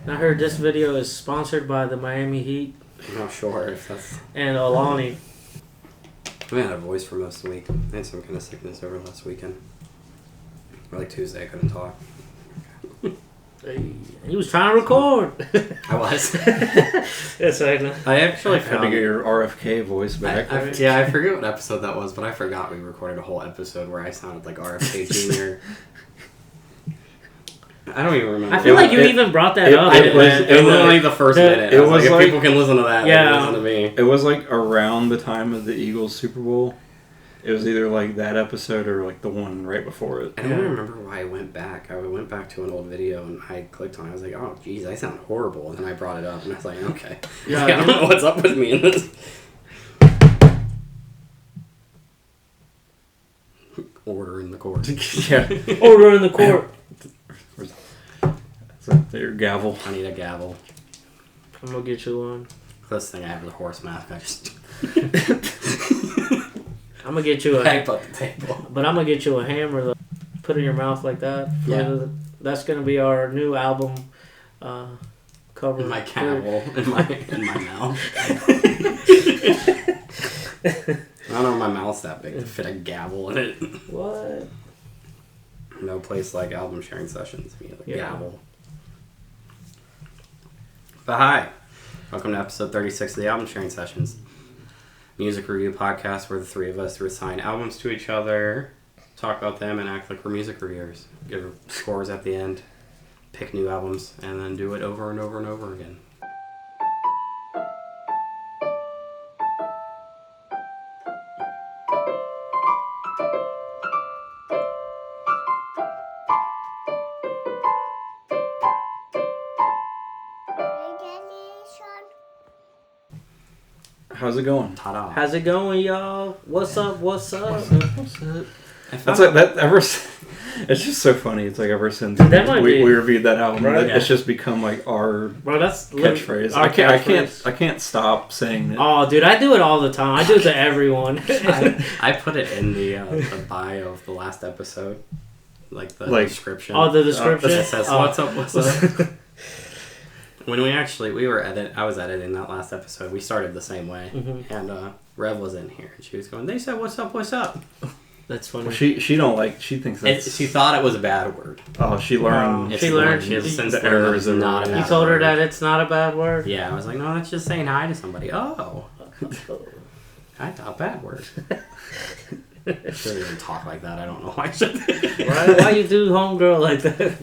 I heard this video is sponsored by the Miami Heat. I'm not sure if that's... And Alani. I had a voice for most of the week. I had some kind of sickness over last weekend. Or like Tuesday, I couldn't talk. He was trying to record. I was. Yes, I know. I actually had to get your RFK voice back. I forget what episode that was, but I forgot we recorded a whole episode where I sounded like RFK Jr. I don't even remember. I feel like you even brought that up. It was literally the first minute. It was like, like, if people can listen to that, yeah. they can listen to me. It was like around the time of the Eagles Super Bowl. It was either like that episode or like the one right before it. I don't remember why I went back. I went back to an old video and I clicked on it. I was like, oh, geez, I sound horrible. And then I brought it up and I was like, okay. Yeah, I don't know what's up with me in this. Order in the court. Yeah. Order in the court. Your gavel. I need a gavel. I'm gonna get you one. Closest thing I have is a horse mask. I just... I'm gonna get you a... Back up the table. But I'm gonna get you a hammer, though. Put it in your mouth like that. Yeah. That's gonna be our new album cover. My gavel in my mouth. I don't know if my mouth's that big to fit a gavel in it. What? No place like album sharing sessions. Gavel. But hi. Welcome to episode 36 of the Album Sharing Sessions. Music review podcast where the three of us assign albums to each other, talk about them, and act like we're music reviewers. Give scores at the end, pick new albums, and then do it over and over and over again. How's it going? Ta-da. How's it going, y'all? What's up? What's up? What's up? That's like that ever. It's just so funny. It's like ever since we reviewed that album, right? It's just become like our that's catchphrase. I can't stop saying it. Oh, dude, I do it all the time. I do it to everyone. I put it in the bio of the last episode, like the description. Oh, the description. It says, "What's up? What's up?" When I was editing that last episode. We started the same way, and Rev was in here, and she was going, "They said, what's up? What's up?" That's funny. Well, she thinks that's... She thought it was a bad word. Oh, she learned. She learned. She has since the errors of not a bad You told her word. that it's not a bad word? Yeah, I was like, no, that's just saying hi to somebody. Oh. I thought bad word. I shouldn't even talk like that. I don't know why I should. Why you do homegirl like that?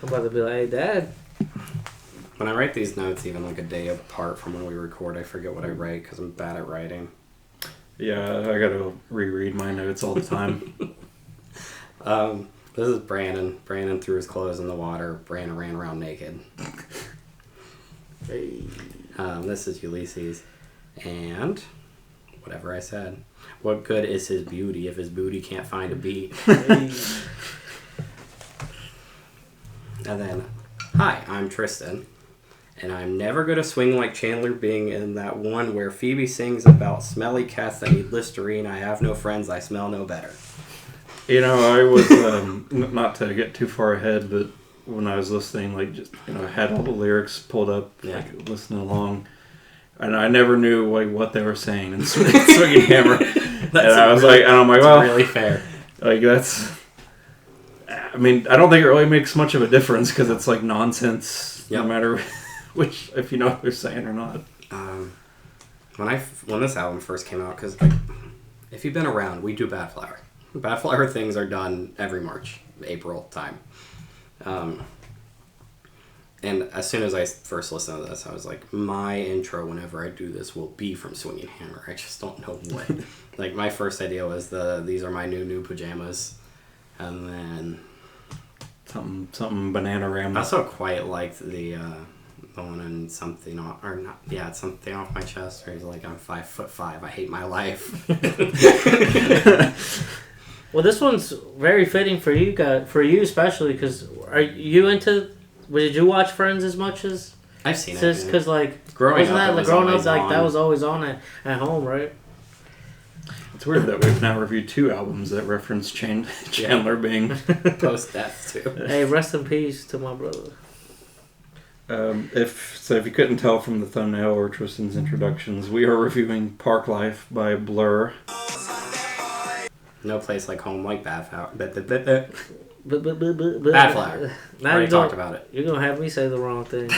I'm about to be like, hey, Dad. When I write these notes, even like a day apart from when we record, I forget what I write because I'm bad at writing. Yeah, I gotta reread my notes all the time. This is Brandon. Brandon threw his clothes in the water. Brandon ran around naked. Hey. This is Ulysses. And whatever I said. What good is his beauty if his booty can't find a beat? Hey. And then, hi, I'm Tristan. And I'm never going to swing like Chandler Bing in that one where Phoebe sings about smelly cats that need Listerine. I have no friends, I smell no better. You know, I was, not to get too far ahead, but when I was listening, like, just, I had all the lyrics pulled up, like, listening along. And I never knew, like, what they were saying in Swinging Hammer. And I'm like, well, really fair. Like, that's... I mean, I don't think it really makes much of a difference because it's, like, nonsense, no matter... Which, if you know what they're saying or not. When this album first came out, because like, if you've been around, we do Badflower. Badflower things are done every March, April time. And as soon as I first listened to this, I was like, my intro whenever I do this will be from Swinging Hammer. I just don't know what. Like, my first idea was these are my new pajamas. And then... Something Bananarama. I also quite liked the one in something off, or not, yeah, it's something off my chest where he's like, I'm 5'5", I hate my life. Well, this one's very fitting for you guys, for you especially, because are you into? Did you watch Friends as much as? I've seen it. Because like growing up, that was always on at home, right? It's weird that we've now reviewed 2 albums that reference Chandler Bing post death too. Hey, rest in peace to my brother. If you couldn't tell from the thumbnail or Tristan's introductions, we are reviewing Parklife by Blur. No place like home like Badflower. Badflower. Badflower. Now Already you talked about it. You're gonna have me say the wrong thing.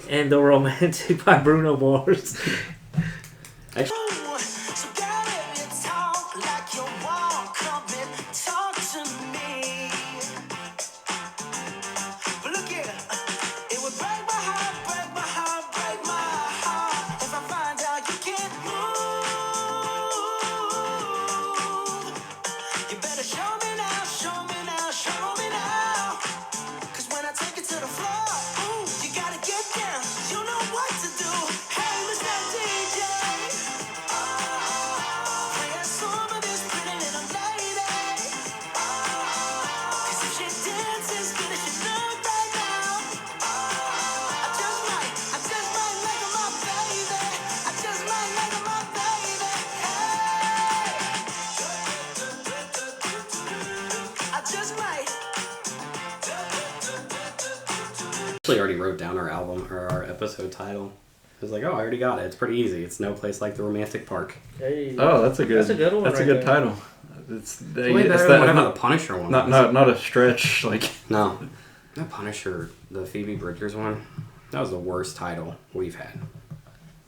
And the Romantic by Bruno Mars. Actually already wrote down our album or our episode title. I was like, oh, I already got it. It's pretty easy. It's No Place Like the Romantic Park. Hey. Oh, that's a good one. That's right a good there. title. It's Way better than whatever the Punisher one was. Not a stretch. Like No. The Punisher, the Phoebe Bridgers one, that was the worst title we've had.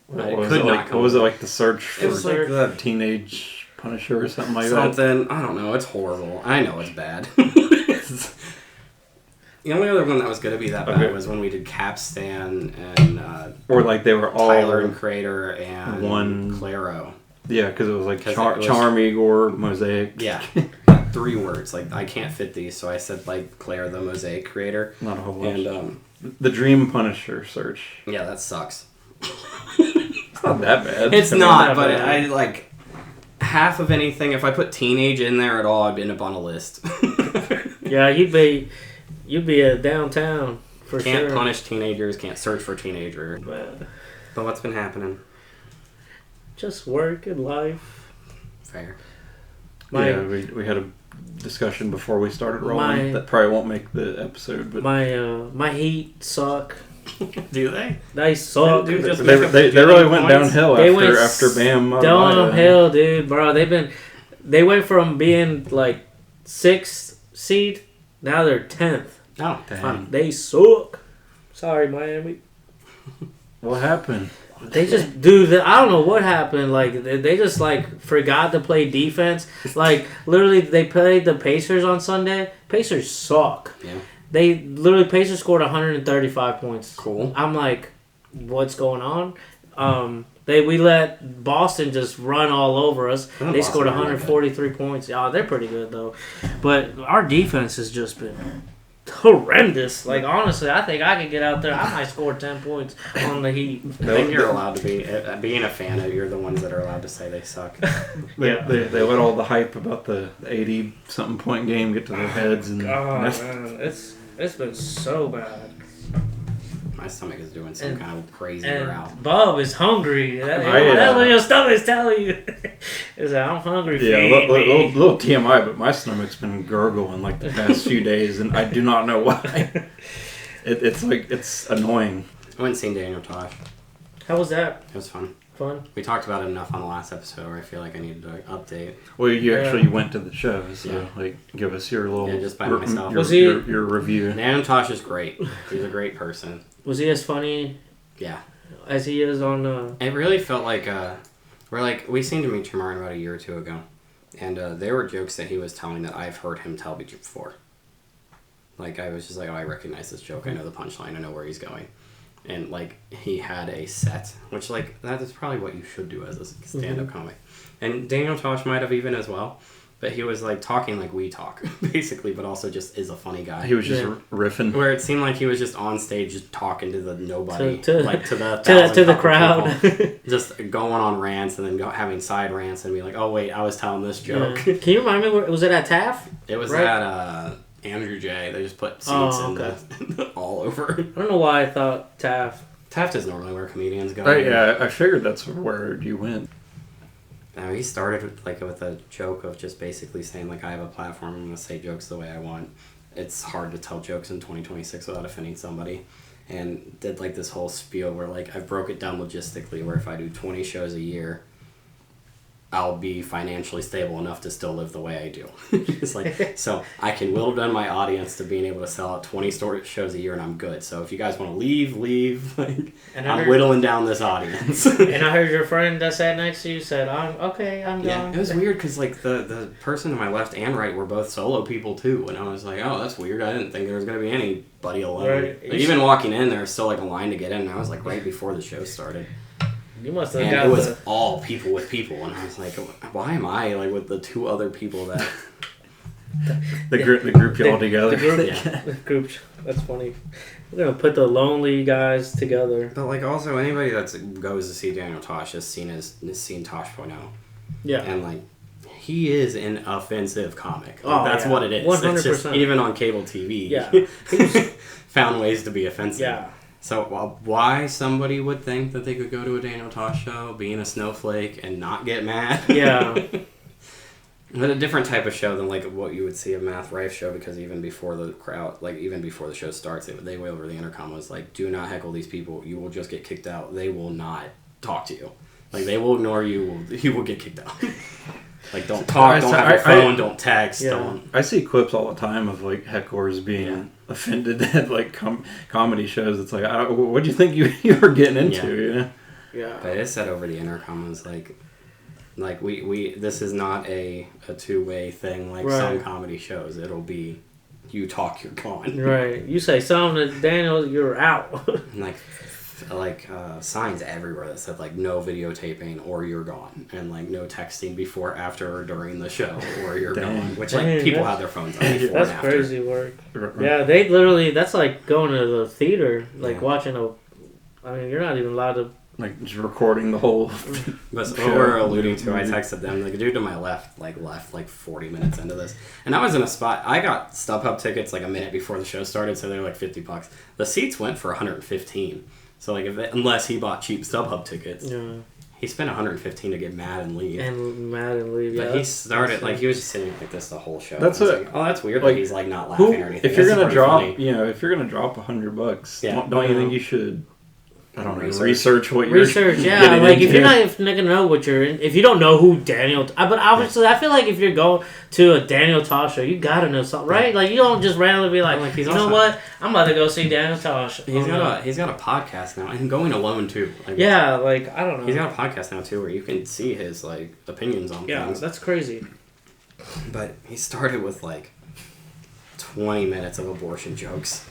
what was it like? The search for It was like the teenage Punisher or something like that. something. I don't know. It's horrible. I know it's bad. The only other one that was going to be that bad was when we did Capstan and Or like they were all Tyler and Crater and one Claro. Yeah, because it was like 'Cause it was- Charm, Igor, Mosaic. Yeah. 3 words. Like, I can't fit these, so I said, like, Claire the Mosaic Creator. Not a whole lot. And, the Dream Punisher search. yeah, that sucks. It's not that bad. It's I mean, not, but I, like, half of anything, if I put teenage in there at all, I'd end up on a list. Yeah, you'd be downtown for sure. Can't punish teenagers, can't search for teenager. But what's been happening? Just work and life. Fair. We had a discussion before we started rolling that probably won't make the episode. But my Heat suck. Do they? They suck. Dude, just they really went points. downhill after Bam. Downhill, dude, bro. They went from being like 6th seed, now they're 10th. Oh, fun. They suck. Sorry, Miami. What happened? They just do that. I don't know what happened. Like they just like forgot to play defense. Like literally, they played the Pacers on Sunday. Pacers suck. Yeah. Pacers scored 135 points. Cool. I'm like, what's going on? We let Boston just run all over us. They scored 143 points. Oh, they're pretty good though. But our defense has just been horrendous. Like honestly, I think I could get out there. I might score 10 points on the Heat. I think you're allowed to be being a fan of. You're the ones that are allowed to say they suck. They let all the hype about the 80-something point game get to their heads, and man, it's been so bad. My stomach is doing some kind of crazy route. Bob is hungry. That's what your stomach is telling you. It's like, I'm hungry. Yeah, little TMI, but my stomach's been gurgling like the past few days, and I do not know why. It's annoying. I went and seen Daniel Tosh. How was that? It was fun. fun. We talked about it enough on the last episode where I feel like I needed to update. Well, you actually went to the show, so give us your little just by myself. Your review. And Tosh is great. He's a great person. Was he as funny? Yeah. As he is on. It really felt like we seen Dimitri Martin about a year or two ago, and there were jokes that he was telling that I've heard him tell before. Like I was just like, oh, I recognize this joke. I know the punchline. I know where he's going. And, like, he had a set, which, like, that is probably what you should do as a stand-up comic. And Daniel Tosh might have even as well, but he was, like, talking like we talk, basically, but also just is a funny guy. He was just riffing. Where it seemed like he was just on stage just talking to the nobody, to the crowd. Just going on rants and then having side rants and be like, oh, wait, I was telling this joke. Yeah. Can you remind me, was it at TAF? It was at, Andrew J. They just put seats in all over. I don't know why I thought Taft. Taft is normally where comedians go. I figured that's where you went. No, he started with a joke of just basically saying, like, I have a platform, I'm going to say jokes the way I want. It's hard to tell jokes in 2026 without offending somebody. And did, like, this whole spiel where, like, I broke it down logistically, where if I do 20 shows a year, I'll be financially stable enough to still live the way I do. It's like, so I can whittle down my audience to being able to sell out 20 shows a year and I'm good. So if you guys want to leave. Like, I'm whittling down this audience. And I heard your friend that sat next to you said, I'm gone. Yeah, it was weird because, like, the person to my left and right were both solo people too. And I was like, oh, that's weird. I didn't think there was going to be anybody alone. Right. Like, even walking in, there was still, like, a line to get in. And I was, like, right before the show started. You must have it was all people with people, and I was like, why am I like with the two other people that the group you all together? The group, that's funny. We're gonna put the lonely guys together. But like also anybody that goes to see Daniel Tosh has seen Tosh 4.0. Yeah, and like he is an offensive comic. Like, that's what it is. 100%. It's just, even on cable TV, found ways to be offensive. Yeah. So why somebody would think that they could go to a Daniel Tosh show, being a snowflake, and not get mad? Yeah. But a different type of show than like what you would see a Math Rife show, because even before the show starts, they way over the intercom was like, do not heckle these people. You will just get kicked out. They will not talk to you. Like, they will ignore you. You will get kicked out. Like, don't talk, don't have your phone, don't text, don't... I see clips all the time of, like, hecklers being offended at, like, comedy shows. It's like, what do you think you were getting into, you know? Yeah. But it said over the intercom was like we this is not a two-way thing like some comedy shows. It'll be, you talk, you're gone. Right. You say something to Daniel, you're out. And like signs everywhere that said like no videotaping or you're gone, and like no texting before, after, or during the show or you're gone. Which like people have their phones on before that's and after. crazy work. Yeah, they literally, that's like going to the theater, like watching you're not even allowed to, like, just recording the whole That's what we're alluding to. I texted them, like, a dude to my left like 40 minutes into this, and I was in a spot. I got StubHub tickets like a minute before the show started, so they were like $50. The seats went for $115. So, like, unless he bought cheap StubHub tickets, he spent $115 to get mad and leave. Yeah. But he started, like, he was just sitting like this the whole show. That's like, oh, that's weird. Like, he's like not laughing or anything. If you're gonna drop, if you're gonna drop $100, don't you think you should? I don't know. Research what you're yeah. Like, if you're not gonna know what you're in, if you don't know who Daniel, but obviously, I feel like if you're going to a Daniel Tosh show, you gotta know something, right? Like, you don't just randomly be like, you know what, I'm about to go see Daniel Tosh. He's got a podcast now, and going alone too. Like, like, I don't know. He's got a podcast now too, where you can see his like opinions on things. Yeah, that's crazy. But he started with like 20 minutes of abortion jokes.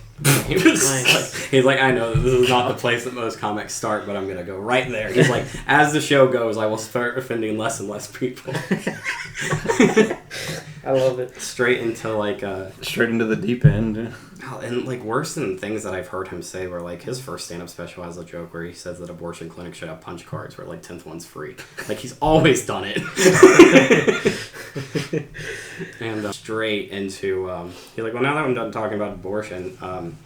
He's like, I know that this is not the place that most comics start, but I'm gonna go right there. He's like, as the show goes, I will start offending less and less people. I love it. Straight into the deep end. And like, worse than things that I've heard him say were like, his first stand-up special has a joke where he says that abortion clinics should have punch cards where like 10th one's free. Like, he's always done it. And straight into he's like, well, now that I'm done talking about abortion,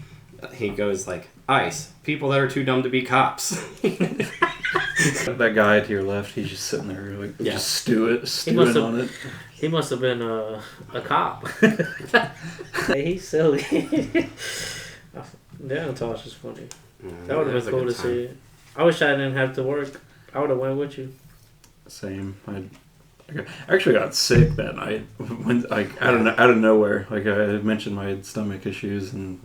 he goes like, ICE, people that are too dumb to be cops. That guy to your left, he's just sitting there like just stewing on it. He must have been a cop. He's silly. Daniel Tosh is funny. That would have been cool to see. I wish I didn't have to work I would have went with you. Same. I actually got sick that night when out of nowhere. Like I mentioned, my stomach issues, and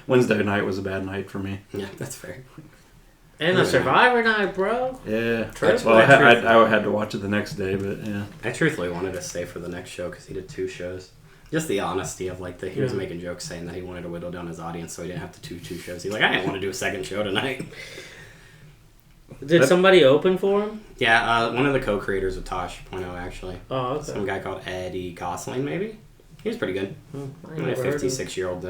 Wednesday night was a bad night for me. Yeah, that's fair. And a Survivor night, bro. Yeah. Well, I had to watch it the next day, but yeah. I truthfully wanted to stay for the next show because he did 2 shows. Just the honesty of he was making jokes saying that he wanted to whittle down his audience so he didn't have to do 2 shows. He's like, I didn't want to do a second show tonight. Did somebody open for him? Yeah, one of the co-creators of Tosh, actually. Oh, okay. Some guy called Eddie Gosling, maybe? He was pretty good. A 56-year-old,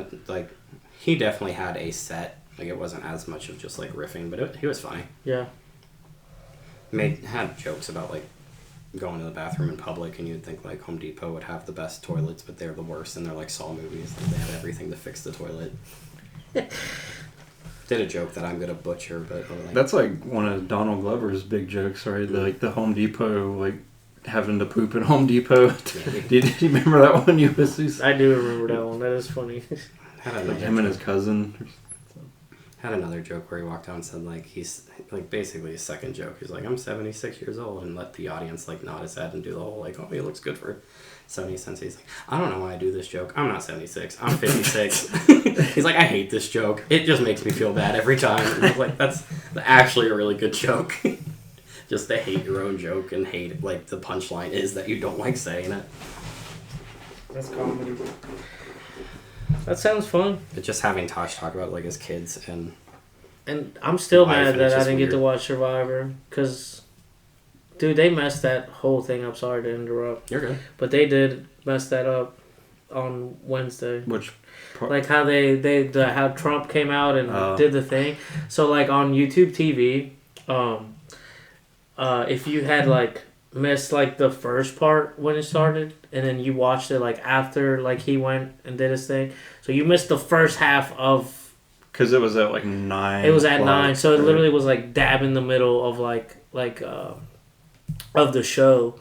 he definitely had a set. It wasn't as much of just, riffing, but he was funny. Yeah. Had jokes about, going to the bathroom in public, and you'd think, Home Depot would have the best toilets, but they're the worst, and they're Saw movies. They have everything to fix the toilet. Did a joke that I'm going to butcher, but... That's, one of Donald Glover's big jokes, right? The Home Depot, having to poop at Home Depot. Did you remember that one, Ulysses? I do remember that one. That is funny. Him and his cousin... Had another joke where he walked out and said, he's, basically his second joke. He's like, I'm 76 years old, and let the audience, nod his head and do the whole, oh, he looks good for 70 cents. He's like, I don't know why I do this joke. I'm not 76. I'm 56. He's like, I hate this joke. It just makes me feel bad every time. And I was like, that's actually a really good joke. Just to hate your own joke and hate, the punchline is that you don't like saying it. That's comedy. That sounds fun. But just having Tosh talk about his kids and I'm still mad that I didn't weird. get to watch Survivor because, dude, they messed that whole thing up. Sorry to interrupt. You're good. But they did mess that up on Wednesday. Which part? How how Trump came out and did the thing. So on YouTube TV, if you had missed the first part when it started, and then you watched it after he went and did his thing, so you missed the first half of. Because it was at 9. It was at 9, so it literally was dab in the middle of of the show,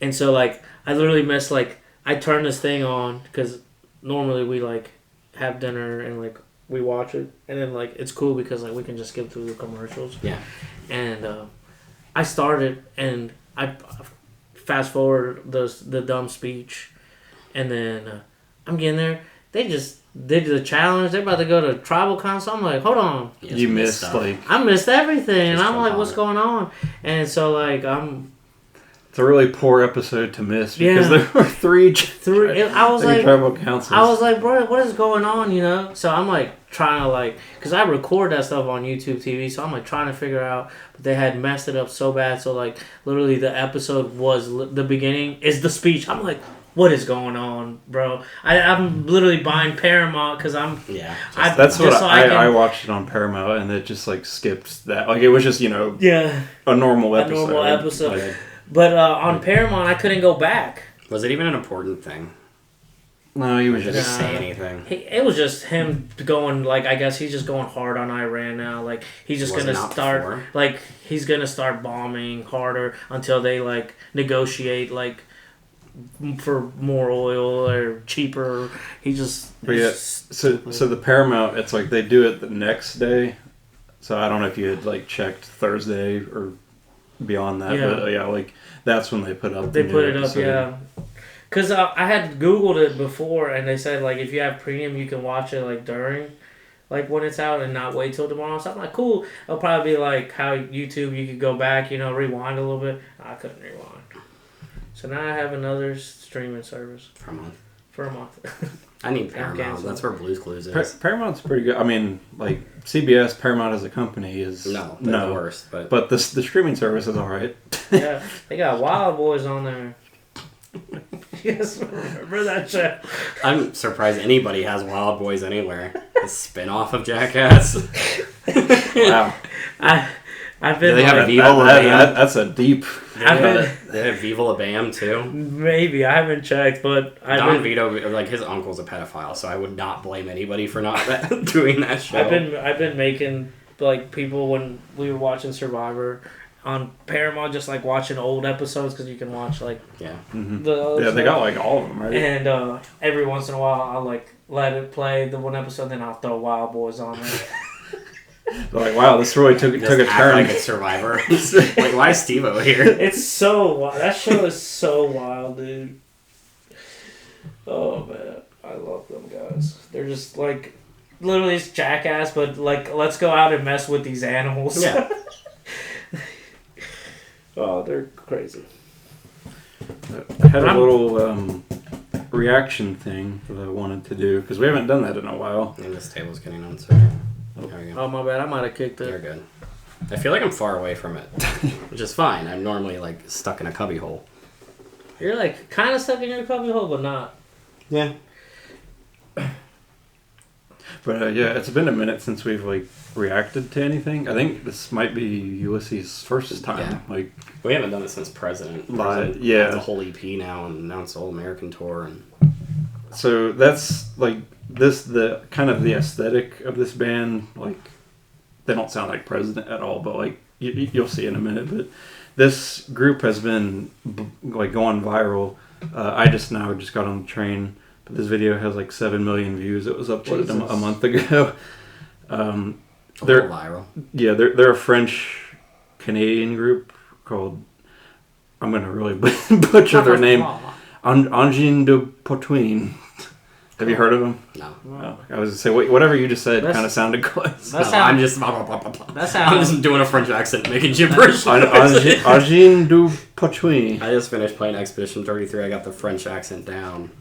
and so I literally missed I turned this thing on because normally we have dinner and we watch it, and then it's cool because we can just skip through the commercials. Yeah, and I started and I fast forward the dumb speech, and then I'm getting there. They just did the challenge. They're about to go to tribal council. I'm like, hold on. You missed I missed everything, and I'm like, what's going on? And so I'm. It's a really poor episode to miss because there were three. I was like, tribal councils. I was like, bro, what is going on? So I'm trying to because I record that stuff on YouTube TV, so I'm trying to figure out. But they had messed it up so bad, so literally the episode was the beginning is the speech. I'm like, what is going on, bro? I'm literally buying Paramount because I'm. Yeah. That's what I watched it on Paramount, and it just skipped that. It was just a normal episode. But on Paramount, I couldn't go back. Was it even an important thing? No, he was just say anything. It was just him going I guess he's just going hard on Iran now. He's just gonna start he's gonna start bombing harder until they negotiate for more oil or cheaper. He just. But yeah, so the Paramount, it's they do it the next day. So I don't know if you had checked Thursday or beyond that, but that's when they put up. They put it up, yeah. Because I had Googled it before, and they said if you have premium, you can watch it during, when it's out, and not wait till tomorrow. So I'm like, cool. It'll probably be how YouTube, you could go back, rewind a little bit. I couldn't rewind. So now I have another streaming service. For a month. I need Paramount. That's where Blue's Clues is. Paramount's pretty good. I mean, CBS, Paramount as a company is... No, they're the worst. But the streaming service is alright. Yeah, they got Wild Boys on there. Yes, remember that show? I'm surprised anybody has Wild Boys anywhere. A spin-off of Jackass. Wow. I've been. Do they have Viva La Bam? That's a deep. They have Viva La Bam too. Maybe I haven't checked, but Don Vito, his uncle's a pedophile, so I would not blame anybody for not doing that show. I've been making people when we were watching Survivor on Paramount, just watching old episodes because you can watch yeah they got all of them right. And every once in a while I'll let it play the one episode, then I'll throw Wild Boys on there. Like, wow, this really took a turn. Like a Survivor. Like, why is Steve-O here? It's so wild. That show is so wild, dude. Oh man, I love them guys. They're just like literally it's jackass, but like let's go out and mess with these animals. Yeah. Oh, they're crazy. I had a little reaction thing that I wanted to do because we haven't done that in a while. And this table's getting uncertain. There we go. Oh my bad, I might have kicked it. You're good. I feel like I'm far away from it, which is fine. I'm normally like stuck in a cubby hole. You're like kind of stuck in your cubby hole, but not. Yeah. But yeah, it's been a minute since we've like reacted to anything. I think this might be Ulysses' first time. Yeah. Like We haven't done it since President. Live, yeah. Has a whole EP now and announced the whole American tour. And so that's like the kind of the aesthetic of this band. Like they don't sound like President at all, but like you'll see in a minute. But this group has been like going viral. I just got on the train. But this video has like 7 million views. It was uploaded a month ago. They're viral. Yeah, they're a French Canadian group called. I'm gonna really butcher their name. Angine de Poitvin. Have you heard of them? No. Oh, I was gonna say whatever you just said kind of sounded close. I'm just doing a French accent, making gibberish. Angine de Poitvin. I just finished playing Expedition 33. I got the French accent down.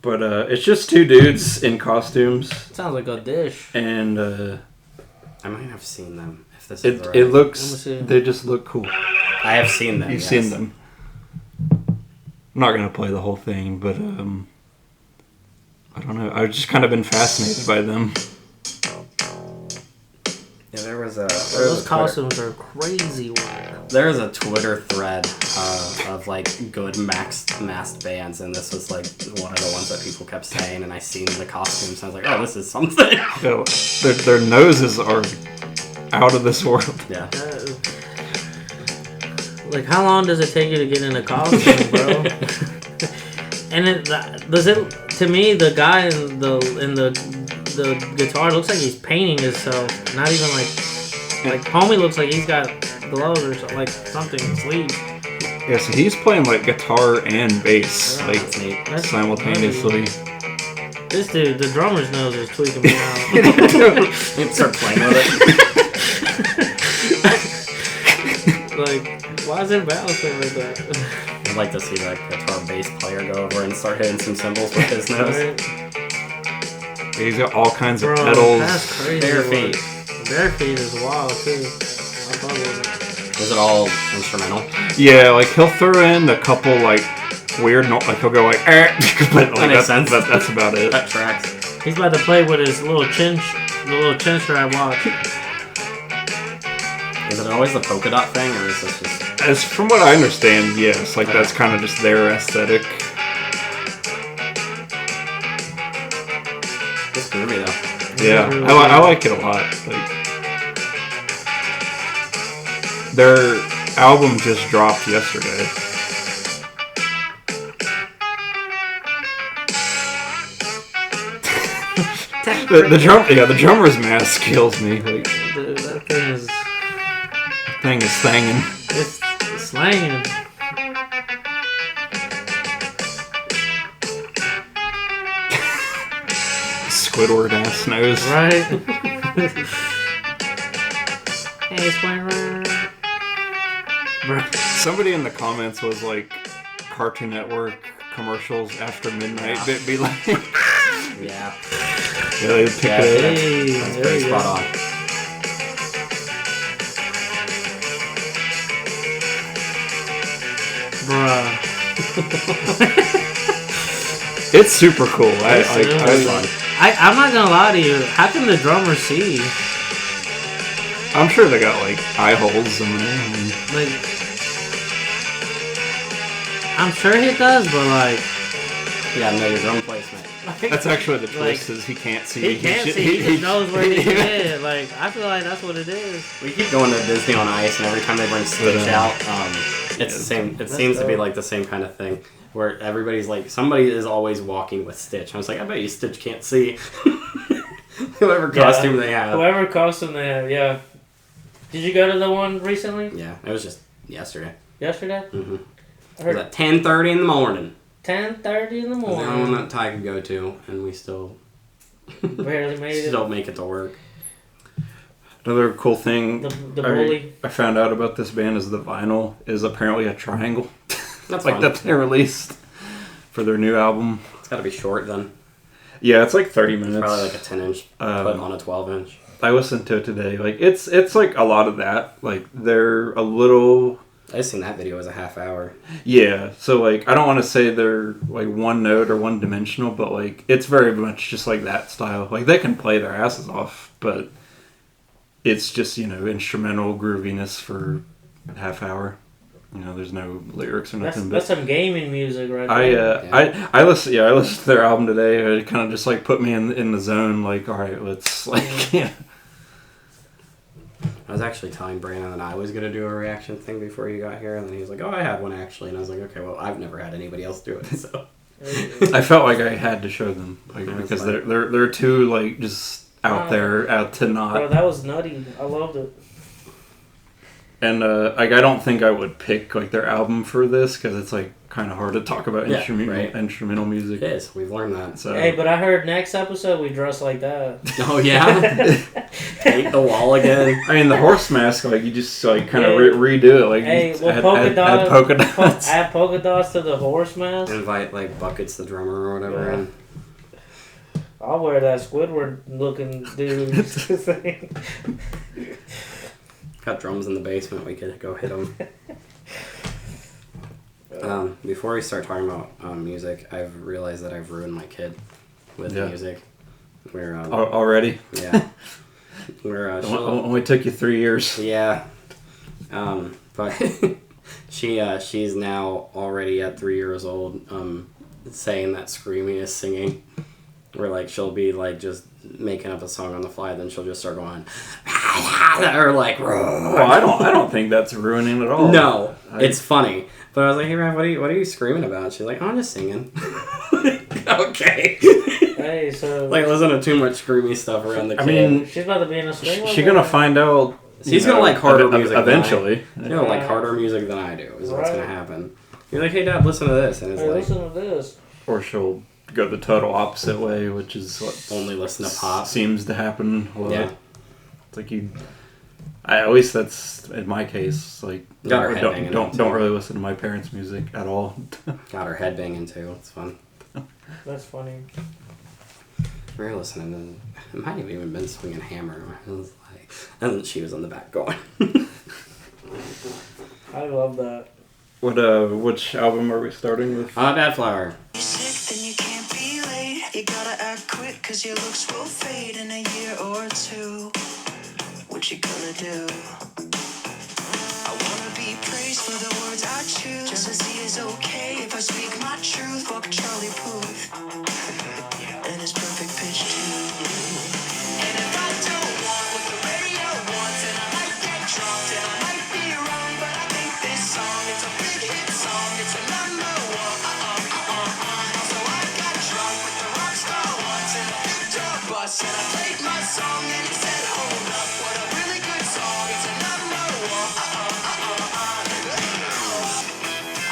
But it's just two dudes in costumes. Sounds like a dish. And I might have seen them. If this is right. It looks. They just look cool. I have seen them. You've seen them. I'm not gonna play the whole thing, but I don't know. I've just kind of been fascinated by them. Yeah, those costumes are crazy wild. There was a Twitter thread of like good masked bands, and this was like one of the ones that people kept saying. And I seen the costumes, and I was like, "Oh, this is something." Yeah, their noses are out of this world. Yeah. Like, how long does it take you to get in a costume, bro? And does it? To me, the guy in the guitar looks like he's painting himself. Not even like homie looks like he's got gloves or something, like something in his sleeves. Yeah, so he's playing like guitar and bass That's simultaneously. This dude, the drummer's nose is tweaking me out. You start playing with it. Like, why is it balancing like that? I'd like to see that guitar bass player go over and start hitting some cymbals with his nose. Right? He's got all kinds of Bro, pedals. That's crazy. Bare feet. Bare feet is wild too. I thought it was. Is it all instrumental? Yeah, like he'll throw in a couple like weird, like he'll go like, but like, that makes sense. That's about it. That tracks. He's about to play with his little chin strap watch. Is it always the polka dot thing, or is this just? As from what I understand, yes. Like that's kind of just their aesthetic. It's groovy though. Yeah, I like it a lot. Like their album just dropped yesterday. the drummer's mask kills me. Like, that thing is thangin'. It's slanging. Squidward ass nose. Right. Hey, Squidward. Somebody in the comments was like, Cartoon Network commercials after midnight. Yeah. Be like, yeah. Yeah, they pick it up. That's pretty spot on. Bruh. It's super cool. I'm not gonna lie to you. How can the drummer see? I'm sure they got like eye holes in there. Like, I'm sure he does, but like, you gotta know your drum placement. That's actually the twist. Is he can't see. He can't see. He just knows where he's at. Like, I feel like that's what it is. We keep going to Disney on Ice, and every time they bring Stitch out, it's the same. It seems to be like the same kind of thing, where everybody's like, somebody is always walking with Stitch. I was like, I bet you Stitch can't see. Whatever costume they have. Whoever costume they have, yeah. Did you go to the one recently? Yeah, it was just yesterday. Yesterday? Mm-hmm. It was at 10:30 in the morning. 10:30 in the It was morning. the only one that Ty could go to, and we still barely made it. Still make it to work. Another cool thing The bully. I found out about this band is the vinyl is apparently a triangle. That's like fun. that they released for their new album. It's got to be short then. Yeah, it's like 30 minutes. It's probably like a 10-inch put on a 12-inch. I listened to it today. Like it's like a lot of that. Like they're a little. I just seen that video as a half hour. Yeah, so like I don't want to say they're like one note or one dimensional, but like it's very much just like that style. Like they can play their asses off, but it's just instrumental grooviness for a half hour. There's no lyrics or nothing. That's some gaming music right there. I listened to their album today. It kind of just like put me in the zone. Like, all right, let's like yeah. I was actually telling Brandon that I was going to do a reaction thing before you got here, and then he was like, oh, I had one actually. And I was like, okay, well, I've never had anybody else do it, so. I felt like I had to show them because they're too like just out there, out to not. Bro, that was nutty. I loved it. And like I don't think I would pick like their album for this because it's like kind of hard to talk about instrumental music. It is. We've learned that. So. Hey, but I heard next episode we dress like that. Oh yeah, paint the wall again. I mean the horse mask, like you just like kind of redo it. Like hey, well, add polka dots. Add polka dots to the horse mask. Invite like Buckets, the drummer or whatever. Yeah. And I'll wear that Squidward looking dude thing. Got drums in the basement. We could go hit them. Before we start talking about music, I've realized that I've ruined my kid with music. We're already. Yeah. We're only took you 3 years. Yeah. But she's now already at 3 years old. Saying that screaming is singing. Where like she'll be like just making up a song on the fly, then she'll just start going, or like. Well, I don't think that's ruining at all. No, it's funny. But I was like, hey, Ryan, what are you screaming about? She's like, oh, I'm just singing. Okay. Hey, so like listen to too much screamy stuff around the kid. I mean, she's about to be in a swing. She's gonna find out. She's gonna like harder music eventually. She's gonna like harder music than I do. Is what's gonna happen. You're like, hey, Dad, listen to this, and it's like, listen to this. Or she'll go the total opposite way, which is what only listen to pop. Seems to happen a lot. Yeah. It's like at least that's in my case. Like, don't really listen to my parents' music at all. Got her head banging too. It's fun. That's funny. We were listening to. It might have even been Swinging Hammer. I was like, and she was in the back going. I love that. Which album are we starting with? Badflower. You gotta act quick cause your looks will fade in a year or two. What you gonna do? I wanna be praised for the words I choose. Jealousy is okay if I speak my truth. Fuck Charlie Puth and his perfect pitch too. And if I don't want what the radio wants, and I might get drunk and I might be wrong, but I think this song, it's a big hit song, it's a number one. So I got drunk with the rock star once and a big dog bus, and I played my song and he said, hold up, what a really good song, it's a number one.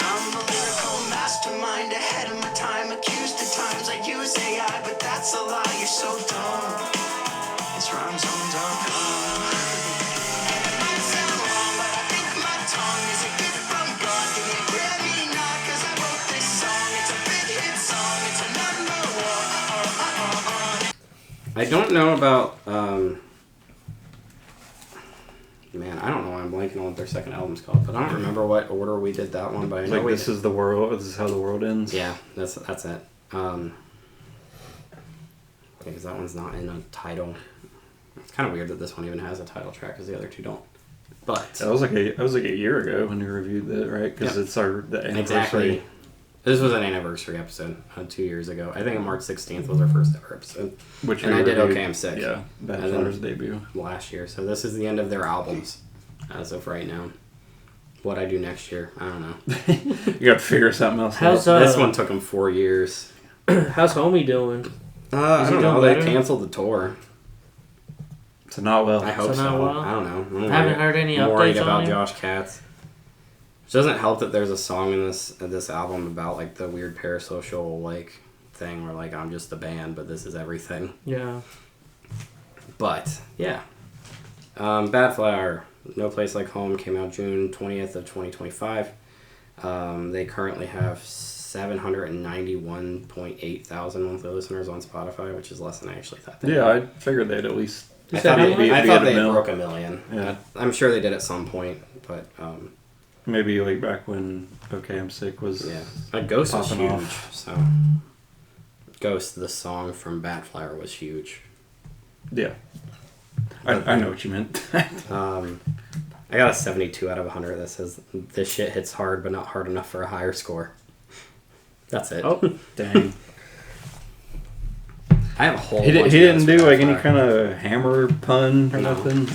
I'm a lyrical mastermind, ahead of my time, accused at times I use AI, but that's a lie, you're so dumb. It's rhymezone.com. And it might sound wrong, but I think my tongue is a gift from God. Give me a Grammy nod, cause I wrote this song. It's a big hit song, it's a number one. I don't know about. Man, I don't know why I'm blanking on what their second album's called, but I don't remember what order we did that one. But I know like this is the world. This is how the world ends. Yeah, that's it. Because that one's not in a title. It's kind of weird that this one even has a title track, because the other two don't. But that was like a year ago when we reviewed that, right? Because it's the anniversary. Exactly. This was an anniversary episode 2 years ago. I think March 16th was our first ever episode. And I did Okay, I'm Sick. Yeah, Badflower's debut. Last year. So this is the end of their albums as of right now. What I do next year, I don't know. You got to figure something else out. This one took them 4 years. How's Homie doing? I don't know. They canceled the tour. So not well. I hope So so. not well? I don't know. I haven't heard any I'm worried updates about on it. Josh Katz. Which doesn't help that there's a song in this album about like the weird parasocial like thing where like I'm just the band, but this is everything. Yeah. But yeah, Badflower, No Place Like Home came out June 20th of 2025. They currently have 791.8 thousand monthly listeners on Spotify, which is less than I actually thought. Yeah, I figured they'd at least. I thought be they at a mil. broke 1 million. Yeah. I'm sure they did at some point, but Maybe like back when OK I'm Sick was. yeah, Ghost was popping huge. off. So Ghost, the song from Badflower, was huge. Yeah. I know what you meant. I got a 72 out of 100 that says this shit hits hard, but not hard enough for a higher score. That's it. Oh, Dang. I have a whole. He bunch didn't of do notes for like any Badflower. kind of hammer pun or No. nothing.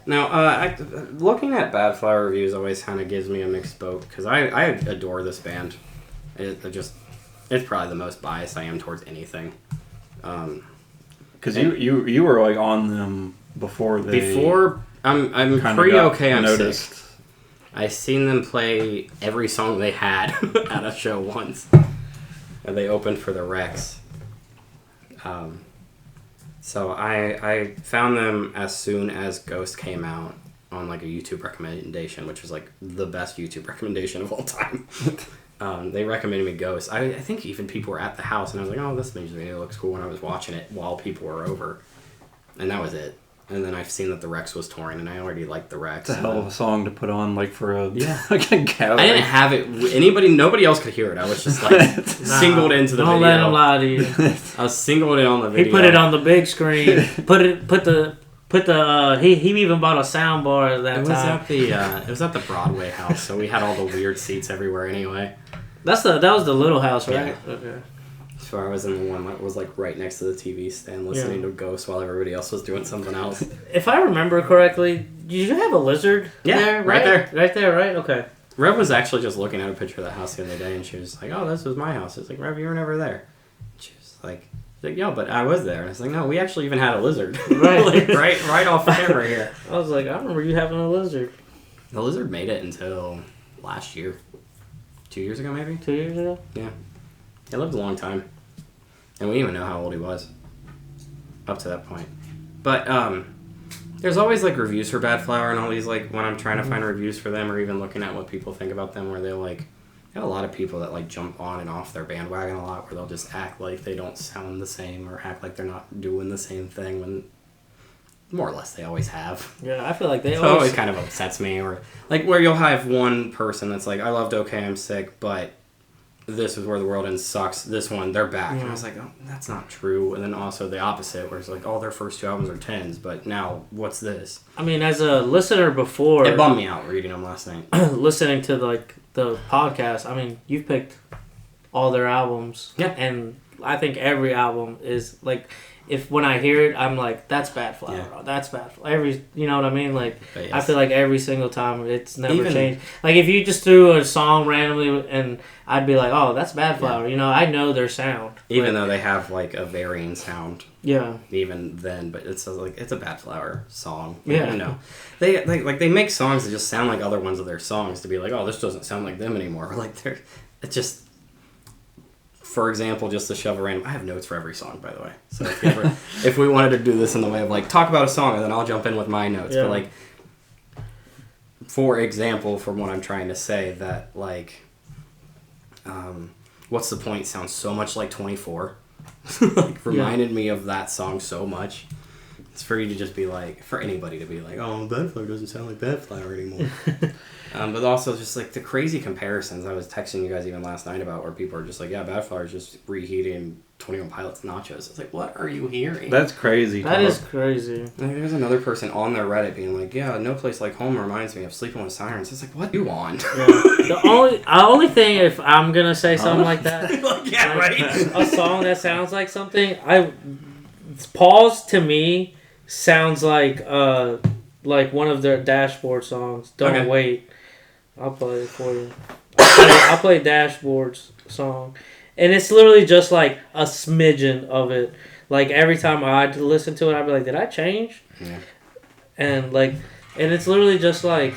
Now, looking at Badflower reviews always kind of gives me a mixed boat because I adore this band. It's probably the most biased I am towards anything. Because you were like on them before they. I'm kinda pretty got okay. I'm noticed. sick. I seen them play every song they had at a show once, and they opened for the Rex. So I found them as soon as Ghost came out on like a YouTube recommendation, which was like the best YouTube recommendation of all time. They recommended me Ghost. I think even people were at the house, and I was like, oh, this music video looks cool when I was watching it while people were over. And that was it. And then I've seen that the Rex was touring, and I already liked the Rex. It's a hell of a song to put on, like for a like a I gallery. didn't have it. Nobody else could hear it. I was just like singled into the don't video. let him lie to you. I was singled in on the video. He put it on the big screen. He even bought a sound bar at that It was time. at it was at the Broadway house, so we had all the weird seats everywhere anyway. That was the little house, right? Yeah. Okay. So I was in the one that was like right next to the TV stand, listening to Ghost while everybody else was doing something else. If I remember correctly, did you have a lizard? Yeah, there, right there. Right there, right? Okay. Rev was actually just looking at a picture of the house the other day, and she was like, "Oh, this was my house." It's like, "Rev, you were never there." She was like, "Yo, but I was there." And I was like, "No, we actually even had a lizard, Right. like, right off camera here." I was like, I remember you having a lizard The lizard made it until last year, 2 years ago, maybe. 2 years ago. Yeah, he lived a long time, and we didn't even know how old he was up to that point. But there's always like reviews for Badflower and all these, like when I'm trying to find reviews for them or even looking at what people think about them, where they like have a lot of people that like jump on and off their bandwagon a lot, where they'll just act like they don't sound the same or act like they're not doing the same thing when more or less they always have. Yeah, I feel like they So it always kind of upsets me, or like where you'll have one person that's like, I loved OK I'm Sick, but This Is Where the World Ends sucks. This one, they're back. Yeah. And I was like, oh, that's not true. And then also the opposite, where it's like, oh, their first two albums are 10s, but now what's this? I mean, as a listener before, It bummed me out reading them last night. listening to like the podcast, I mean, you've picked all their albums. Yeah. And I think every album is like, if when I hear it, I'm like, that's Badflower. Yeah. That's Badflower. You know what I mean? Like, But yes. I feel like every single time it's never Even- changed. Like, if you just threw a song randomly and I'd be like, oh, that's Badflower. Yeah. You know, I know their sound. Even But, though they have like a varying sound, yeah. even then, but it's like it's a Badflower song. Yeah. You know, they make songs that just sound like other ones of their songs to be like, oh, this doesn't sound like them anymore. Like it's just. For example, just to shove a random... I have notes for every song, by the way. So if we wanted to do this in the way of, like, talk about a song, and then I'll jump in with my notes. Yeah. But, like, for example, from what I'm trying to say, that, like, What's the Point sounds so much like 24. Like, reminded me of that song so much. It's for you to just be like... For anybody to be like, oh, Badflower doesn't sound like Badflower anymore. But also just like the crazy comparisons I was texting you guys even last night about, where people are just like, yeah, Badflower is just reheating 21 Pilots nachos. It's like, what are you hearing? That's crazy. That is crazy. Like, there's another person on their Reddit being like, yeah, No Place Like Home reminds me of Sleeping with Sirens. It's like, what do you want? Yeah. The only thing, if I'm gonna say something like that, Like, yeah, like, right? a song that sounds like something, Pause to me sounds like one of their Dashboard songs. Don't Okay. Wait. I'll play it for you. I'll play Dashboard's song. And it's literally just like a smidgen of it. like every time I'd listen to it, I'd be like, did I change? Yeah. And like, and it's literally just like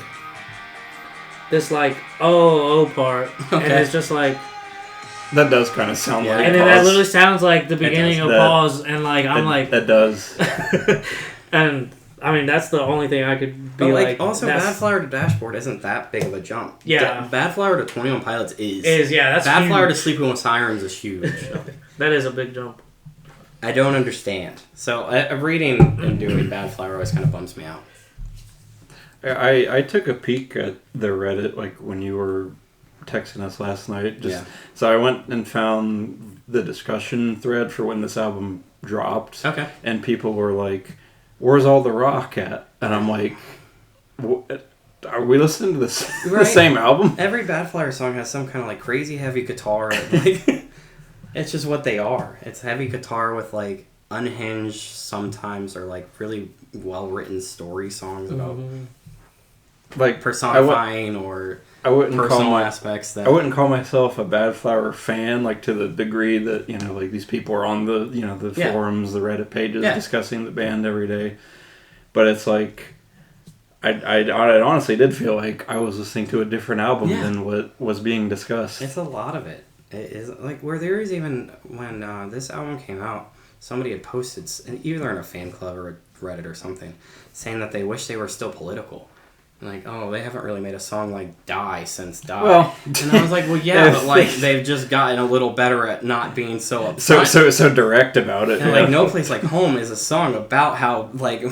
this like oh part, and it's just like. That does kind of sound like. And then that literally sounds like the beginning of Pause, and like I'm like. That does. And I mean that's the only thing I could be like. Also, Badflower to Dashboard isn't that big of a jump. Yeah. Badflower to 21 Pilots is. That's Badflower huge. to Sleeping with Sirens is huge. That is a big jump. I don't understand. So reading and doing Badflower always kind of bums me out. I took a peek at the Reddit like when you were texting us last night. So I went and found the discussion thread for when this album dropped. Okay. And people were like, "Where's all the rock at?" And I'm like, "Are we listening to this the same album?" Every Badflower song has some kind of like crazy heavy guitar. Like, it's just what they are. It's heavy guitar with like unhinged sometimes or like really well written story songs about like personifying or. I wouldn't personal aspects that I wouldn't call myself a Badflower fan, like to the degree that like these people are on the the forums, the Reddit pages discussing the band every day. But it's like I honestly did feel like I was listening to a different album than what was being discussed. It's a lot of it. It is like where there is even when this album came out, somebody had posted, either in a fan club or Reddit or something, saying that they wish they were still political. Like, oh, they haven't really made a song like Die since Die. Well, and I was like, well, yeah, but like they've just gotten a little better at not being so upset. So direct about it. And like No Place Like Home is a song about how like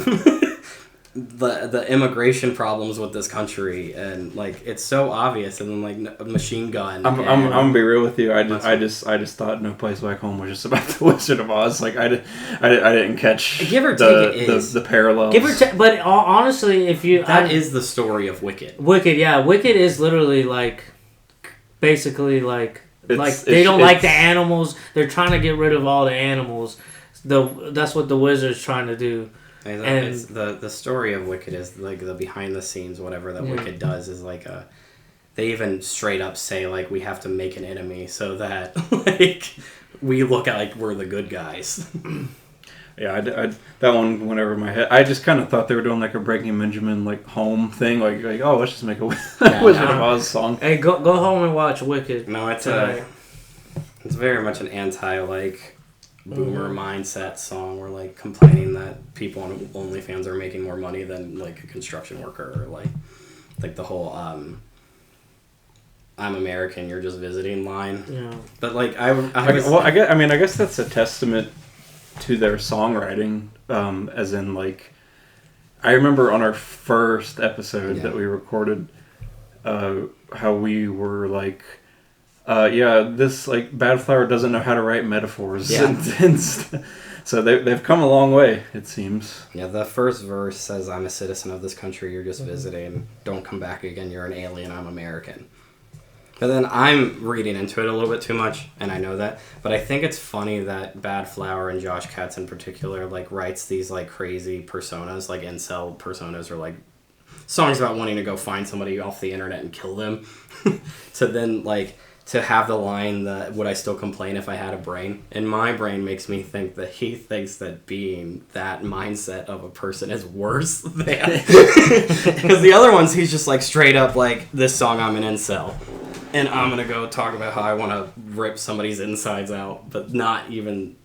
the immigration problems with this country, and like it's so obvious, and then like Machine Gun. I'm gonna be real with you. I just thought No Place Like Home was just about the Wizard of Oz. Like I didn't catch give or take the parallels. Give or take, but honestly, if you that is the story of Wicked. Wicked is literally like basically like they don't like the animals. They're trying to get rid of all the animals. That's what the Wizard's trying to do. And it's the story of Wicked is like the behind the scenes whatever that Wicked does is like they even straight up say like we have to make an enemy so that like we look like we're the good guys. Yeah, I that one went over my head. I just kind of thought they were doing like a Breaking Benjamin like home thing, like oh let's just make a Wizard of Oz song. Hey, go home and watch Wicked. No, it's very much an anti like boomer mindset song. We're like complaining that people on OnlyFans are making more money than like a construction worker, or like the whole I'm American, you're just visiting line. Yeah. But like I guess that's a testament to their songwriting, as in like I remember on our first episode that we recorded how we were like this like Badflower doesn't know how to write metaphors. And so they've come a long way, it seems. Yeah, the first verse says, I'm a citizen of this country, you're just visiting, don't come back again, you're an alien, I'm American. But then I'm reading into it a little bit too much, and I know that, but I think it's funny that Badflower and Josh Katz in particular like writes these like crazy personas, like incel personas, or like songs about wanting to go find somebody off the internet and kill them. So then like to have the line that would I still complain if I had a brain? And my brain makes me think that he thinks that being that mindset of a person is worse than because the other ones he's just like straight up like this song I'm an incel and I'm gonna go talk about how I want to rip somebody's insides out, but not even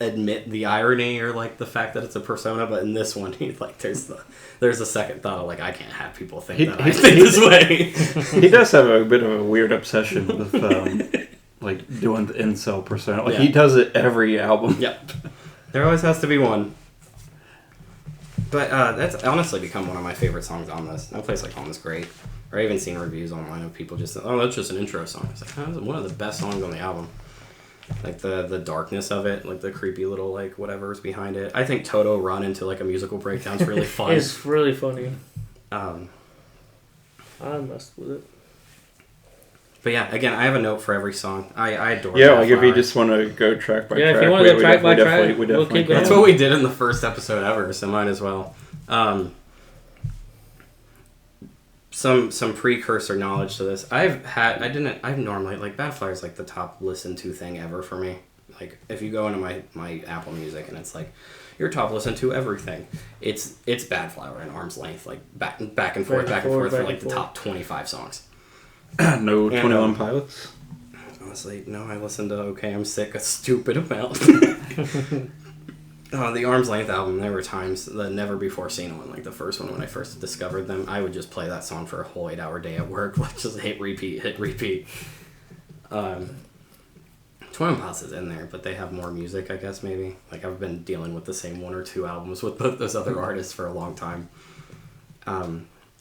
admit the irony or like the fact that it's a persona. But in this one he's like there's a second thought of like I can't have people think I think this way. He does have a bit of a weird obsession with like doing the incel persona. Like he does it every album. Yep. There always has to be one. But that's honestly become one of my favorite songs on this. No Place Like Home is great. Or I've even seen reviews online of people just that's just an intro song. It's like that's one of the best songs on the album. Like the darkness of it, like the creepy little like whatever's behind it. I think Toto run into like a musical breakdown's really fun. It's really funny. I messed with it. But yeah, again, I have a note for every song. I adore. Yeah, like if you just want to go track by track. Yeah, if you want to go track by track, we'll keep going. That's what we did in the first episode ever, so might as well. Some precursor knowledge to this. I've normally like Badflower is like the top listened to thing ever for me. Like, if you go into my Apple Music and it's like, your top listen to everything, it's Badflower and Arm's Length, like back and forth for like the top 25 songs. No 21 Pilots? Honestly, no, I listened to Okay, I'm Sick a stupid amount. The Arm's Length album, there were times, the Never Before Seen one, like the first one when I first discovered them, I would just play that song for a whole 8-hour day at work, like just hit repeat. 21 Pilots is in there, but they have more music, I guess, maybe. Like, I've been dealing with the same 1 or 2 albums with both those other artists for a long time.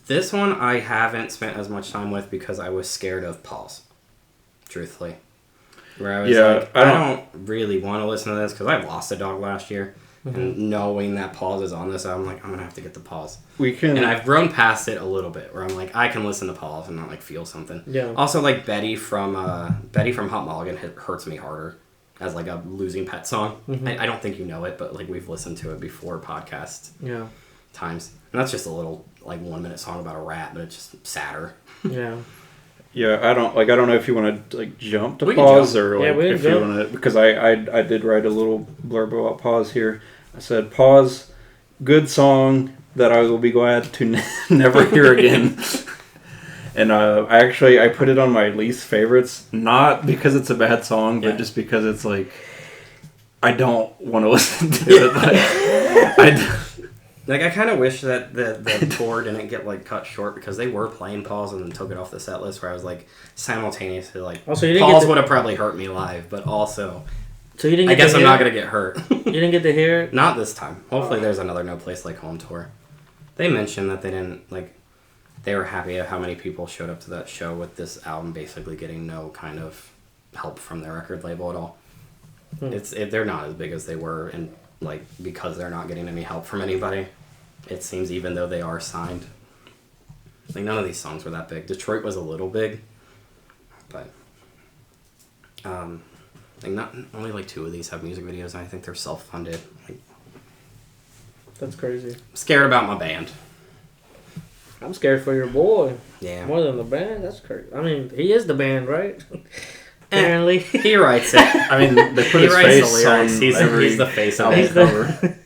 This one I haven't spent as much time with because I was scared of Pause, truthfully. Where I was like, I don't really want to listen to this because I lost a dog last year. Mm-hmm. And knowing that Pause is on this, I'm like, I'm going to have to get the Pause. And I've grown past it a little bit where I'm like, I can listen to Pause and not like feel something. Yeah. Also, like Betty from Hot Mulligan hurts me harder as like a losing pet song. Mm-hmm. I don't think you know it, but like we've listened to it before podcast times. And that's just a little like 1-minute song about a rat, but it's just sadder. Yeah. Yeah, I don't know if you want to like jump to Pause or like if you want to, because I did write a little blurb about Pause here. I said Pause, good song that I will be glad to never hear again. And I put it on my least favorites, not because it's a bad song, but just because it's like I don't want to listen to it. Like, I kind of wish that the tour didn't get, like, cut short because they were playing Pause and then took it off the set list where I was, like, simultaneously, like, Pause would have probably hurt me live, but also, so you didn't I guess I'm not going to get hurt. You didn't get to hear it? Not this time. Hopefully there's another No Place Like Home tour. They mentioned that they didn't, like, they were happy at how many people showed up to that show with this album basically getting no kind of help from their record label at all. They're not as big as they were, and, like, because they're not getting any help from anybody. It seems even though they are signed. Like, none of these songs were that big. Detroit was a little big. But, like, not only, like, 2 of these have music videos, and I think they're self-funded. Like, that's crazy. I'm scared about my band. I'm scared for your boy. Yeah. More than the band? That's crazy. I mean, he is the band, right? Apparently. He writes it. I mean, they put his face on he's the face of the cover.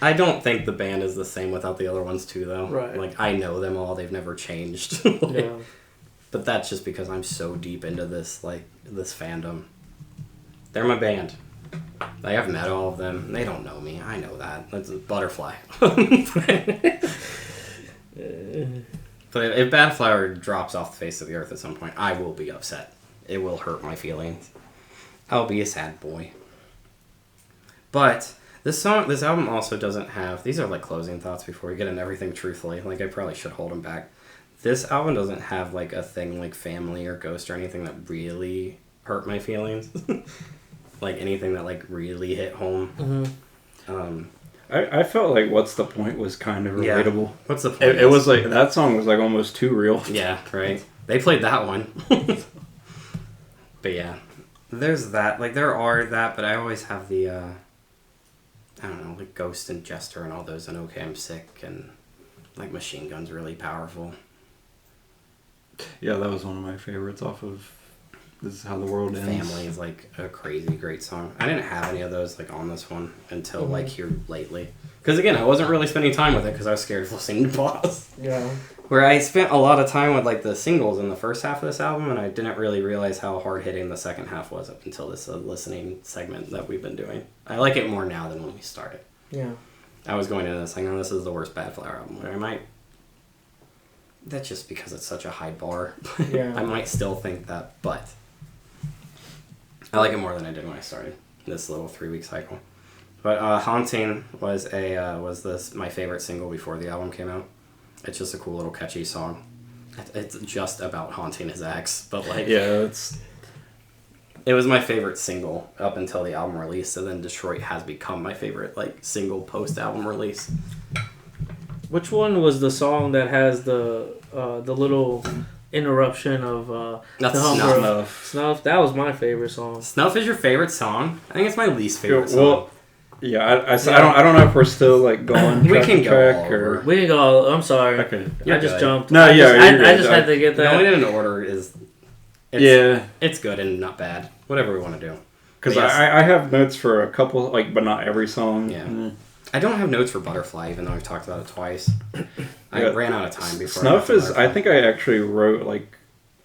I don't think the band is the same without the other ones too, though. Right. Like, I know them all; they've never changed. Yeah. But that's just because I'm so deep into this, like, this fandom. They're my band. Like, I've met all of them. They don't know me. I know that. That's a Butterfly. But if Badflower drops off the face of the earth at some point, I will be upset. It will hurt my feelings. I'll be a sad boy. But this album also doesn't have... These are like closing thoughts before we get into everything truthfully. Like, I probably should hold them back. This album doesn't have like a thing like Family or Ghost or anything that really hurt my feelings. Like anything that like really hit home. Mm-hmm. I felt like What's the Point was kind of relatable. Yeah. What's the point? It was like, that song was like almost too real. Yeah, right. They played that one. But yeah, there's that. Like, there are that, but I always have the, I don't know, like Ghost and Jester and all those, and Okay, I'm Sick, and like Machine Gun's really powerful. Yeah, that was one of my favorites off of This Is How the World Ends. Family is like a crazy great song. I didn't have any of those like on this one until like here lately. Because again, I wasn't really spending time with it because I was scared of listening to Boss. Yeah. Where I spent a lot of time with like the singles in the first half of this album, and I didn't really realize how hard hitting the second half was up until this listening segment that we've been doing. I like it more now than when we started. Yeah. I was going into this saying, oh, this is the worst Badflower album. Where I might... That's just because it's such a high bar. Yeah. I might still think that, but... I like it more than I did when I started this little 3-week cycle. But Haunting was my favorite single before the album came out. It's just a cool little catchy song. It's just about haunting his ex, but like... Yeah, It was my favorite single up until the album release, and then Detroit has become my favorite like single post-album release. Which one was the song that has the little interruption of That's the Snuff. Snuff? That was my favorite song. Snuff is your favorite song? I think it's my least favorite song. Well, yeah, I don't know if we're still like going we track can to go track over. or... We can go. I'm sorry. Okay. I just jumped. No, I yeah, just had to get that. Going in order is... It's good and not bad. Whatever we want to do. Because I have notes for a couple, like, but not every song. Yeah. I don't have notes for Butterfly, even though I've talked about it twice. I ran out of time before. Snuff I think I actually wrote, like,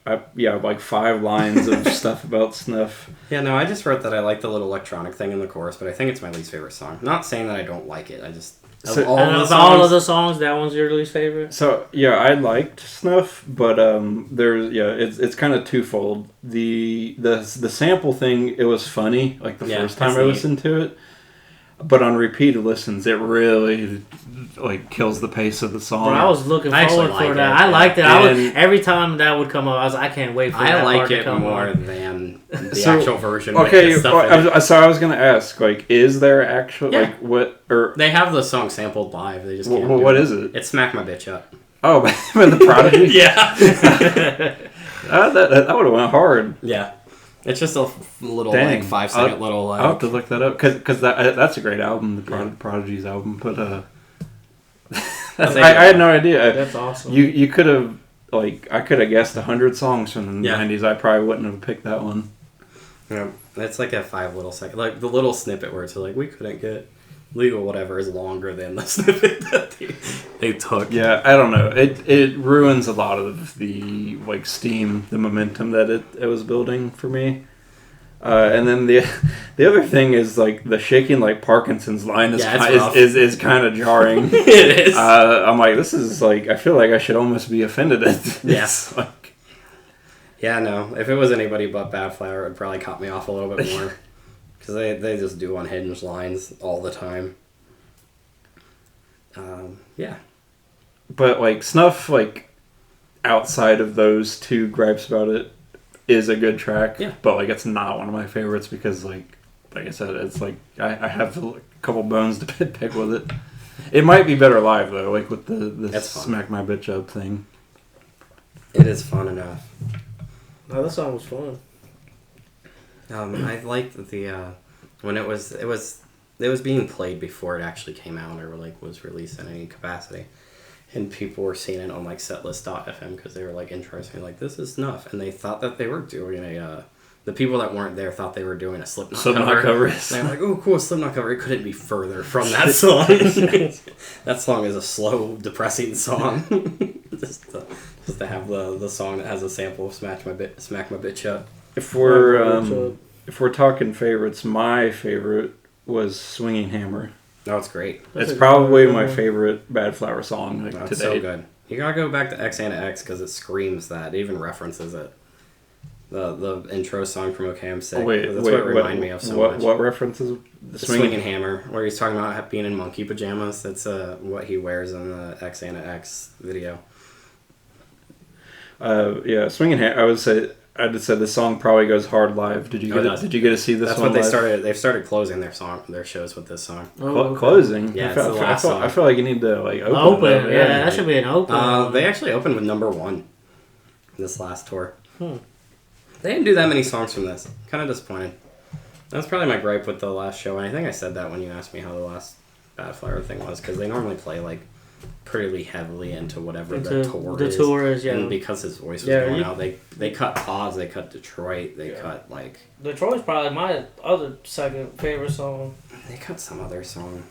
like 5 lines of stuff about Snuff. Yeah, no, I just wrote that I like the little electronic thing in the chorus, but I think it's my least favorite song. Not saying that I don't like it. I just... all of the songs, that one's your least favorite? So, yeah, I liked Snuff, but it's kind of twofold. The sample thing, it was funny, like the first time I listened to it. But on repeated listens, it really like kills the pace of the song. Bro, I was looking forward for that. I liked it. Every time that would come up, I was like, I can't wait for that part to come more on. than the actual version. Okay, so I was gonna ask, like, is there actual like what or they have the song sampled live? They just can't. What is it? It's "Smack My Bitch Up." Oh, by the Prodigy. Yeah, that would have went hard. Yeah. It's just a little, like, 5-second little... I'll have to look that up, because that's a great album, the Prodigy's album, but I had no idea. That's awesome. You could have, like, I could have guessed 100 songs from the 90s, I probably wouldn't have picked that one. Yeah, it's like a 5 little second, like, the little snippet where it's like, we couldn't get legal whatever is longer than the snippet that they took. Yeah, I don't know. It ruins a lot of the like steam, the momentum that it was building for me. And then the other thing is like the shaking like Parkinson's line is kind of jarring. It is. I'm like, this is like, I feel like I should almost be offended at this. Yes. Like, yeah, no. If it was anybody but Badflower, it would probably cut me off a little bit more. Because they just do unhinged lines all the time. Yeah. But, like, Snuff, like, outside of those 2 gripes about it, is a good track. Yeah. But, like, it's not one of my favorites because, like I said, it's like, I have a couple bones to pick with it. It might be better live, though, like, with the Smack My Bitch Up thing. It is fun enough. No, that song was fun. I liked the when it was being played before it actually came out or like was released in any capacity, and people were seeing it on like setlist.fm because they were like interested, like this is Snuff, and they thought that they were doing the people that weren't there thought they were doing a Slipknot cover. They were like, oh cool, Slipknot cover. It couldn't be further from that song. That song is a slow, depressing song. just to have the song that has a sample of Smack My Bitch Up. If we're talking favorites, my favorite was Swinging Hammer. Oh, it's great. It's probably my favorite Badflower song today. It's so good. You gotta go back to X and X because it screams that. It even references it. The intro song from OK I'm Sick. That's what it reminded me of so much. What references? The Swinging Hammer, where he's talking about being in monkey pajamas. That's what he wears in the X and X video. Yeah, Swinging Hammer. I just said the song probably goes hard live. Did you get to see this? That's one what they live? started. They've started closing their shows with this song. Closing. Yeah, it's the last song. I feel like you need to like open. Yeah, that should be an open. They actually opened with number 1 this last tour. They didn't do that many songs from this. Kind of disappointed. That's probably my gripe with the last show, and I think I said that when you asked me how the last Badflower thing was, because they normally play like pretty heavily into whatever the tour is. Yeah. And because his voice was going out, they cut Pause, they cut Detroit, they cut like... Detroit's probably my other second favorite song. They cut some other song.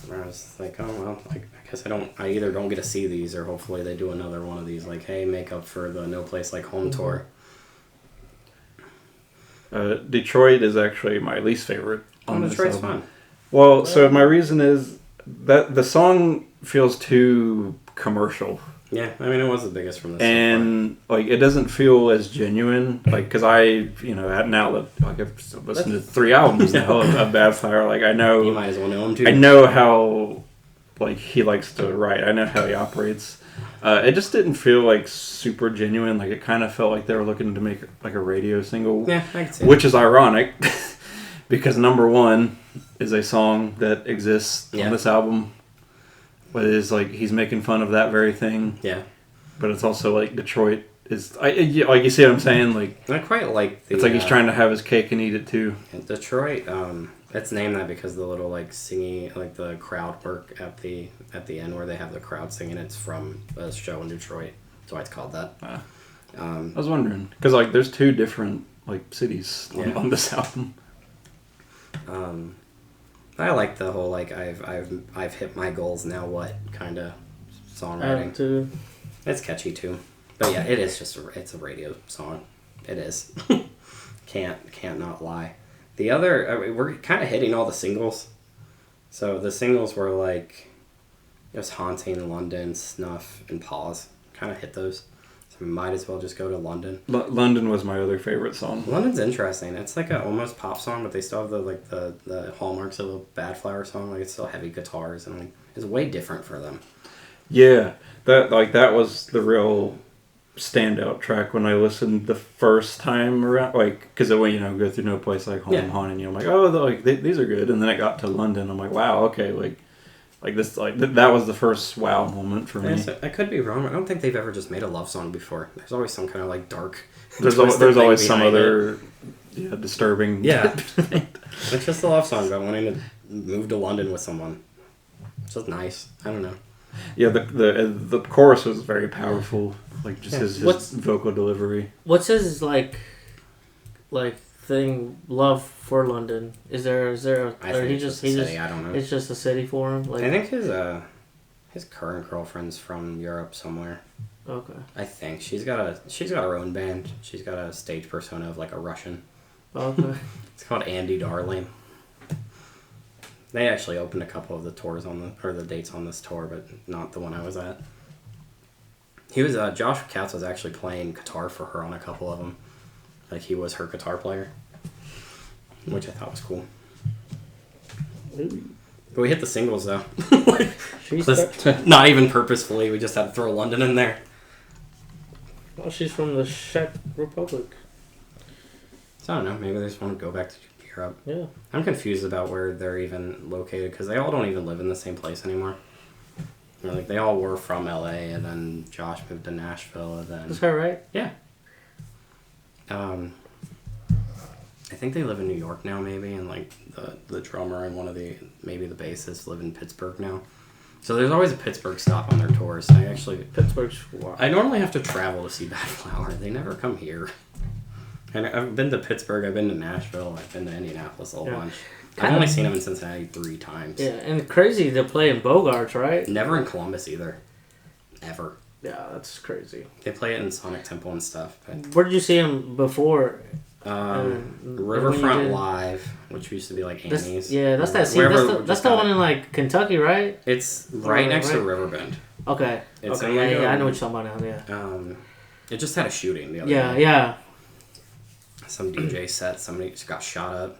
Where I was like, oh well, I guess I either don't get to see these, or hopefully they do another one of these, like, hey, make up for the No Place Like Home tour. Detroit is actually my least favorite. Detroit's fun. Well, so my reason is that the song feels too commercial. Yeah, I mean, it was the biggest from this. And, like, it doesn't feel as genuine. Like, because I've listened to 3 albums now of Badflower. Like, I know... You might as well know him, too. I know how, like, he likes to write. I know how he operates. It just didn't feel, like, super genuine. Like, it kind of felt like they were looking to make, like, a radio single. Yeah, I can see which is ironic. Because number 1 is a song that exists on this album. But it is like he's making fun of that very thing. Yeah. But it's also like Detroit is like, you see what I'm saying? Like, I quite like the... It's like he's trying to have his cake and eat it too. Detroit, it's named that because the little like singing, like the crowd work at the end where they have the crowd singing. It's from a show in Detroit. That's why it's called that. I was wondering because like there's 2 different like cities on this album. I like the whole like I've hit my goals, now what kind of songwriting. Too. It's catchy too, but yeah, it is just it's a radio song. It is. can't not lie. The other we're kind of hitting all the singles. So the singles were like just Haunting, London, Snuff, and Pause. Kind of hit those. So we might as well just go to London. London was my other favorite song. London's interesting. It's like a almost pop song, but they still have the hallmarks of a Badflower song. Like it's still heavy guitars and like it's way different for them. Yeah, that was the real standout track when I listened the first time around. Like, because when go through No Place Like Home, Haunting You, I'm like, oh, these are good. And then I got to London, I'm like, wow, okay, like this, that was the first wow moment for me. I could be wrong. I don't think they've ever just made a love song before. There's always some kind of like dark. There's always some other disturbing. Yeah, it's just a love song about wanting to move to London with someone. It's just nice. I don't know. Yeah, the chorus was very powerful. Like just his vocal delivery. What's his like thing? Love for London? Is there? I think it's just a city. I don't know. It's just a city for him. Like I think his current girlfriend's from Europe somewhere. Okay. I think she's got her own band. She's got a stage persona of like a Russian. Okay. It's called Andy Darling. They actually opened a couple of the tours the dates on this tour, but not the one I was at. He was Josh Katz was actually playing guitar for her on a couple of them, like he was her guitar player, which I thought was cool. But we hit the singles though. Not even purposefully. We just had to throw London in there. Well, she's from the Czech Republic. So I don't know. Maybe they just want to go back to Europe. Yeah. I'm confused about where they're even located because they all don't even live in the same place anymore. Like they all were from LA, and then Josh moved to Nashville, and then. Is that right? Yeah. I think they live in New York now, maybe, and like the drummer and the bassists live in Pittsburgh now. So there's always a Pittsburgh stop on their tours. Pittsburgh's. I normally have to travel to see Badflower. They never come here. And I've been to Pittsburgh, I've been to Nashville, I've been to Indianapolis a whole bunch. I've only seen them in Cincinnati 3 times. Yeah, and crazy to play in Bogarts, right? Never in Columbus either. Ever. Yeah, that's crazy. They play it in Sonic Temple and stuff. But where did you see them before? Riverfront Live, which used to be like Annie's. That's the one in like Kentucky, right? It's right next to Riverbend. Okay. I know what you're talking about now. Yeah. It just had a shooting the other day. Yeah. Some DJ set, somebody just got shot up.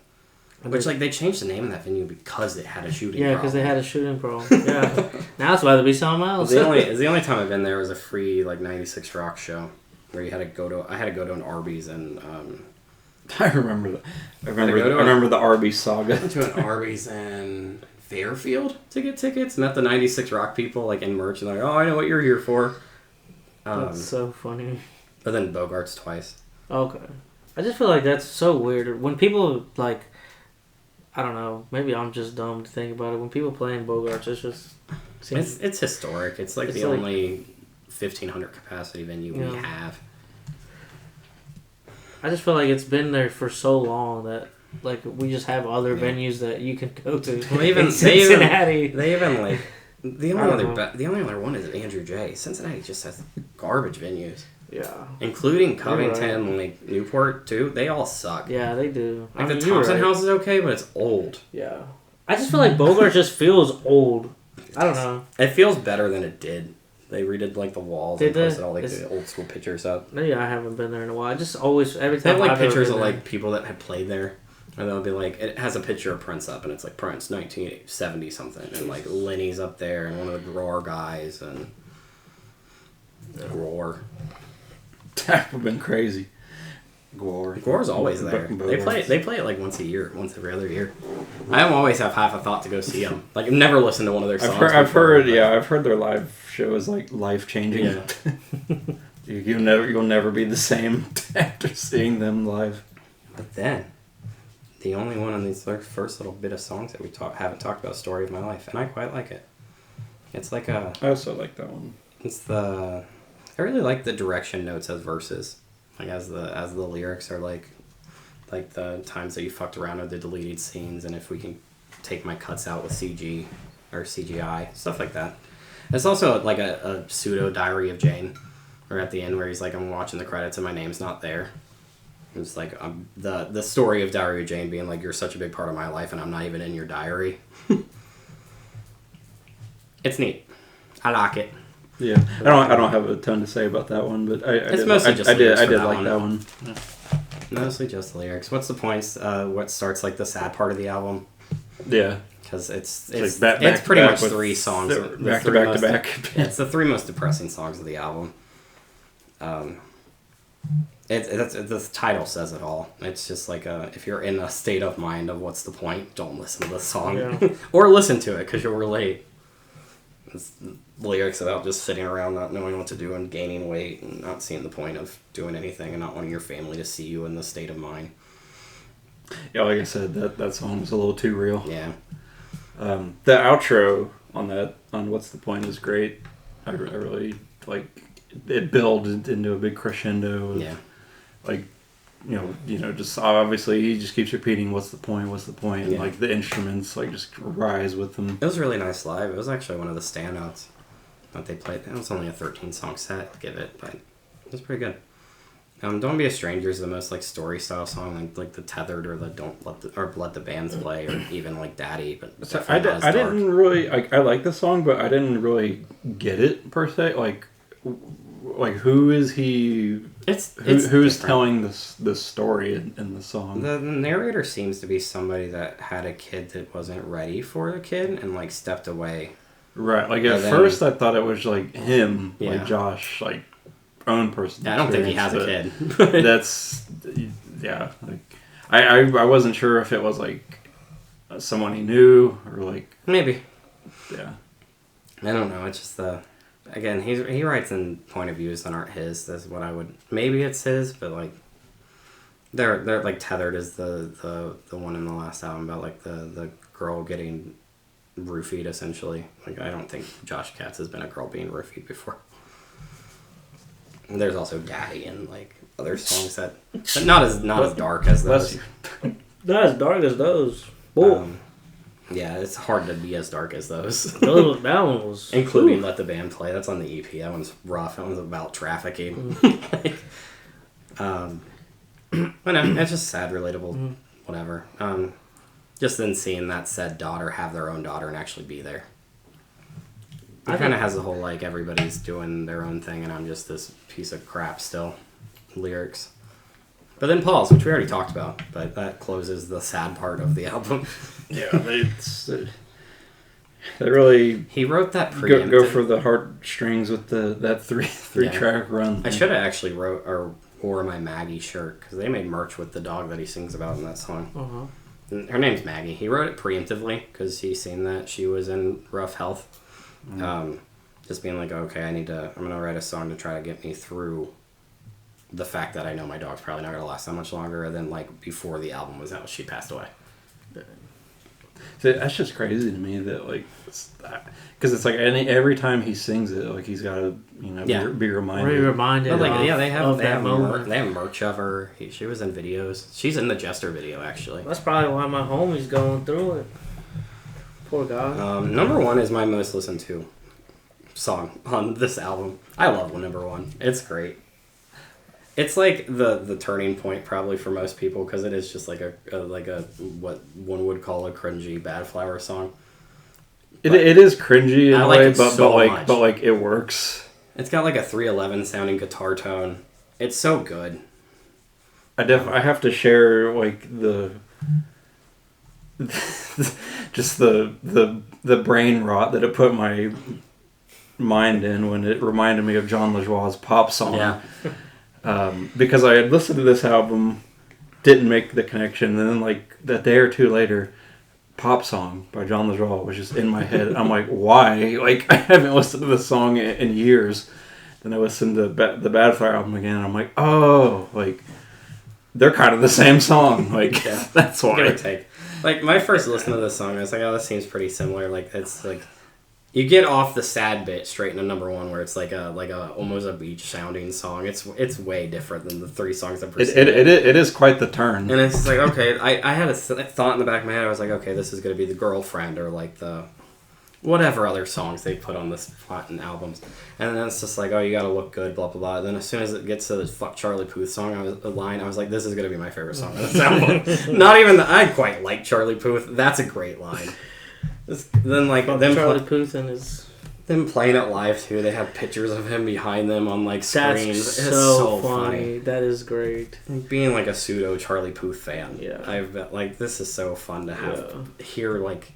Which, like, they changed the name of that venue because it had a shooting problem. Yeah, because they had a shooting problem. Yeah. Now it's about to be something else. The only time I've been there was a free, like, 96 Rock show where I had to go to an Arby's and, I remember that. I remember the Arby's saga. I went to an Arby's in Fairfield to get tickets. Met the 96 Rock people, like, in merch, and they're like, oh, I know what you're here for. That's so funny. But then Bogarts twice. Okay. I just feel like that's so weird. When people, like, I don't know, maybe I'm just dumb to think about it. When people play in Bogarts, it's just... It's historic. It's like the only 1,500 capacity venue we have. I just feel like it's been there for so long that, like, we just have other venues that you can go to. Well, even Cincinnati. They even, like... The only other one is Andrew J. Cincinnati just has garbage venues. Yeah. Including Covington, like Newport too. They all suck. Yeah, they do. Like the Thompson House is okay, but it's old. Yeah. I just feel like Bogart just feels old. I don't know. It feels better than it did. They redid like the walls and posted all like the old school pictures up. Maybe I haven't been there in a while. I just always every time they have like pictures of like people that had played there. And they'll be like, it has a picture of Prince up, and it's like Prince 1970 something, and like Lenny's up there, and one of the Roar guys, and Roar. That would have been crazy. Gore's always there. They play it like once every other year. I always have half a thought to go see them. Like I've never listened to one of their songs. I've heard their live show is like life changing. Yeah. You'll never be the same after seeing them live. But then, the only one on these first little bit of songs that we haven't talked about, "Story of My Life," and I quite like it. It's like a. I also like that one. I really like the direction notes as verses, like as the lyrics are like, like the times that you fucked around with the deleted scenes, and if we can take my cuts out with CG or CGI, stuff like that. It's also like a pseudo Diary of Jane, or at the end where he's like, I'm watching the credits and my name's not there. It's like the story of Diary of Jane being like, you're such a big part of my life and I'm not even in your diary. It's neat. I like it. Yeah, I don't have a ton to say about that one, but I did like that one. Yeah. Mostly just lyrics. What's the points? What starts like the sad part of the album? Yeah, because it's like pretty much 3 songs. Back to back. It's the 3 most depressing songs of the album. The title says it all. It's just like if you're in a state of mind of what's the point, don't listen to the song or listen to it because you'll relate. It's lyrics about just sitting around not knowing what to do and gaining weight and not seeing the point of doing anything and not wanting your family to see you in the state of mind. Yeah, like I said, that song was a little too real. Yeah. The outro on What's the Point is great. I really like it. Builds into a big crescendo. Of, like just obviously he just keeps repeating what's the point, and like the instruments like just rise with them. It was really nice live. It was actually one of the standouts that they played. It was only a 13-song set, give it, but it was pretty good. Don't Be a Stranger is the most like story style song, like the Tethered or the Let the Bands Play or even like Daddy. But so I didn't really I like the song, but I didn't really get it per se. Like who is he? Who's telling this story in the song? The narrator seems to be somebody that had a kid that wasn't ready for the kid and like stepped away. Like at first I thought it was like him, like Josh, like own person. I don't think he has a kid. That's like I wasn't sure if it was like someone he knew or like maybe. Yeah. I don't know. It's just again, he writes in point of views that aren't his. That's what I would. Maybe it's his, but like, they're like Tethered is the one in the last album about like the girl getting roofied essentially. Like I don't think Josh Katz has been a girl being roofied before. And there's also Daddy and like other songs that, but not as dark as those. Not as dark as those. Yeah, it's hard to be as dark as those. That one was... Including Let the Band Play. That's on the EP. That one's rough. That one's about trafficking. But no, it's just sad, relatable, whatever. Just then seeing that said daughter have their own daughter and actually be there. It kind of has the whole, like, everybody's doing their own thing and I'm just this piece of crap still. Lyrics. But then Paul's, which we already talked about, but that closes the sad part of the album. Yeah, they really... He wrote that go for the heartstrings with that three track run. I should have actually wore my Maggie shirt, because they made merch with the dog that he sings about in that song. Uh-huh. And her name's Maggie. He wrote it preemptively, because he's seen that she was in rough health. Just being like, okay, I'm going to write a song to try to get me through the fact that I know my dog's probably not going to last that much longer. And then, like, before the album was out, she passed away. So that's just crazy to me that, like, because it's like every time he sings it, like, he's got to, be reminded. But, like, they have merch of her. She was in videos. She's in the Jester video, actually. That's probably why my homie's going through it. Poor guy. Number 1 is my most listened to song on this album. I love Number 1. It's great. It's like the turning point probably for most people because it is just like a what one would call a cringy Badflower song. It is cringy in a way, but it works. It's got like a 311 sounding guitar tone. It's so good. I have to share like just the brain rot that it put my mind in when it reminded me of John LaJoie's pop song. Yeah. Because I had listened to this album, didn't make the connection, and then like a day or two later, Pop Song by John LaJoie was just in my head. I'm like, why? Like, I haven't listened to this song in years. Then I listened to the Badflower album again, and I'm like, oh, like, they're kind of the same song. Like, yeah. That's why. Give or take. Like, my first listen to this song, I was like, oh, this seems pretty similar. Like, it's like You get off the sad bit straight into number one, where it's like a almost a beach sounding song. It's way different than the 3 songs that precede it is quite the turn. And it's like, okay, I had a thought in the back of my head. I was like, okay, this is gonna be the girlfriend or like the whatever other songs they put on this Platin albums. And then it's just like, oh, you gotta look good, blah blah blah. And then as soon as it gets to the "Fuck Charlie Puth" song, I was like, this is gonna be my favorite song on this album. Not even I quite like Charlie Puth. That's a great line. Then like Charlie Puth and his them playing it live too. They have pictures of him behind them on like screens. That's It's so funny. That is great. Being like a pseudo Charlie Puth fan, Yeah. I've like this is so fun to hear like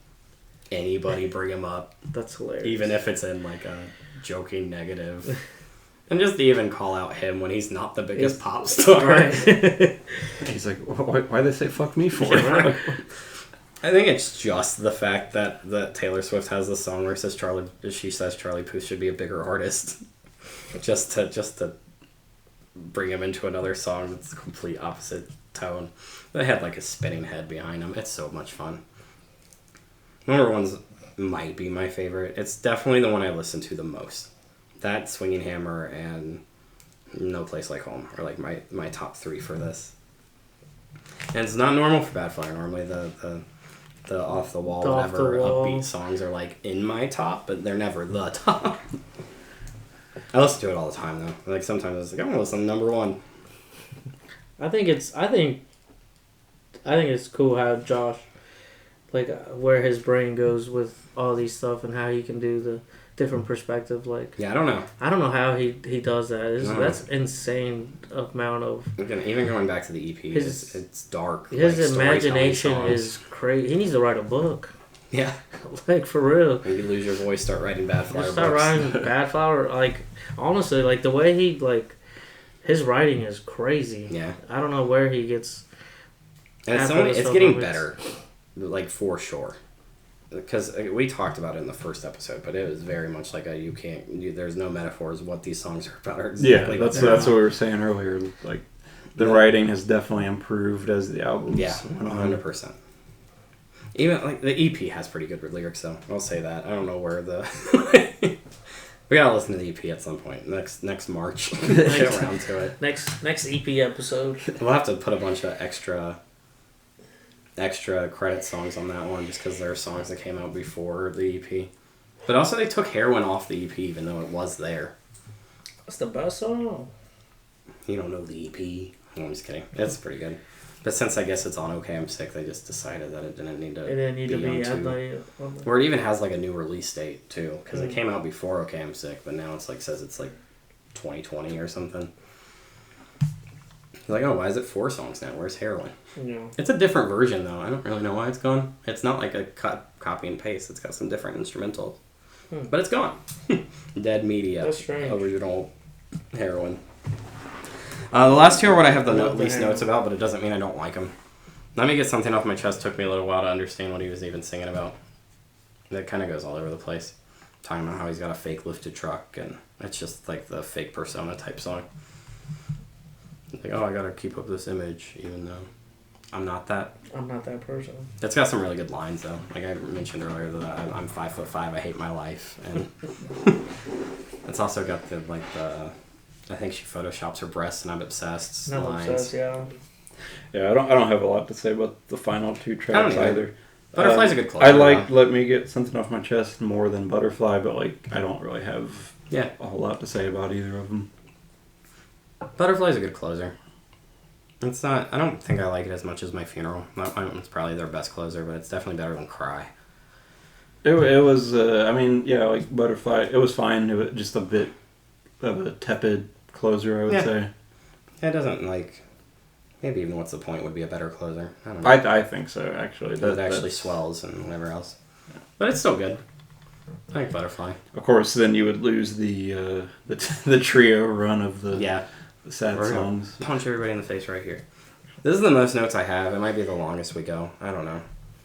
anybody bring him up. That's hilarious. Even if it's in like a joking negative. And just to even call out him when he's not the biggest pop star. Right. He's like, why they say fuck me for? Yeah, right. I think it's just the fact that Taylor Swift has the song where it says she says Charlie Puth should be a bigger artist. just to bring him into another song that's the complete opposite tone. They had like a spinning head behind him. It's so much fun. Number one's might be my favorite. It's definitely the one I listen to the most. That, Swinging Hammer, and No Place Like Home are like my top 3 for this. And it's not normal for Badflower. Normally the off the wall, whatever upbeat songs are like in my top, but they're never the top. I listen to it all the time though. Like sometimes it's like I want to listen to number 1. I think it's cool how Josh, like where his brain goes with all these stuff and how he can do the different perspective. Like yeah, I don't know how he does that. That's insane amount of. Even going back to the EP, it's dark. His like, imagination is crazy. He needs to write a book. Yeah, like for real. When you lose your voice, start writing Badflower. Start writing Badflower. Like honestly, like the way he like his writing is crazy. Yeah, I don't know where he gets. And it's getting better, like for sure. Because we talked about it in the first episode, but it was very much like there's no metaphors what these songs are about. Or exactly that's what we were saying earlier. Like the writing has definitely improved as the album. Yeah, 100%. Even like the EP has pretty good lyrics, though. I'll say that. I don't know where we gotta listen to the EP at some point next March. Get around to it. Next EP episode. We'll have to put a bunch of extra credit songs on that one just because there are songs that came out before the EP. But also they took Heroin off the EP even though it was there. That's the best song. You don't know the EP. No, I'm just kidding. It's pretty good. But since I guess it's on OK I'm Sick, they just decided that it didn't need to be on the... Or it even has like a new release date too because it came out before OK I'm Sick, but now it's like says it's like 2020 or something. Like, oh, why is it 4 songs now? Where's Heroin? Yeah. It's a different version, though. I don't really know why it's gone. It's not like a copy and paste. It's got some different instrumentals. But it's gone. Dead Media. That's strange. Original Heroin. The last 2 are what I have the least notes about, but it doesn't mean I don't like them. Let Me Get Something Off My Chest took me a little while to understand what he was even singing about. That kind of goes all over the place. Talking about how he's got a fake lifted truck, and it's just like the fake persona type song. Like, oh, I gotta keep up this image, even though I'm not that person. It's got some really good lines, though. Like I mentioned earlier, that I'm 5'5", I hate my life, and it's also got I think she photoshops her breasts, and I'm obsessed. I'm lines. obsessed, yeah. Yeah, I don't have a lot to say about the final 2 tracks either. Butterfly's a good closer. I like Let Me Get Something Off My Chest more than Butterfly, but like I don't really have a whole lot to say about either of them. Butterfly's a good closer. It's not. I don't think I like it as much as My Funeral. That one was probably their best closer, but it's definitely better than Cry. It was. I mean, yeah, like Butterfly. It was fine. It was just a bit of a tepid closer, I would say. It doesn't like. Maybe even What's the Point would be a better closer. I don't know. I think so, actually. It actually swells and whatever else, but it's still good. I like Butterfly. Of course, then you would lose the trio run of the sad songs. Punch everybody in the face right here. This is the most notes I have. It might be the longest we go. I don't know.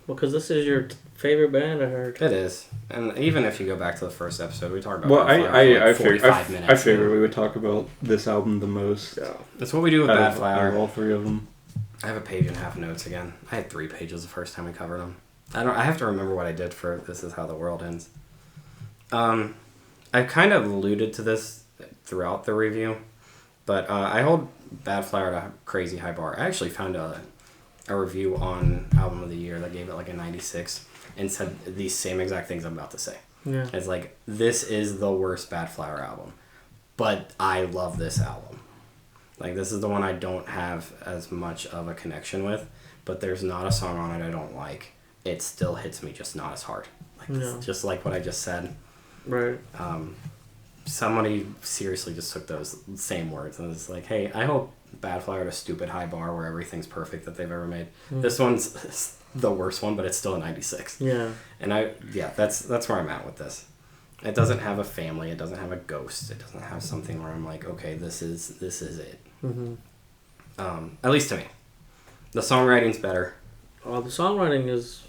Well, because this is your favorite band, I heard. It is. And even if you go back to the first episode, we talked about 45 minutes. I figured we would talk about this album the most. Yeah. That's what we do with Badflower. All 3 of them. I have a page and a half notes again. I had 3 pages the first time we covered them. I have to remember what I did for This Is How the World Ends. I kind of alluded to this throughout the review, but I hold Badflower at a crazy high bar. I actually found a review on Album of the Year that gave it like a 96 and said these same exact things I'm about to say. Yeah. It's like, this is the worst Badflower album, but I love this album. Like, this is the one I don't have as much of a connection with, but there's not a song on it I don't like. It still hits me, just not as hard. Like, it's just like what I just said. Right. Somebody seriously just took those same words and was like, hey, I hope Badflower at a stupid high bar where everything's perfect that they've ever made. This one's the worst one, but it's still a 96. Yeah. And that's where I'm at with this. It doesn't have a family. It doesn't have a ghost. It doesn't have something where I'm like, okay, this is it. Mm-hmm. At least to me. The songwriting's better. Oh, the songwriting is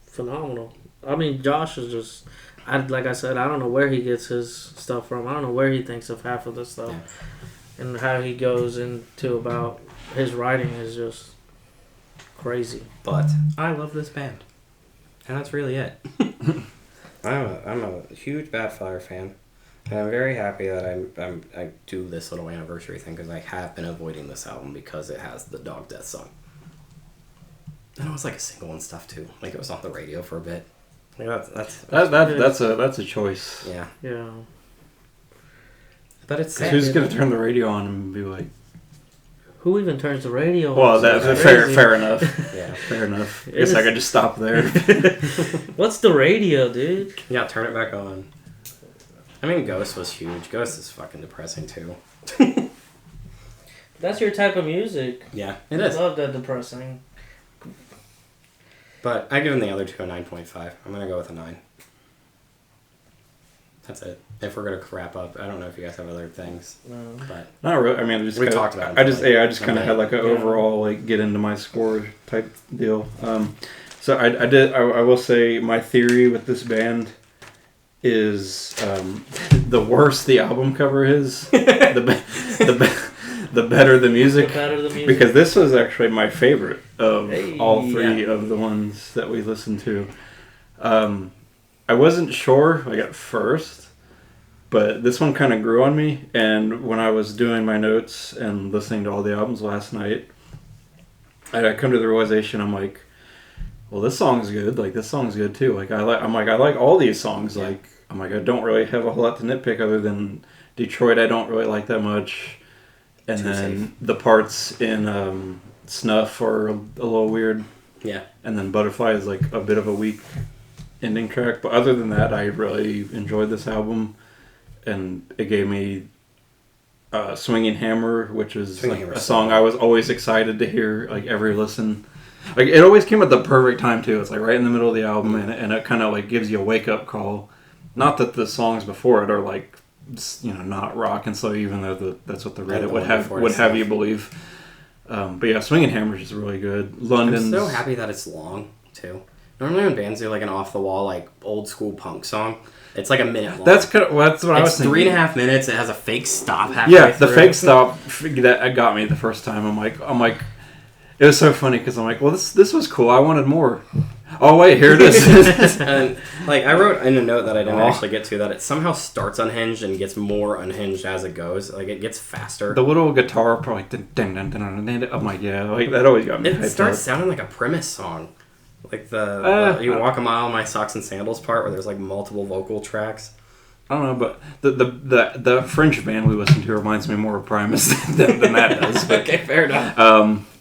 phenomenal. I mean, Josh is just... like I said, I don't know where he gets his stuff from. I don't know where he thinks of half of this stuff. Yeah. And how he goes into about his writing is just crazy. But I love this band. And that's really it. I'm a huge Badflower fan. And I'm very happy that I do this little anniversary thing because I have been avoiding this album because it has the Dog Death song. And it was like a single and stuff too. Like, it was on the radio for a bit. Like, that's a choice. Yeah. Yeah. But it's who's gonna turn the radio on and be like, who even turns the radio on? Well, that's fair enough. Yeah, fair enough. Guess I could just stop there. What's the radio, dude? Yeah, turn it back on. I mean, Ghost was huge. Ghost is fucking depressing too. That's your type of music. Yeah, it is. I love that depressing. But I give them the other two a 9.5. I'm gonna go with a 9. That's it. If we're gonna wrap up, I don't know if you guys have other things. No. But not really. I mean, we talked about it. I just kind of had like an overall like get into my score type deal. So I will say my theory with this band is the worse the album cover is, the better the music. Because this was actually my favorite of all three of the ones that we listened to. I wasn't sure like at first, but this one kind of grew on me. And when I was doing my notes and listening to all the albums last night, I come to the realization, I'm like, well, this song's good. Like, this song's good too. Like, I like all these songs. Yeah. Like, I'm like, I don't really have a whole lot to nitpick other than Detroit. I don't really like that much. And then the parts in Snuff are a little weird. Yeah. And then Butterfly is like a bit of a weak ending track. But other than that, I really enjoyed this album. And it gave me Swinging Hammer, which is like a song I was always excited to hear, like every listen. Like, it always came at the perfect time too. It's like right in the middle of the album, and it kind of like gives you a wake up call. Not that the songs before it are like, you know, not rock and slow, even though that's what the Reddit would have you believe. But yeah, Swinging Hammer is really good. London's... I'm so happy that it's long too. Normally when bands do like an off the wall like old school punk song, it's like a minute long. That's what I was thinking. It's 3.5 minutes. It has a fake stop halfway through. The fake stop that got me the first time. I'm like, it was so funny because I'm like, well, this was cool. I wanted more. Oh wait, here it is. And like I wrote in a note that I didn't actually get to that it somehow starts unhinged and gets more unhinged as it goes. Like it gets faster. The little guitar part, like ding ding ding ding. I'm like, yeah, like that always got me. It starts sounding like a Premise song, like the "You Walk a Mile in My Socks and Sandals" part where there's like multiple vocal tracks. I don't know, but the French band we listen to reminds me more of Primus than that does. But, okay, fair enough.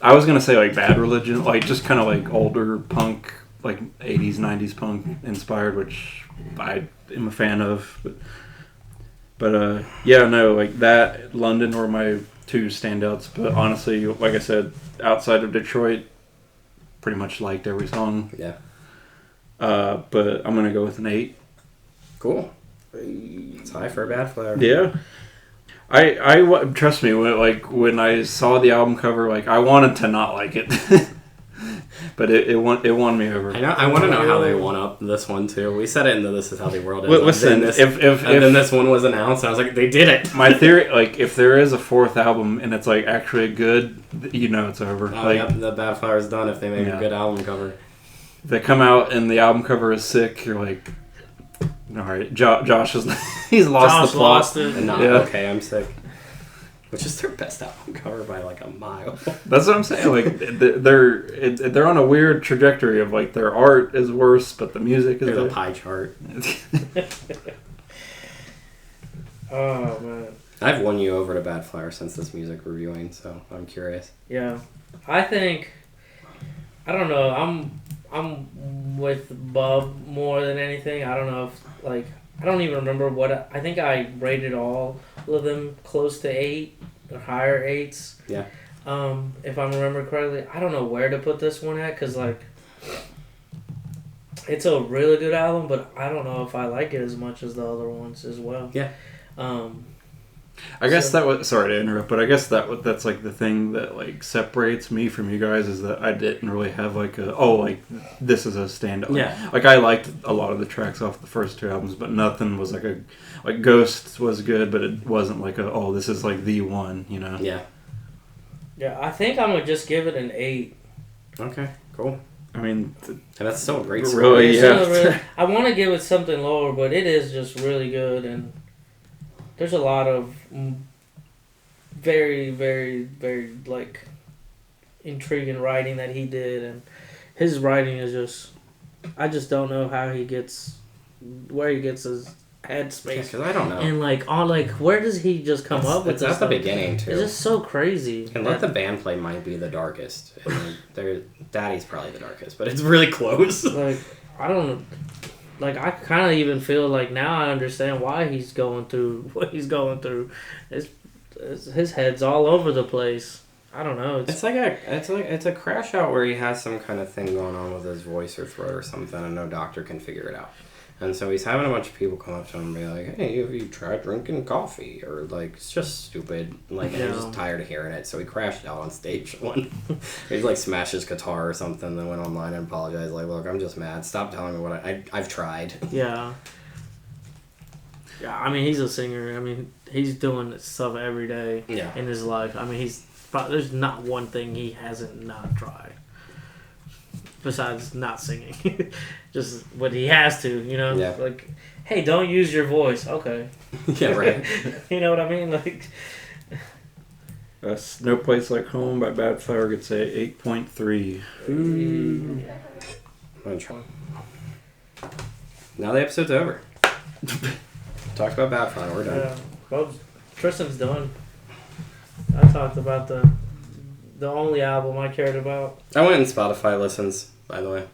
I was gonna say like Bad Religion, like just kind of like older punk, like 80s, 90s punk inspired, which I am a fan of. But yeah, no, like that, London were my two standouts. But honestly, like I said, outside of Detroit, pretty much liked every song. Yeah. But I'm gonna go with an 8. Cool. It's high for a Badflower. Yeah. I trust me, when I saw the album cover, like I wanted to not like it. But it won me over. I want to know how they won up this one too. We said it in the This Is How the World Is. Listen, then this one was announced, and I was like, they did it. My theory, like, if there is a 4th album and it's like actually good, you know it's over. Oh, like, yep, the Badflower's done if they make a good album cover. If they come out and the album cover is sick, you're like, All right, Josh is he's lost Josh the plot. lost it. And not Yeah. Okay, I'm Sick. Which is their best album cover by like a mile. That's what I'm saying. Like they're on a weird trajectory of like their art is worse, but the music is There's a better. pie chart. Oh man. I've won you over to Badflower since this music reviewing, so I'm curious. Yeah, I think. I don't know. I'm with Bub more than anything. I don't know if like I don't even remember what I think I rated all of them close to 8 or higher 8s. Yeah. If I remember correctly, I don't know where to put this one at because like it's a really good album, but I don't know if I like it as much as the other ones as well. Yeah. I guess that was sorry to interrupt, but I guess that's like the thing that like separates me from you guys is that I didn't really have like this is a standout. Yeah. Like I liked a lot of the tracks off the first 2 albums, but nothing was like Ghosts was good, but it wasn't like this is like the one, you know. Yeah. Yeah, I think I'm gonna just give it an 8. Okay, cool. I mean, And that's still a great Really, score. It's yeah. still really- I want to give it something lower, but it is just really good, and there's a lot of very, very, very like intriguing writing that he did, and his writing is just. I just don't know how he gets where he gets his headspace, Because I don't know. and where does he just come up with It's this at the stuff? beginning, too. It's just so crazy. And Let the Band Play might be the darkest. And Daddy's probably the darkest, but it's really close. Like I don't. Like, I kind of even feel like now I understand why he's going through what he's going through. His head's all over the place. I don't know. It's a crash out where he has some kind of thing going on with his voice or throat or something, and no doctor can figure it out. And so he's having a bunch of people come up to him and be like, "Hey, have you tried drinking coffee?" Or like, it's just stupid. Like, and he's just tired of hearing it, so he crashed out on stage one. He like smashed his guitar or something, then went online and apologized. Like, look, I'm just mad. Stop telling me what I've tried. Yeah. Yeah, I mean, he's a singer. I mean, he's doing stuff every day in his life. I mean, there's not one thing he hasn't not tried. Besides not singing. Just what he has to, you know? Yeah. Like, hey, don't use your voice. Okay. Yeah, right. You know what I mean? Like, No Place Like Home by Badflower gets a 8.3. I'm gonna try. Now the episode's over. Talked about Badflower. We're done. Well, Tristan's done. I talked about the only album I cared about. I went in Spotify listens, by the way.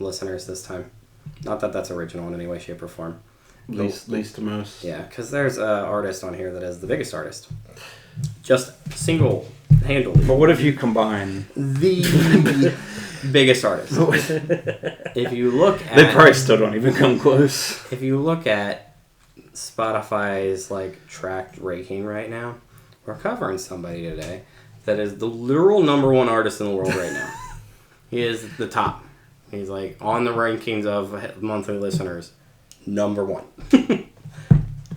Listeners this time. Not that that's original in any way, shape, or form. Least to most. Yeah, because there's an artist on here that is the biggest artist. Just single-handedly. But what if you combine The biggest artist. If you look at... They probably still don't even come close. If you look at Spotify's like tracked ranking right now, we're covering somebody today that is the literal #1 artist in the world right now. He is the top. He's like on the rankings of monthly listeners, #1.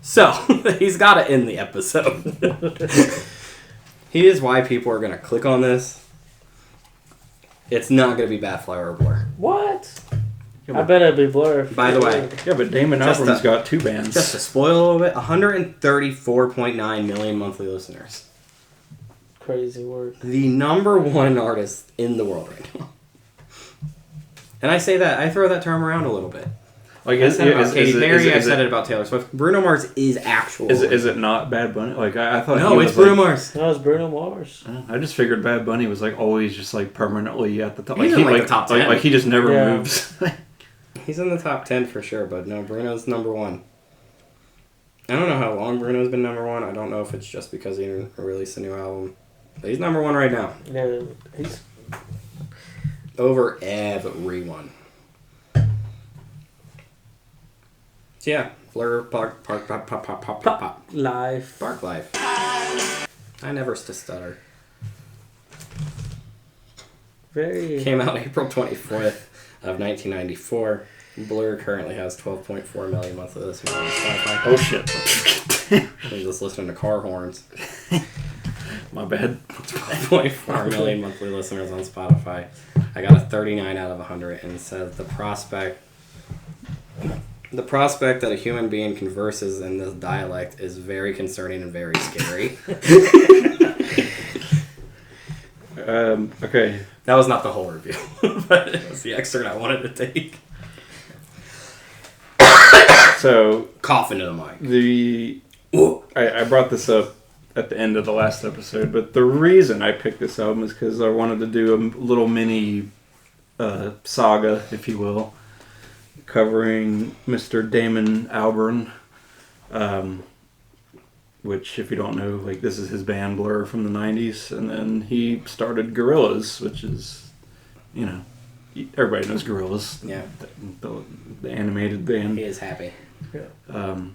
So he's got to end the episode. He is why people are gonna click on this. It's not gonna be Badflower or Blur. What? I bet it'd be Blur. By the way, Yeah, but Damon Just Albarn's a- got 2 bands. just to spoil a little bit, 134.9 million monthly listeners. Crazy work. The #1 artist in the world right now. And I say that, I throw that term around a little bit. Like, I said it about Katy Perry, I said it it about Taylor Swift. Bruno Mars is actual. Is it not Bad Bunny? Like I thought. No, he it's was Bruno like, Mars. No, it's Bruno Mars. I just figured Bad Bunny was like always just like permanently at the top. He's in, like, the top 10. Like he just never Yeah. moves. He's in the top 10 for sure, but no, Bruno's #1. I don't know how long Bruno's been #1. I don't know if it's just because he released a new album. But he's #1 right now. Yeah, he's Over everyone. So yeah, Blur, Pop. live. Parklife. I never stutter. Very. Came out April 24th of 1994. Blur currently has 12.4 million monthly listeners on Spotify. Oh shit! I'm just listening to car horns. My bad. 12.4 million monthly listeners on Spotify. I got a 39 out of 100 and says the prospect The prospect that a human being converses in this dialect is very concerning and very scary. Okay. That was not the whole review, but it was the excerpt I wanted to take. So Cough into the mic. I brought this up at the end of the last episode, but the reason I picked this album is because I wanted to do a little mini saga, if you will, covering Mr. Damon Albarn, which, if you don't know, like, this is his band Blur from the 90s, and then he started Gorillaz, which is, you know, everybody knows Gorillaz. Yeah. The animated band. He is happy.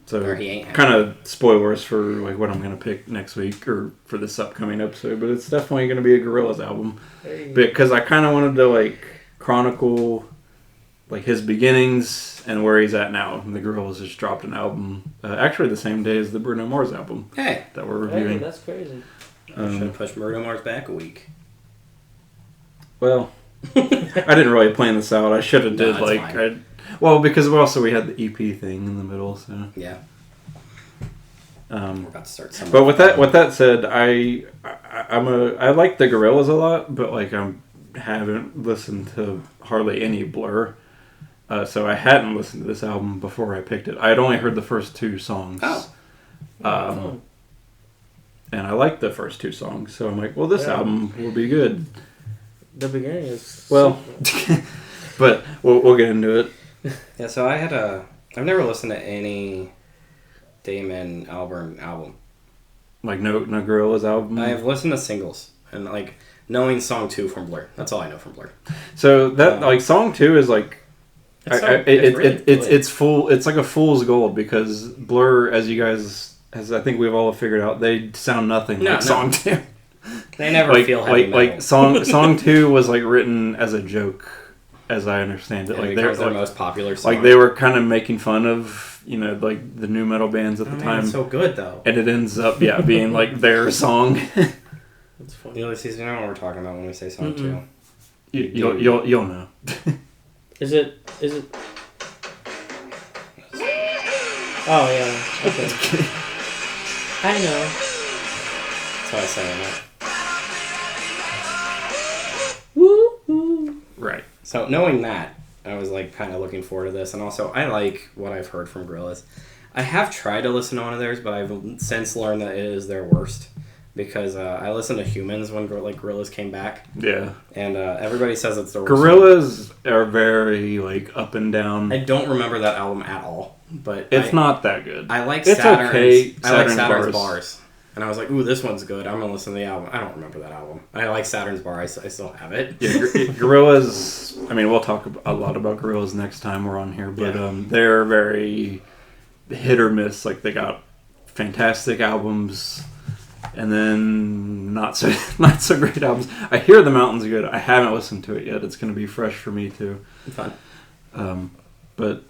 So Or he ain't happy. kind of spoilers for like what I'm going to pick next week or for this upcoming episode, but it's definitely going to be a Gorillaz album. Hey. Because I kind of wanted to like chronicle like his beginnings and where he's at now. And the Gorillaz just dropped an album actually the same day as the Bruno Mars album Hey. that we're Hey, reviewing. that's crazy. Should have pushed Bruno Mars back a week. Well, I didn't really plan this out. I should have No, did it's like fine. because we had the EP thing in the middle, so Yeah. We're about to start somewhere. But with that said, I like the Gorillaz a lot, but like I haven't listened to hardly any Blur, so I hadn't listened to this album before I picked it. I had only heard the first two songs, Oh. and I liked the first two songs, so I'm like, well, this Yeah. album will be good. The beginning is Well, but we'll get into it. Yeah, so I've never listened to any Damon Albarn album. Like no Gorillaz album. I've listened to singles and like knowing song 2 from Blur. That's all I know from Blur. So that like song 2 is like. It's full. It's like a fool's gold because Blur, as I think we've all figured out, they sound nothing like song 2. They never like, feel heavy metal. like song 2 was like written as a joke, as I understand it. And Like they're they're their most popular song. like they were kind of making fun of like the new metal bands at the time, It's so good though. and it ends up being like their song. That's funny. You know what we're talking about when we say song 2. You'll know. Is it? Oh yeah. Okay. I know. That's why I say it. Woo. Right. So knowing that, I was like kind of looking forward to this, and also I like what I've heard from Gorillaz. I have tried to listen to one of theirs, but I've since learned that it is their worst because I listened to Humans when Gorillaz came back, Yeah. and everybody says it's their worst. Gorillaz are very like up and down. I don't remember that album at all, but It's not that good. I like It's Saturn's. okay. I like Saturn's Saturn's Bars. Bars. And I was like, ooh, this one's good. I'm going to listen to the album. I don't remember that album. I like Saturn's Bar. I still have it. Yeah, Gorillaz. I mean, we'll talk a lot about Gorillaz next time we're on here, but they're very hit or miss. Like they got fantastic albums, and then not so great albums. I hear The Mountain's good. I haven't listened to it yet. It's going to be fresh for me too. Fun. But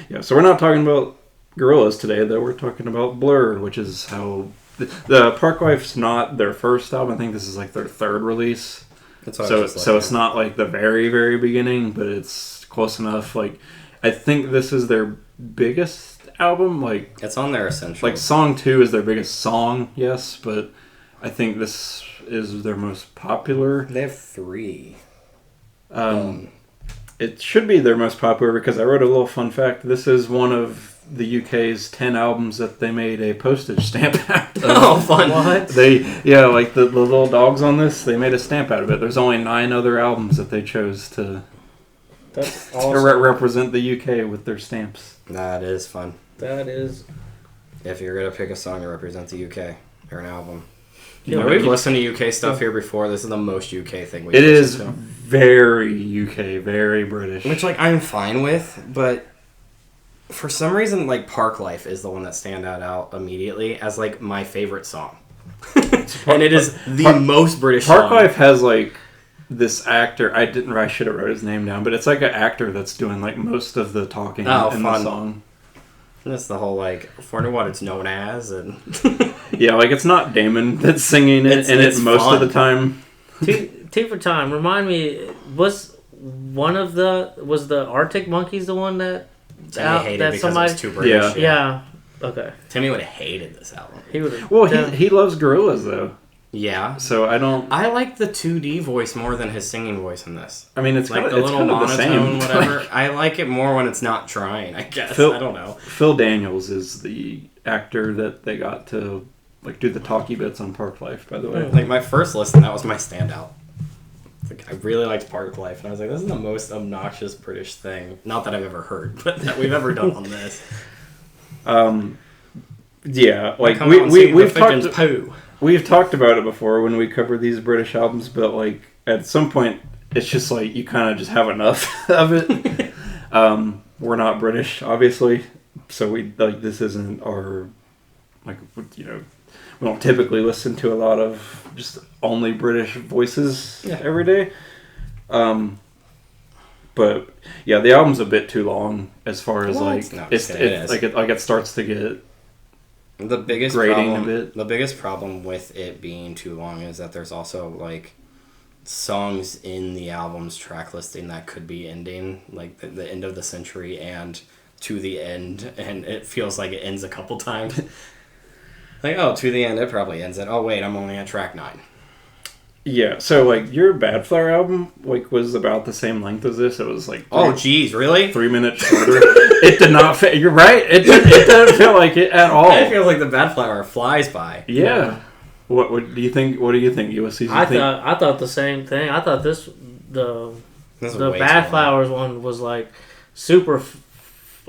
yeah, so we're not talking about Gorillaz today, though. We're talking about Blur, which is how. The Parklife's not their first album. I think this is like their third release. So it's not like the very, very beginning, but it's close enough. Like, I think this is their biggest album. Like, it's on their Essentials. like song 2 is their biggest song, yes, but I think this is their most popular. They have 3. It should be their most popular because I wrote a little fun fact. This is one of the UK's 10 albums that they made a postage stamp out of. Oh, fun. What? Like the little dogs on this, they made a stamp out of it. There's only 9 other albums that they chose to That's to awesome. represent the UK with their stamps. That is fun. That is. If you're going to pick a song to represent the UK or an album. Yeah, We've listened to UK stuff here before. This is the most UK thing we've It is listened to. very UK, very British. Which, like, I'm fine with, but for some reason, like, Parklife is the one that stand out immediately as, like, my favorite song. And it is the most British song. Parklife has like this actor. I should have wrote his name down, but it's like an actor that's doing like most of the talking in the song. That's the whole, like, for what it's known as, and Yeah, like it's not Damon that's singing it, It's most fun. of the time. T for time. Remind me, was the Arctic Monkeys the one that Timmy hated that because somebody. it was too British. Yeah. Okay. Timmy would have hated this album. He would. Well, he loves gorillas though. Yeah. So I like the 2D voice more than his singing voice in this. I mean, it's like kind the of little monotone, the same. whatever. I like it more when it's not trying. I guess I don't know. Phil Daniels is the actor that they got to like do the talkie bits on Parklife. By the way, like my first listen, that was my standout. Like I really liked Parklife, and I was like, "This is the most obnoxious British thing." Not that I've ever heard, but that we've ever done on this. Yeah, like we've talked about it before when we covered these British albums, but like at some point it's just like you kind of just have enough of it. We're not British, obviously, so we like this isn't our like we don't typically listen to a lot of just only British voices every day. But yeah, the album's a bit too long as far as it starts to get. The biggest problem with it being too long is that there's also like songs in the album's track listing that could be ending like the end of the century and to the end, and it feels like it ends a couple times. Like, oh, to the end, it probably ends at, oh wait, I'm only on track 9. Yeah, so like your Badflower album like was about the same length as this. It was like oh geez, really? 3 minutes shorter. It did not fit. You're right. It doesn't feel like it at all. I feel like the Badflower flies by. Yeah. What do you think? What do you think, Ulysses? I thought the same thing. I thought the Badflowers one was like super.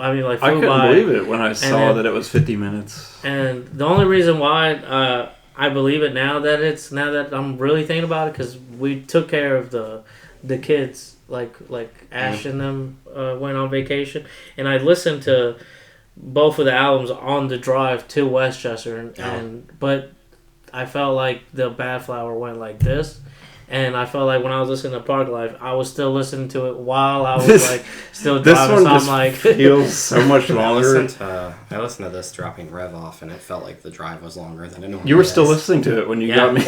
I couldn't believe it when I saw that it was 50 minutes. And the only reason why I believe it now that I'm really thinking about it, because we took care of the kids, like Ash and them went on vacation, and I listened to both of the albums on the drive to Westchester, but I felt like the Badflower went like this. And I felt like when I was listening to Parklife, I was still listening to it while I was still driving. This one just feels so much longer. I listened to this dropping rev off, and it felt like the drive was longer than it normally is. You were still listening to it when you got me.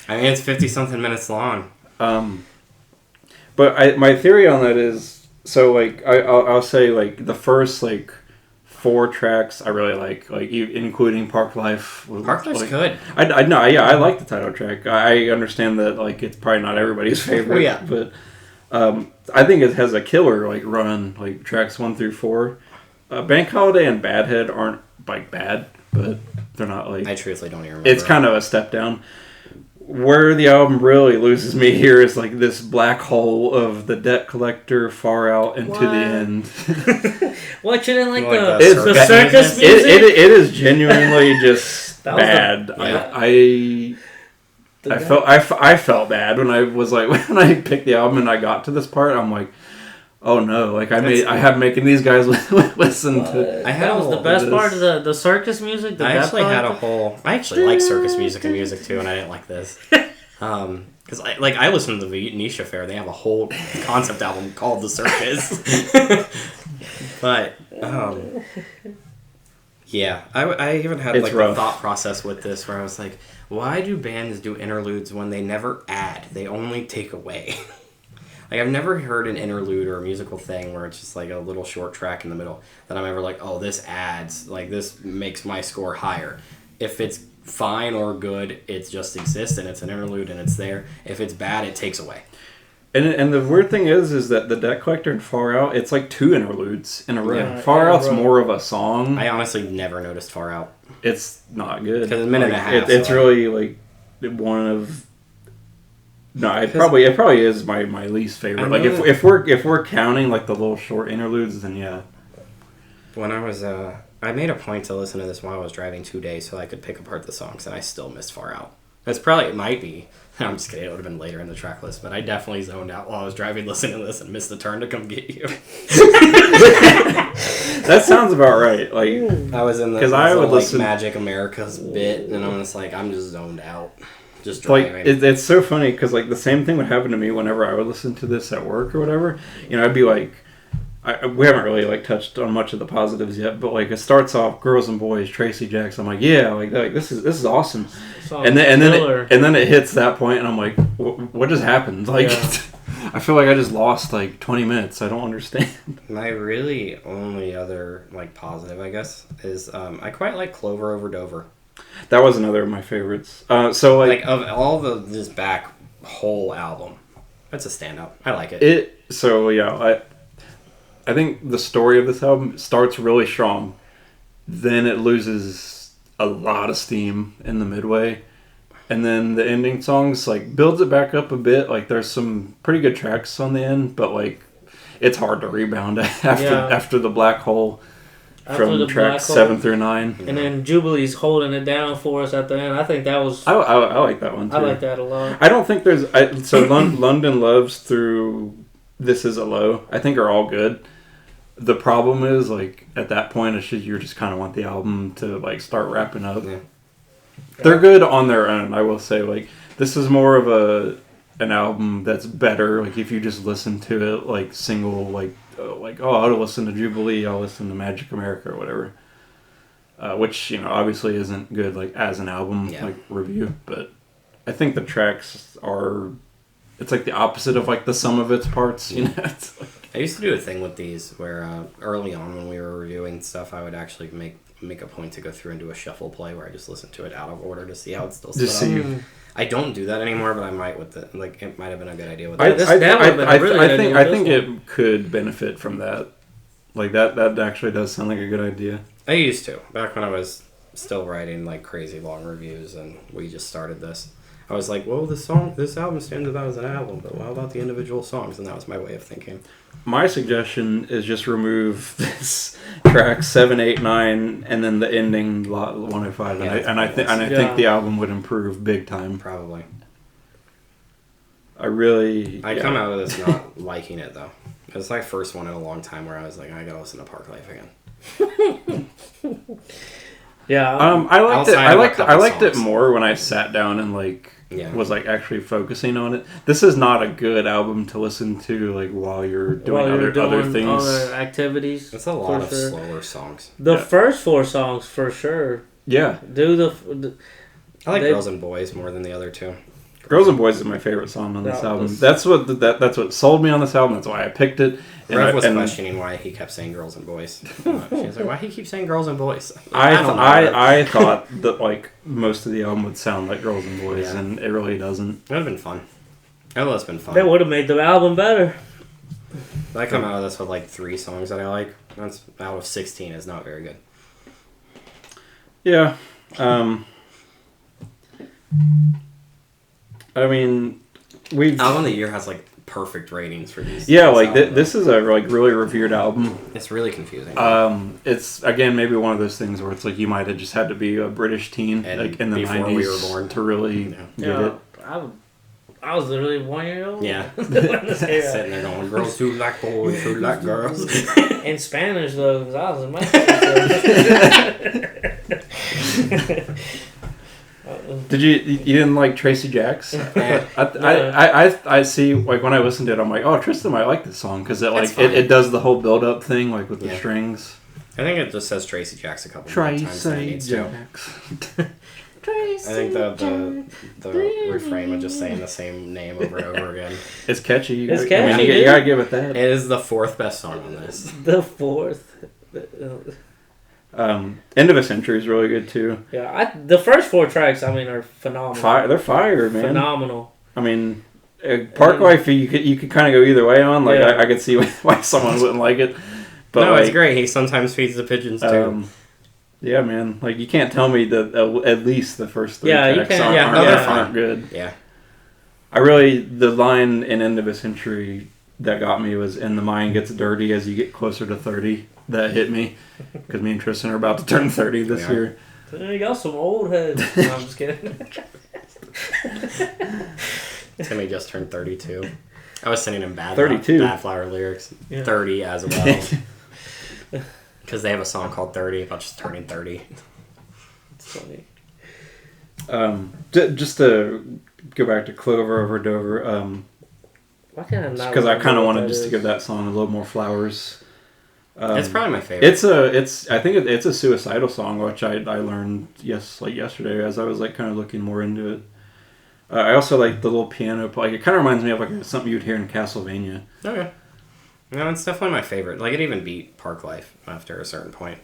I mean, it's 50-something minutes long. But my theory on that is, so like I'll say like the first like 4 tracks I really like including Parklife. Parklife's good. I know, yeah, I like the title track. I understand that like it's probably not everybody's favorite, but I think it has a killer like run, like tracks 1 through 4. Bank Holiday and Badhead aren't like bad, but they're not like. I truthfully don't even remember. It's kind of a step down. Where the album really loses me here is like this black hole of the Debt Collector, Far Out, and To the End. What, you didn't like the circus music? It is genuinely just bad. I felt bad when I was like when I picked the album and I got to this part. I'm like, oh no! Like I have making these guys listen to. That was the best part of the circus music. I actually like circus music and music too, and I didn't like this. Because I listen to the Niche Affair. They have a whole concept album called The Circus. But yeah, I even had like the thought process with this where I was like, why do bands do interludes when they never add? They only take away. Like, I've never heard an interlude or a musical thing where it's just like a little short track in the middle that I'm ever like, oh, this adds, like, this makes my score higher. If it's fine or good, it just exists and it's an interlude and it's there. If it's bad, it takes away. And the weird thing is that the Debt Collector and Far Out, it's like 2 interludes in a row. Yeah, Far Out's more of a song. I honestly never noticed Far Out. It's not good. Because it's a minute and a half. It's really like one of. No, it probably is my least favorite. Like if we're counting like the little short interludes, then yeah. When I was I made a point to listen to this while I was driving 2 days so I could pick apart the songs, and I still missed Far Out. It might be. I'm just kidding. It would have been later in the track list, but I definitely zoned out while I was driving listening to this and missed the turn to come get you. That sounds about right. Like I was in the Magic America's bit, and I'm just zoned out. Just driving. Like it's so funny because like the same thing would happen to me whenever I would listen to this at work or whatever. You know, I'd be like, we haven't really like touched on much of the positives yet, but like it starts off Girls and Boys, Tracy Jackson. I'm like, yeah, like this is awesome. And then it hits that point, and I'm like, what just happened? Like, I feel like I just lost like 20 minutes. I don't understand. My really only other like positive, I guess, is I quite like Clover Over Dover. That was another of my favorites. So like of all this back whole album, that's a standout. I like it. So yeah, I think the story of this album starts really strong, then it loses a lot of steam in the midway, and then the ending songs like builds it back up a bit. Like there's some pretty good tracks on the end, but like it's hard to rebound after the black hole. From tracks 7 through 9. And then Jubilee's holding it down for us at the end. I think that was... I like that one, too. I like that a lot. I don't think there's... London Loves through This Is a Low, I think are all good. The problem is, like, at that point, it's just, you just kind of want the album to, like, start wrapping up. Yeah. They're good on their own, I will say. Like, this is more of an album that's better, like, if you just listen to it, like, single, like, I'll listen to Jubilee, I'll listen to Magic America or whatever. Which, obviously isn't good, like, as an album, like, review. But I think the tracks are... It's, like, the opposite of, like, the sum of its parts, It's like, I used to do a thing with these where early on when we were reviewing stuff, I would actually make a point to go through and do a shuffle play where I just listened to it out of order to see how it's still set up. I don't do that anymore, but I might with it. Like, it might have been a good idea with that. I think it could benefit from that. Like, that actually does sound like a good idea. I used to. Back when I was still writing, like, crazy long reviews and we just started this. I was like, well, this album stands about as an album, but how about the individual songs? And that was my way of thinking. My suggestion is just remove this track 7, 8, 9, and then the ending 105. I think the album would improve big time. Probably. I come out of this not liking it though. It's my first one in a long time where I was like, I gotta listen to Parklife again. Yeah. I liked it more when I sat down and was like actually focusing on it. This is not a good album to listen to like while you're doing other things, other activities. It's a lot of slower songs. The first 4 songs for sure. Yeah. I like Girls and Boys more than the other 2. Girls and Boys is my favorite song on this album. That's what sold me on this album. That's why I picked it. Rev was questioning why he kept saying Girls and Boys. She was like, why he keep saying Girls and Boys? I thought that like most of the album would sound like Girls and Boys, and it really doesn't. It would have been fun. It would have been fun. That would have made the album better. I come out of this with like 3 songs that I like. That's out of 16 is not very good. Yeah. I mean, Album of the Year has like perfect ratings for these. Yeah, like this is a like really revered album. It's really confusing. It's again maybe one of those things where it's like you might have just had to be a British teen and like in the before 90s we were born to really get it. I was literally 1 year old. Yeah. Sitting there going, girls who like boys who like girls. In Spanish though, because I was in my Did you didn't like Tracy Jacks? I see like when I listened to it, I'm like, oh, Tristan might like this song because it does the whole build up thing like with the strings. I think it just says Tracy Jacks a couple more times than it needs to. I think the refrain of just saying the same name over and over again. It's catchy. It's catchy. I mean, you gotta give it that. It is the 4th best song on this. The 4th. End of a Century is really good too. Yeah, the first 4 tracks, I mean, are phenomenal. They're fire, man. Phenomenal. I mean, Parklife, you could kind of go either way on. Like I could see why someone wouldn't like it. But no, it's great. He sometimes feeds the pigeons too. Yeah, man. Like you can't tell me that at least the first 3 tracks aren't good. Yeah. The line in End of a Century that got me was, "And the mind gets dirty as you get closer to 30." That hit me because me and Tristan are about to turn 30 this year. You got some old heads. No, I'm just kidding. Timmy just turned 32. I was sending him Badflower lyrics. Yeah. 30 as well. Because they have a song called 30 about just turning 30. It's funny. Just to go back to Clover Over Dover. Because I kind of wanted just to give that song a little more flowers. It's probably my favorite. I think it's a suicidal song, which I learned yesterday as I was like kind of looking more into it. I also like the little piano. Like it kind of reminds me of like something you'd hear in Castlevania. Okay. No, it's definitely my favorite. Like, it even beat Parklife after a certain point.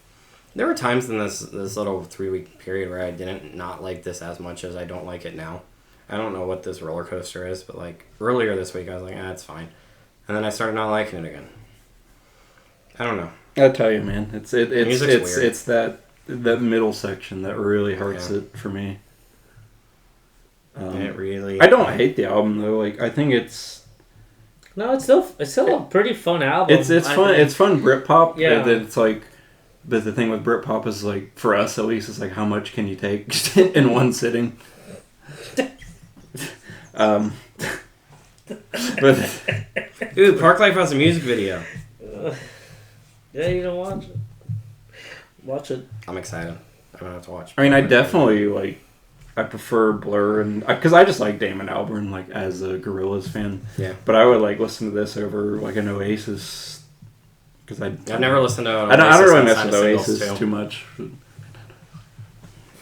There were times in this little 3-week period where I didn't not like this as much as I don't like it now. I don't know what this roller coaster is, but like earlier this week I was like, it's fine. And then I started not liking it again. I don't know. I tell you, man, it's weird. that middle section that really hurts it for me. It really. I don't hate the album though. Like I think it's. No, it's still a pretty fun album. It's fun. It's fun Britpop. Yeah. It's like, but the thing with Britpop is like for us at least, it's like how much can you take in one sitting. But Dude, Parklife has a music video. Yeah, you don't watch it. Watch it. I'm excited. I'm gonna have to watch. I mean, I definitely like. I prefer Blur and because I just like Damon Albarn like as a Gorillaz fan. Yeah. But I would like listen to this over like an Oasis because I've never listened to. I don't really mess with Oasis too much.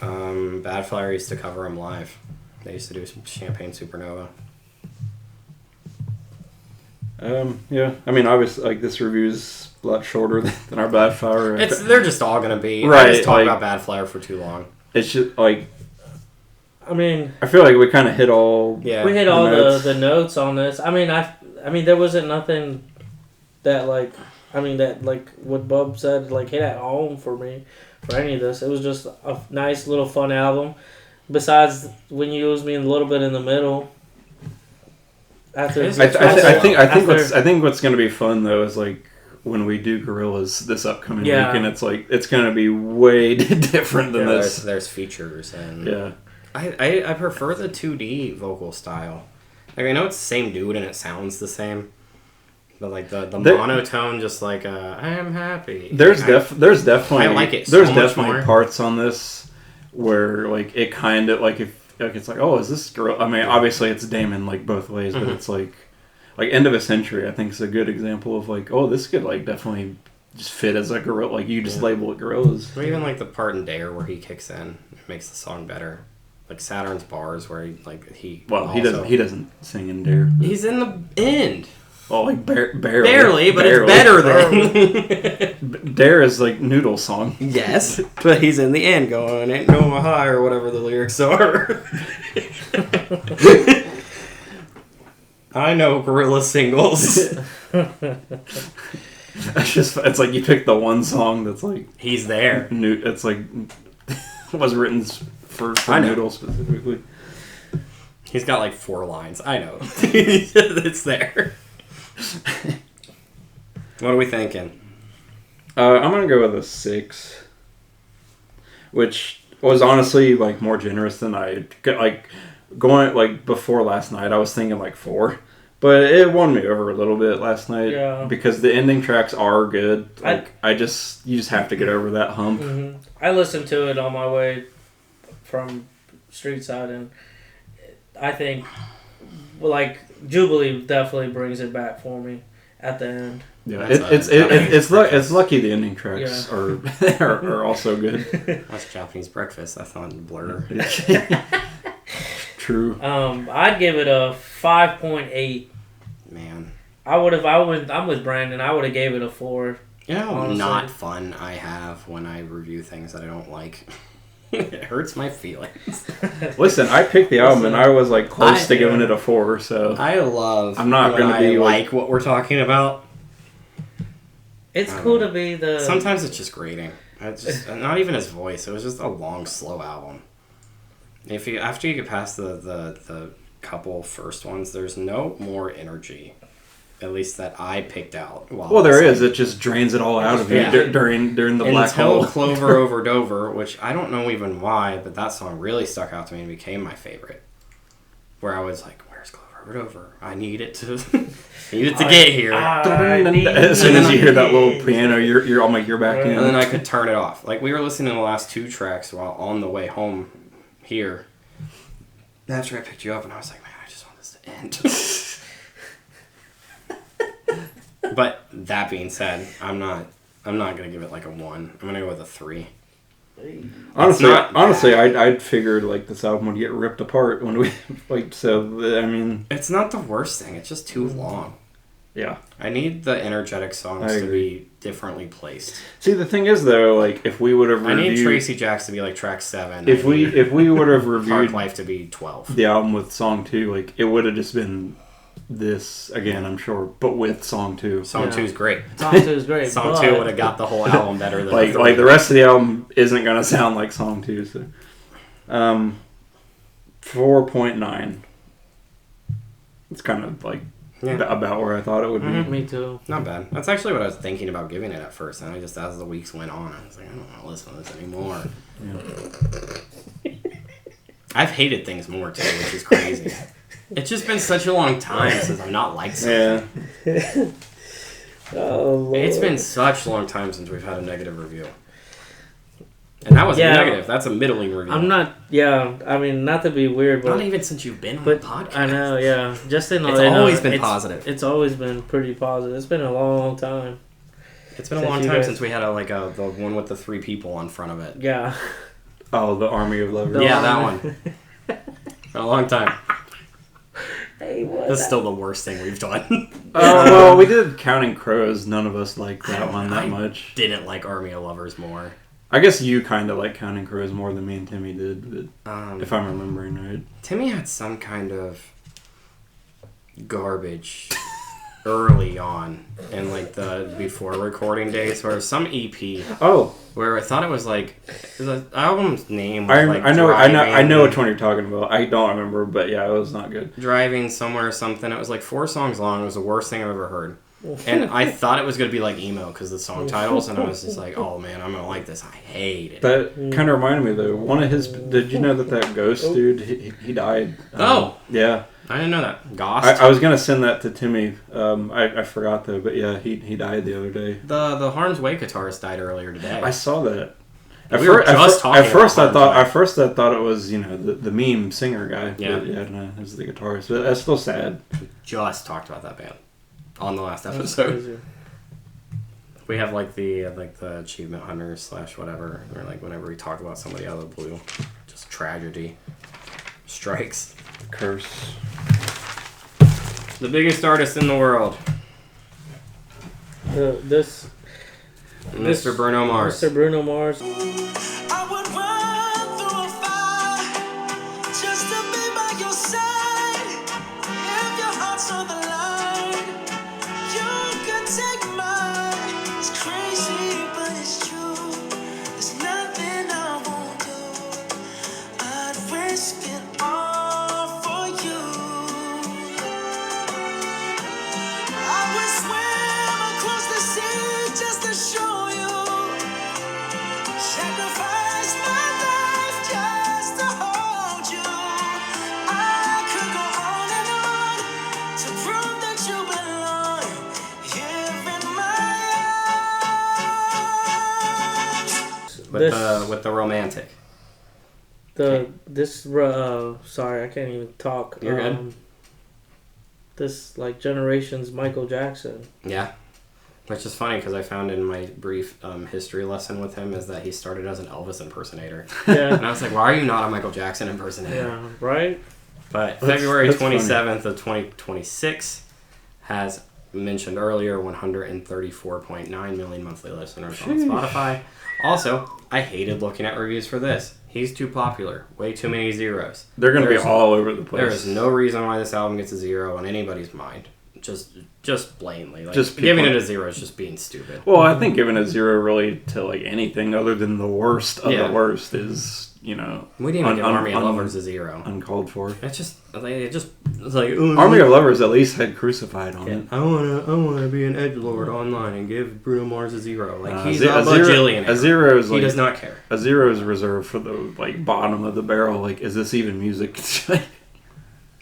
Badflower used to cover them live. They used to do some Champagne Supernova. Yeah. I mean, obviously, like this review's a lot shorter than our Badflower. They're just all gonna be. Right. I just talk like, about Badflower for too long. It's just like. I mean, I feel like we kind of hit all. Yeah. We hit all the notes on this. I mean, there wasn't nothing that like what Bub said like hit at home for me for any of this. It was just a nice little fun album. Besides when you lose me a little bit in the middle. I think what's going to be fun though is like when we do Gorillaz this upcoming week, and it's like it's going to be way different than this. There's features and yeah. I prefer the 2D vocal style. Like I know it's the same dude and it sounds the same, but like the monotone, just like I am happy. There's definitely I like it. There's so much definitely more. parts on this where like it kind of like if like it's like is this girl? I mean, obviously it's Damon like both ways, but it's like End of a Century. I think is a good example of like this could like definitely just fit as a gorilla. Like you just label it Gorillaz. Or even like the part in Dare where he kicks in, it makes the song better. Like Saturn's Bars, where he doesn't sing in Dare. But. He's in the end. Oh, like barely, but it's better than Dare is like Noodle song. Yes, but he's in the end going "Ain't no high" or whatever the lyrics are. I know Gorilla singles. It's like you pick the one song that's like he's there. It's like was written for Noodle specifically. He's got like 4 lines. I know. It's there. What are we thinking? I'm gonna go with a 6, which was honestly like more generous than I like going like before last night. I was thinking like 4, but it won me over a little bit last night because the ending tracks are good. Like you just have to get over that hump. Mm-hmm. I listened to it on my way from Street Side, and I think like Jubilee definitely brings it back for me at the end. Yeah, it's lucky the ending tracks are also good. That's Japanese breakfast. That's on Blur. True. I'd give it a 5.8. Man, I'm with Brandon. I would have gave it a 4. You know how honestly. not fun I have when I review things that I don't like. It hurts my feelings. Listen, I picked the album and I was like close to giving it a 4. So I'm not going to be like what we're talking about. It's cool to be the. Sometimes it's just grating. It's just not even his voice. It was just a long, slow album. After you get past the couple first ones, there's no more energy. At least that I picked out. Well, there is. It just drains it all out of you during the black hole. Until Clover Over Dover, which I don't know even why, but that song really stuck out to me and became my favorite. Where I was like, "Where's Clover Over Dover? I need it to get here." As soon as you hear that little piano, you're back in. And then I could turn it off. Like we were listening to the last 2 tracks while on the way home here. After I picked you up, and I was like, "Man, I just want this to end." But that being said, I'm not gonna give it like a 1. I'm gonna go with a 3. Honestly, I'd figured like this album would get ripped apart when we like. So I mean, it's not the worst thing. It's just too long. Yeah, I need the energetic songs to be differently placed. See, the thing is though, like if we would have reviewed, I need Tracy Jacks to be like track 7. If we would have reviewed Parklife to be 12, the album with song 2, like it would have just been this again, I'm sure, but with song 2. Song 2 is great. Song 2 is great. Song 2 would have got the whole album better than like the rest of the album isn't gonna sound like song 2. So, 4.9. It's kind of like about where I thought it would be. Mm-hmm. Me too. Not bad. That's actually what I was thinking about giving it at first, and I just as the weeks went on, I was like, I don't want to listen to this anymore. Yeah. I've hated things more too, which is crazy. It's just been such a long time since I've not liked something. Yeah. Oh, Lord. It's been such a long time since we've had a negative review. And that was negative. That's a middling review. I'm not, I mean, not to be weird, but... Not even since you've been on the podcast. I know, yeah. Just in It's always been positive. It's always been pretty positive. It's been a long time. It's been a long time since we had the one with the 3 people on front of it. Yeah. Oh, the Army of Lovers. Yeah, that one. Been a long time. Hey, That's still the worst thing we've done. Well, we did Counting Crows. None of us liked that one that much. Didn't like Army of Lovers more. I guess you kind of like Counting Crows more than me and Timmy did, but if I'm remembering right. Timmy had some kind of garbage early on in like the before recording days, where some EP. Oh, where I thought it was like the album's name. Was I know which one you're talking about. I don't remember, but yeah, it was not good. Driving somewhere or something. It was like 4 songs long. It was the worst thing I've ever heard. And I thought it was going to be like emo because of the song titles, and I was just like, oh man, I'm going to like this. I hate it. That kind of reminded me though. One of his, did you know that Ghost dude, he died? Yeah. I didn't know that. Ghost? I was going to send that to Timmy. I forgot though, but yeah, he died the other day. The Harm's Way guitarist died earlier today. I saw that. At first I thought it was, the meme singer guy. Yeah. But yeah, no, it was the guitarist. But that's still sad. We just talked about that band on the last episode. We have like the achievement hunters / whatever. Or like whenever we talk about somebody out of the blue, just tragedy strikes. Curse. The biggest artist in the world. Mr. Bruno Mars. Mr. Bruno Mars. I would run through a fire just to be by your side. If your heart's on the line, you could take mine. It's crazy, but it's true. There's nothing I won't do. I'd risk it all for you. I would swim across the sea just to show you. Sacrifice my life just to hold you. I could go on and on to prove that you belong here in my arms. With the romantic. Sorry, I can't even talk. You're good. This Generations Michael Jackson. Yeah. Which is funny because I found in my brief history lesson with him is that he started as an Elvis impersonator. Yeah. And I was like, why are you not a Michael Jackson impersonator? Yeah, right? But February 27th of 2026 has mentioned earlier 134.9 million monthly listeners on Spotify. Also, I hated looking at reviews for this. He's too popular. Way too many zeros. They're going to be all over the place. There is no reason why this album gets a 0 in anybody's mind. Just blatantly. Giving it a 0 is just being stupid. Well, I think giving a 0 really to anything other than the worst of the worst is, we didn't even give Army of Lovers a 0. Uncalled for. It's Army of Lovers at least had Crucified on it. I wanna be an edgelord online and give Bruno Mars a 0. He's a bajillionaire. A 0 is he does not care. A 0 is reserved for the bottom of the barrel. Is this even music?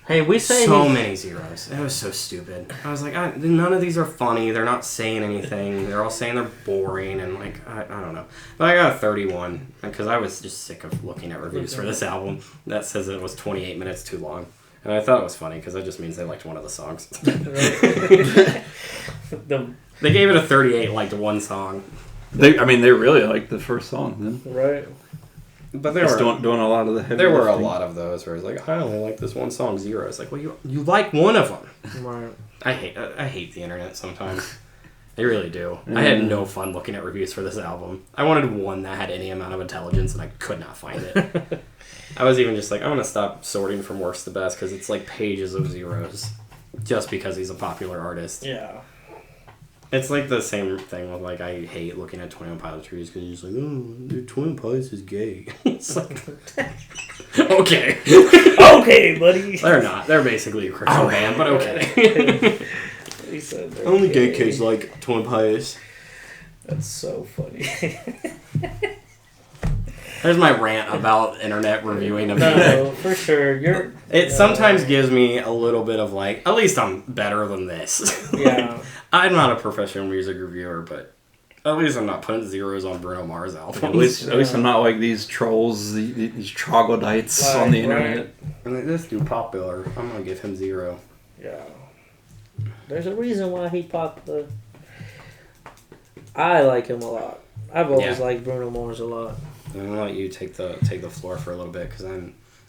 Hey, we say so many zeros. It was so stupid. I was like, none of these are funny. They're not saying anything. They're all saying they're boring and I don't know. But I got a 31 because I was just sick of looking at reviews for this album that says it was 28 minutes too long. And I thought it was funny because that just means they liked one of the songs. They gave it a 38, liked one song. They really liked the first song then. Right. But there It's were doing a lot of the heavy there were a lifting. lot of those where it's like, I only like this one song, Zero. It's like, well, you like one of them. Right. I hate the internet sometimes. I really do. I had no fun looking at reviews for this album. I wanted one that had any amount of intelligence, and I could not find it. I was even just like, I'm going to stop sorting from worst to best, because it's like pages of zeros. Just because he's a popular artist. Yeah. It's like the same thing with, like, I hate looking at 21 Pilots reviews, because you're just like, oh, 21 Pilots is gay. It's like, okay. Okay, buddy. They're not. They're basically a Christian band, but okay. He said they're Only gay kids like 21 Pilots. That's so funny. There's my rant about internet reviewing of music. No, for sure. It sometimes gives me a little bit of like, at least I'm better than this. Yeah. I'm not a professional music reviewer, but at least I'm not putting zeros on Bruno Mars albums. At least I'm not like these trolls, these troglodytes on the internet. I'm like, this dude popular. I'm gonna give him 0. Yeah. There's a reason why he popular. I like him a lot. I've always liked Bruno Mars a lot. I'm gonna let you take the floor for a little bit, because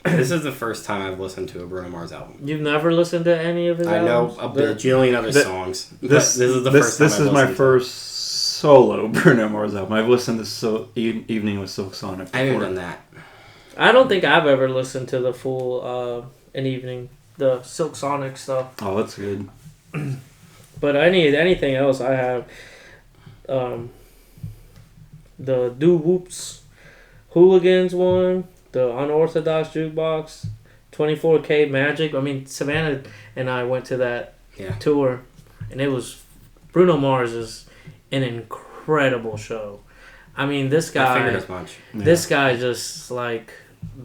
this is the first time I've listened to a Bruno Mars album. You've never listened to any of his albums? I know a bajillion other songs. This is the first time This is my first solo Bruno Mars album. I've listened to Evening with Silk Sonic before. I haven't done that. I don't think I've ever listened to the full An Evening, the Silk Sonic stuff. Oh, that's good. But anything else I have, the Do Whoops Hooligans one, the Unorthodox Jukebox, 24K Magic. I mean, Savannah and I went to that tour, and it was, Bruno Mars is an incredible show. I mean, this guy, I figured as much. This guy just like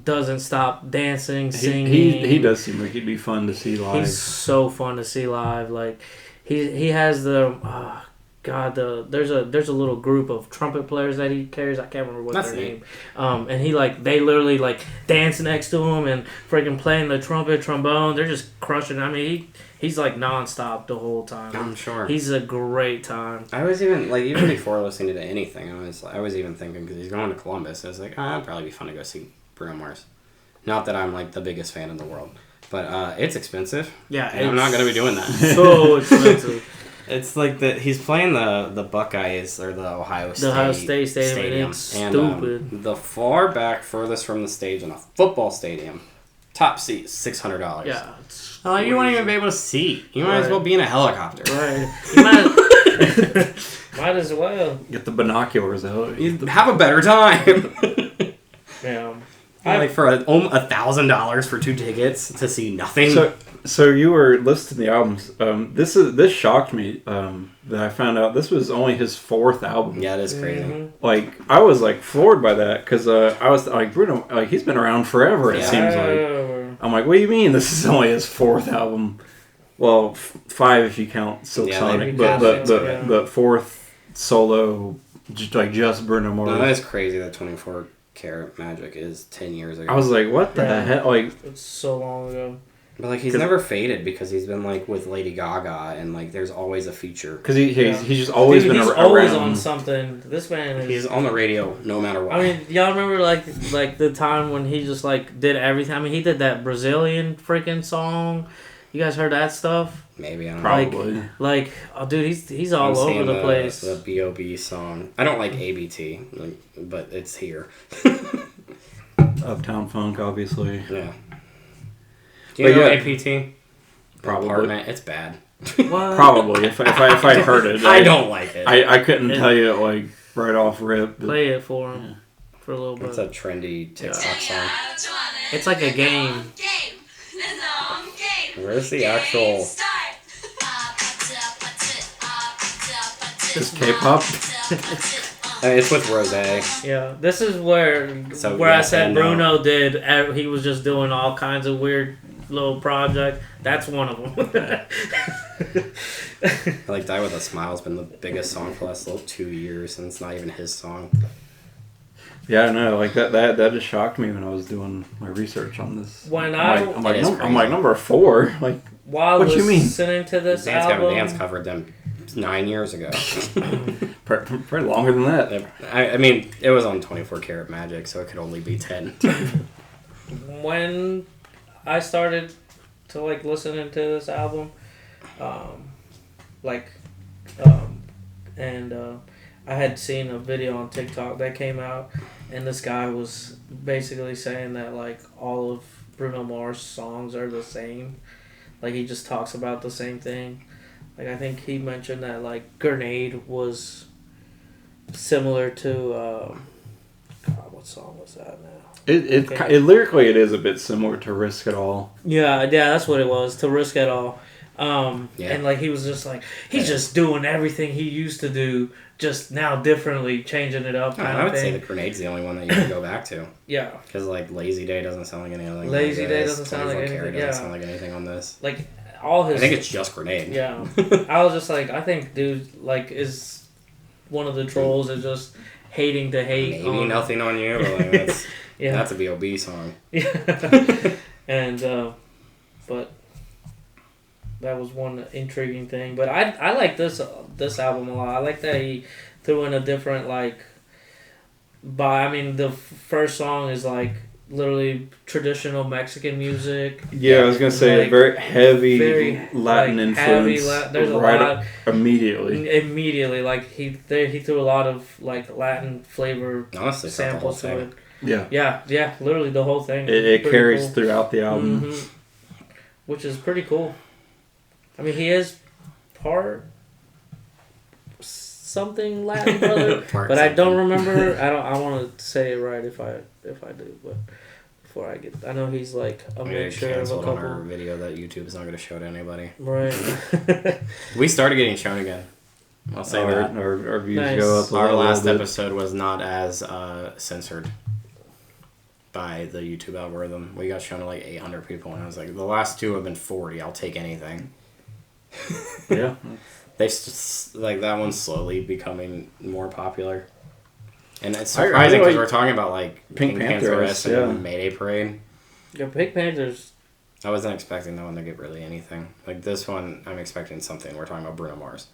doesn't stop dancing, singing. He does seem like he'd be fun to see live. He's so fun to see live. Like he has the there's a little group of trumpet players that he carries. I can't remember what their name. And they literally like dance next to him and freaking playing the trumpet, trombone. They're just crushing. I mean, he's like nonstop the whole time. I'm sure. He's a great time. I was even like, even before listening to anything, I was even thinking, because he's going to Columbus, I was like, it'd probably be fun to go see Bruno Mars. Not that I'm like the biggest fan in the world, but it's expensive. Yeah, I'm not going to be doing that. So expensive. It's like he's playing the Buckeyes or the Ohio State Stadium. It's stupid. The far back, furthest from the stage in a football stadium, top seat $600. Yeah, you won't even be able to see. You might as well be in a helicopter. Right. You might as well get the binoculars out. You have a better time. Yeah. Like for $1,000 for 2 tickets to see nothing. So you were listing the albums. This shocked me that I found out this was only his 4th album. Yeah, it is crazy. Mm-hmm. Like I was like floored by that, because I was like, Bruno, like he's been around forever. It seems like. I'm like, what do you mean this is only his 4th album? Well, 5 if you count Silk Sonic, but 4th solo, just Bruno Mars. No, that is crazy that 24 Karat Magic is 10 years ago. I was like, what the heck? Like, it's so long ago. But like he's never faded, because he's been like with Lady Gaga, and like there's always a feature. Because he's just always been he's around. Always on something. This man is. He's on the radio no matter what. I mean, y'all remember like the time when he just like did everything? I mean, he did that Brazilian freaking song. You guys heard that stuff? Maybe, I don't Probably. Like, oh, dude, he's all over the place. The B.O.B. song. I don't like ABT, but it's here. Uptown Funk, obviously. Yeah. Do you know APT? Probably. Apartment. It's bad. What? Probably. If I heard it. I don't like it. I couldn't tell you like right off rip. Play it for him for a little bit. It's a trendy TikTok song. It's like a game. Where's the actual... Just K-pop? It's with Rose. Yeah, this is where I said Bruno did. He was just doing all kinds of weird little projects. That's one of them. Like Die With A Smile has been the biggest song for the last 2 years, and it's not even his song. Yeah, no, like that just shocked me when I was doing my research on this. I'm like number 4. Like, while what you mean? Listening to this Dance album, Dance covered them 9 years ago. Probably longer than that. I mean, it was on 24 Karat Magic, so it could only be 10. When I started to like listening to this album, I had seen a video on TikTok that came out, and this guy was basically saying that like all of Bruno Mars' songs are the same. Like he just talks about the same thing. Like I think he mentioned that like Grenade was similar to what song was that now? It lyrically it is a bit similar to Risk It All. Yeah, that's what it was, to Risk It All. Yeah. And like he was just like he's just doing everything he used to do, just now differently, changing it up. I would say the Grenade's the only one that you can go back to. Yeah. Because like Lazy Day doesn't sound like anything. Lazy Day doesn't sound like anything. Doesn't sound like anything on this. Like all his. I think it's just Grenade. Yeah. I was just like, I think dude like is one of the trolls is just hating to hate. Maybe Nothing on You. But like, that's a B.O.B. song. Yeah. And but. That was one intriguing thing, but I like this album a lot. I like that he threw in a different the first song is like literally traditional Mexican music. Yeah, I was gonna say like, very heavy Latin influence. There's a lot immediately. Immediately, like he threw a lot of like Latin flavor samples to it. Yeah, literally the whole thing. It carries throughout the album, which is pretty cool. I mean, he is part something Latin brother, but I don't remember. I want to say it right if I do, but before I know he's like a mixture of a couple. On our video that YouTube's not going to show to anybody. Right. We started getting shown again. I'll say that our views go up. Our last episode was not as censored by the YouTube algorithm. We got shown to like 800 people, and I was like, the last two have been 40. I'll take anything. Yeah. They like that one's slowly becoming more popular, and it's surprising because we're talking about like Pink Pantheress and Mayday Parade. Yeah, Pink Panthers. I wasn't expecting that one to get really anything. Like this one, I'm expecting something. We're talking about Bruno Mars.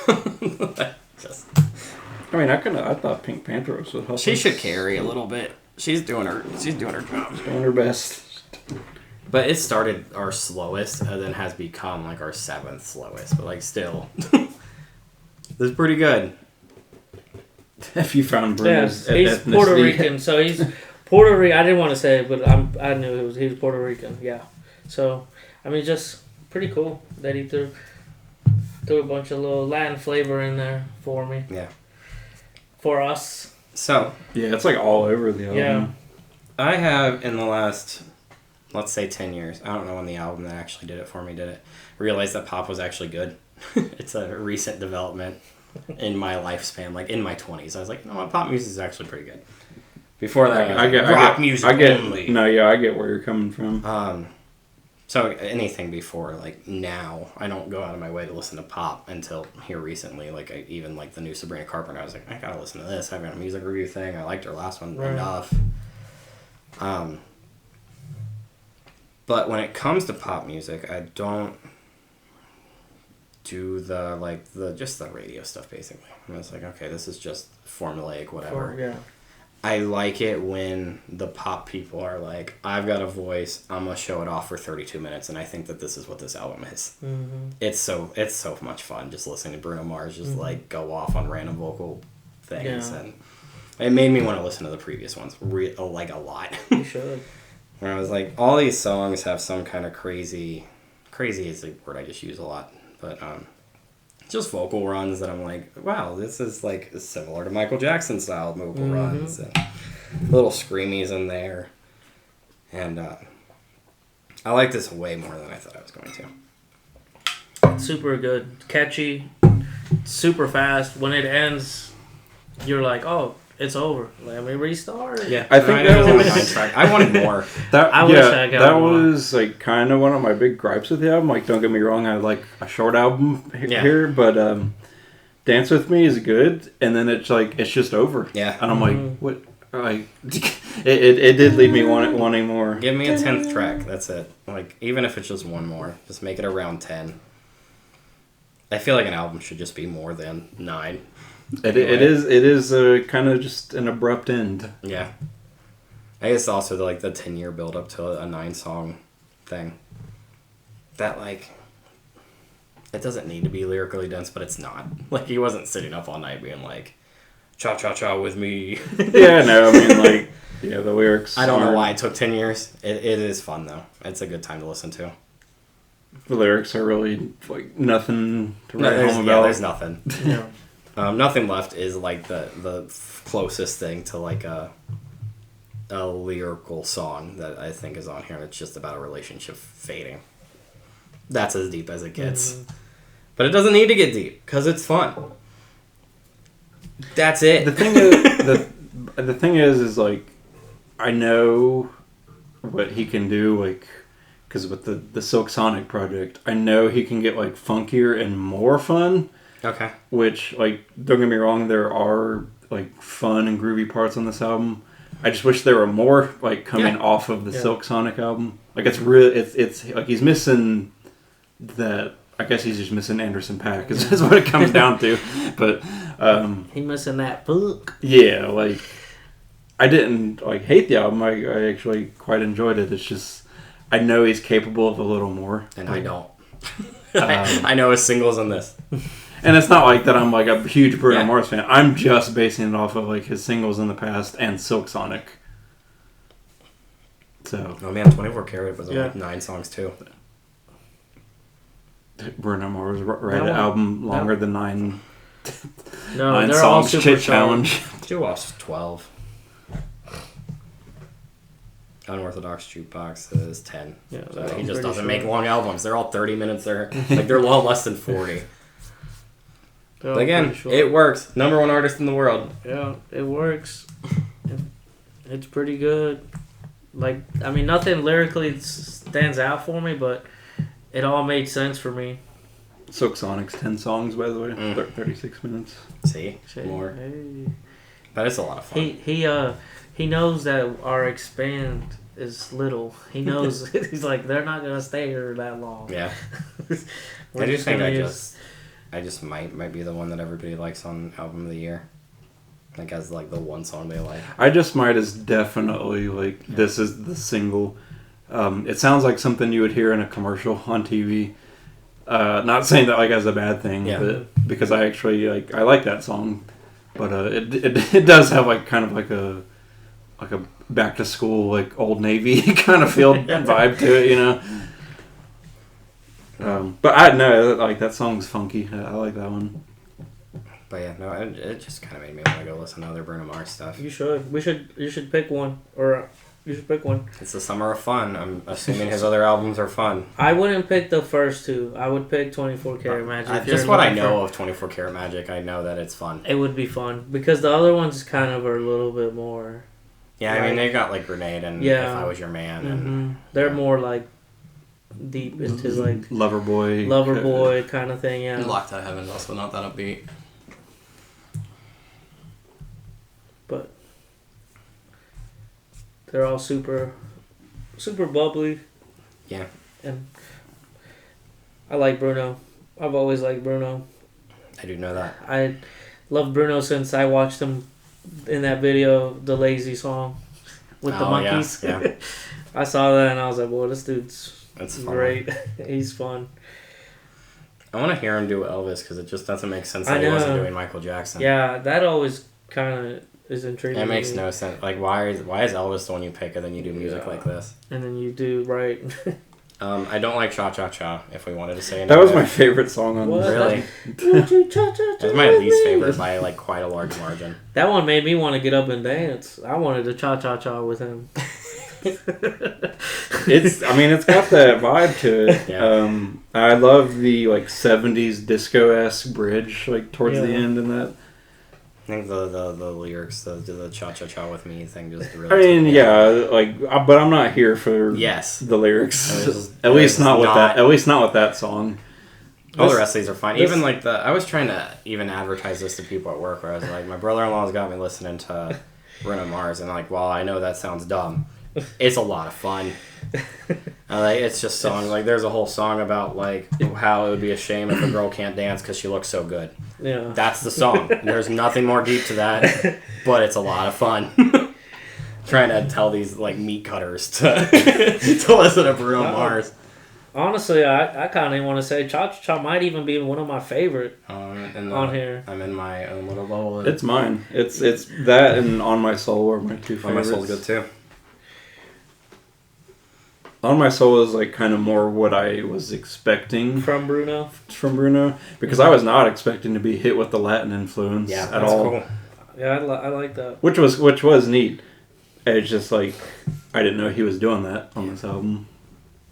I mean, I thought Pink Pantheress would help. She should carry a little bit. She's doing her job. She's doing her best. But it started our slowest and then has become like our 7th slowest. But like still, this is pretty good. If you found Bruno's he's ethnicity. Puerto Rican, so he's Puerto Rican. I didn't want to say it, but I knew he was Puerto Rican. Yeah. So I mean, just pretty cool that he threw a bunch of little Latin flavor in there for me. Yeah. For us. So yeah, it's like all over the album. Yeah. I have in the last, let's say 10 years, I don't know when the album that actually did it for me did it, realized that pop was actually good. It's a recent development in my lifespan, like in my 20s. I was like, you know what, pop music is actually pretty good. Before that, I get rock music only. No, yeah, I get where you're coming from. So anything before, like now, I don't go out of my way to listen to pop until here recently. Like even like the new Sabrina Carpenter, I was like, I gotta listen to this. I've got a music review thing. I liked her last one enough. But when it comes to pop music, I don't do the radio stuff basically. I'm just like, okay, this is just formulaic, whatever. Yeah. I like it when the pop people are like, I've got a voice, I'm gonna show it off for 32 minutes, and I think that this is what this album is. Mm-hmm. It's so much fun just listening to Bruno Mars just like go off on random vocal things, and it made me want to listen to the previous ones like a lot. You should. Where I was like, all these songs have some kind of crazy is a word I just use a lot, but just vocal runs that I'm like, wow, this is like similar to Michael Jackson style vocal runs, and little screamies in there, and I like this way more than I thought I was going to. Super good, catchy, super fast. When it ends, you're like, oh, it's over. Let me restart. Yeah, I think that was. I wanted more. I wish I got that more. was like kind of one of my big gripes with the album. Like, don't get me wrong, I like a short album here, but "Dance with Me" is good, and then it's like it's just over. Yeah, and I'm like, what? Like, it did leave me wanting more. Give me a 10th track. That's it. Like, even if it's just one more, just make it around 10. I feel like an album should just be more than 9. It is kind of just an abrupt end. Yeah. I guess also the 10-year build up to a 9-song thing. That, like, it doesn't need to be lyrically dense, but it's not. Like, he wasn't sitting up all night being like, cha-cha-cha with me. Yeah, no, I mean, like, yeah, the lyrics. I don't know why it took 10 years. It is fun, though. It's a good time to listen to. The lyrics are really, like, nothing to write home about. Yeah, there's nothing. Yeah. Nothing Left is, like, the closest thing to, like, a lyrical song that I think is on here. It's just about a relationship fading. That's as deep as it gets. Mm-hmm. But it doesn't need to get deep, because it's fun. That's it. The thing is, the thing is like, I know what he can do, like, because with the Silk Sonic project, I know he can get, like, funkier and more fun. Okay. Which, like, don't get me wrong, there are, like, fun and groovy parts on this album. I just wish there were more, like, coming off of the Silk Sonic album. Like, it's really, it's like he's missing that. I guess he's just missing Anderson .Paak is what it comes down to. But he missing that book. Yeah, like, I didn't, like, hate the album. I actually quite enjoyed it. It's just, I know he's capable of a little more. And I don't. I know his singles on this. And it's not like that I'm, like, a huge Bruno Mars fan. I'm just basing it off of, like, his singles in the past and Silk Sonic. So. Oh man, 24 Karat was like 9 songs too. Bruno Mars write an album longer than 9. No, 9 they're songs all super chit challenge. Doo-Wop's 12. Unorthodox Jukebox is 10. Yeah, so he just doesn't make long albums. They're all 30 minutes. They're all less than 40. But again, it works. Number 1 artist in the world. Yeah, it works. It's pretty good. Like, I mean, nothing lyrically stands out for me, but it all made sense for me. Silk Sonic's 10 songs, by the way. 36 minutes. See? More. Hey. But it's a lot of fun. He knows that our expand is little. He knows. He's like, they're not going to stay here that long. Yeah. I just think I just might be the one that everybody likes on Album of the Year. Like, as, like, the one song they like. I Just Might is definitely, like, this is the single. It sounds like something you would hear in a commercial on TV. Not saying that, like, as a bad thing, but because I actually, like, I like that song. But it does have, like, kind of like a back to school, like, Old Navy kind of feel vibe to it, you know. But I know, like, that song's funky. I like that one. But yeah, no, it just kind of made me want to go listen to other Bruno Mars stuff. You should. You should pick one, or you should pick one. It's the summer of fun. I'm assuming his other albums are fun. I wouldn't pick the first 2. I would pick 24 Karat Magic. Just what I know of 24 Karat Magic, I know that it's fun. It would be fun because the other ones kind of are a little bit more. Yeah, I mean, they got like Grenade and If I Was Your Man, and they're more like deep into like Loverboy kind of thing. Yeah, Locked Out of Heaven's also not that upbeat. But they're all super bubbly. Yeah. And I like Bruno. I've always liked Bruno. I do know that. I love Bruno since I watched him in that video, the Lazy song with the monkeys. Yeah. I saw that and I was like, well, this dude's great. He's fun. I want to hear him do Elvis because it just doesn't make sense that he wasn't doing Michael Jackson. Yeah, that always kind of is intriguing. It makes no sense. Like, why is Elvis the one you pick and then you do music like this? And then you do, right. I don't like Cha Cha Cha, if we wanted to say anything. That was my favorite song on this. Really? That's my least favorite by, like, quite a large margin. That one made me want to get up and dance. I wanted to Cha Cha Cha with him. It's got that vibe to it. Yeah. I love the, like, 70s disco-esque bridge, like, towards the end and that. I think the lyrics, the Cha Cha Cha with me thing just really... I mean, but I'm not here for the lyrics. At least not with that song. All the rest of these are fine. Even, like, I was trying to even advertise this to people at work, where I was like, my brother-in-law's got me listening to Bruno Mars, and, like, while I know that sounds dumb, it's a lot of fun. Like it's just songs. Like there's a whole song about like how it would be a shame if a girl can't dance because she looks so good. Yeah. That's the song. There's nothing more deep to that, but it's a lot of fun. Trying to tell these like meat cutters to listen to Bruno Mars. Honestly, I kind of want to say Cha Cha Cha might even be one of my favorite on here. I'm in my own little bubble. It's mine. It's that and On My Soul are my two favorites. On My Soul's good too. On My Soul is like kind of more what I was expecting from Bruno, because I was not expecting to be hit with the Latin influence at all. Cool. Yeah, I like that. Which was neat. It's just like I didn't know he was doing that on this album.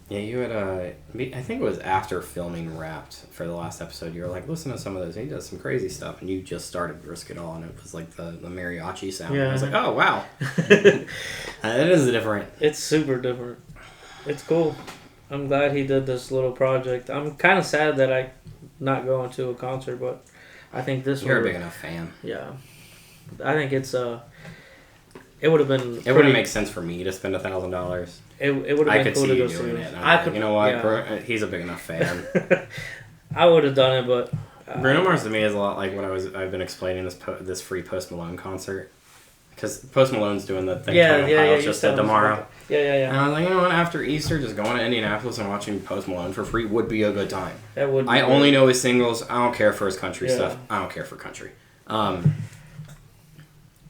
Yeah, you had I think it was after filming Wrapped for the last episode. You were like, listen to some of those. He does some crazy stuff, and you just started Risk It All, and it was like the mariachi sound. Yeah. I was like, oh wow, it is different. It's super different. It's cool. I'm glad he did this little project. I'm kind of sad that I'm not going to a concert, but I think this. You're a big enough fan. Yeah, I think it's it would have been. It wouldn't make sense for me to spend $1,000. It would have been cool to go see it. I could, you know what? Yeah. He's a big enough fan. I would have done it, but Bruno Mars to me is a lot like what I've been explaining this free Post Malone concert. Because Post Malone's doing the thing Pilots just did tomorrow. Yeah. And I was like, you know what? After Easter, just going to Indianapolis and watching Post Malone for free would be a good time. That would. I only know his singles. I don't care for his country stuff. I don't care for country.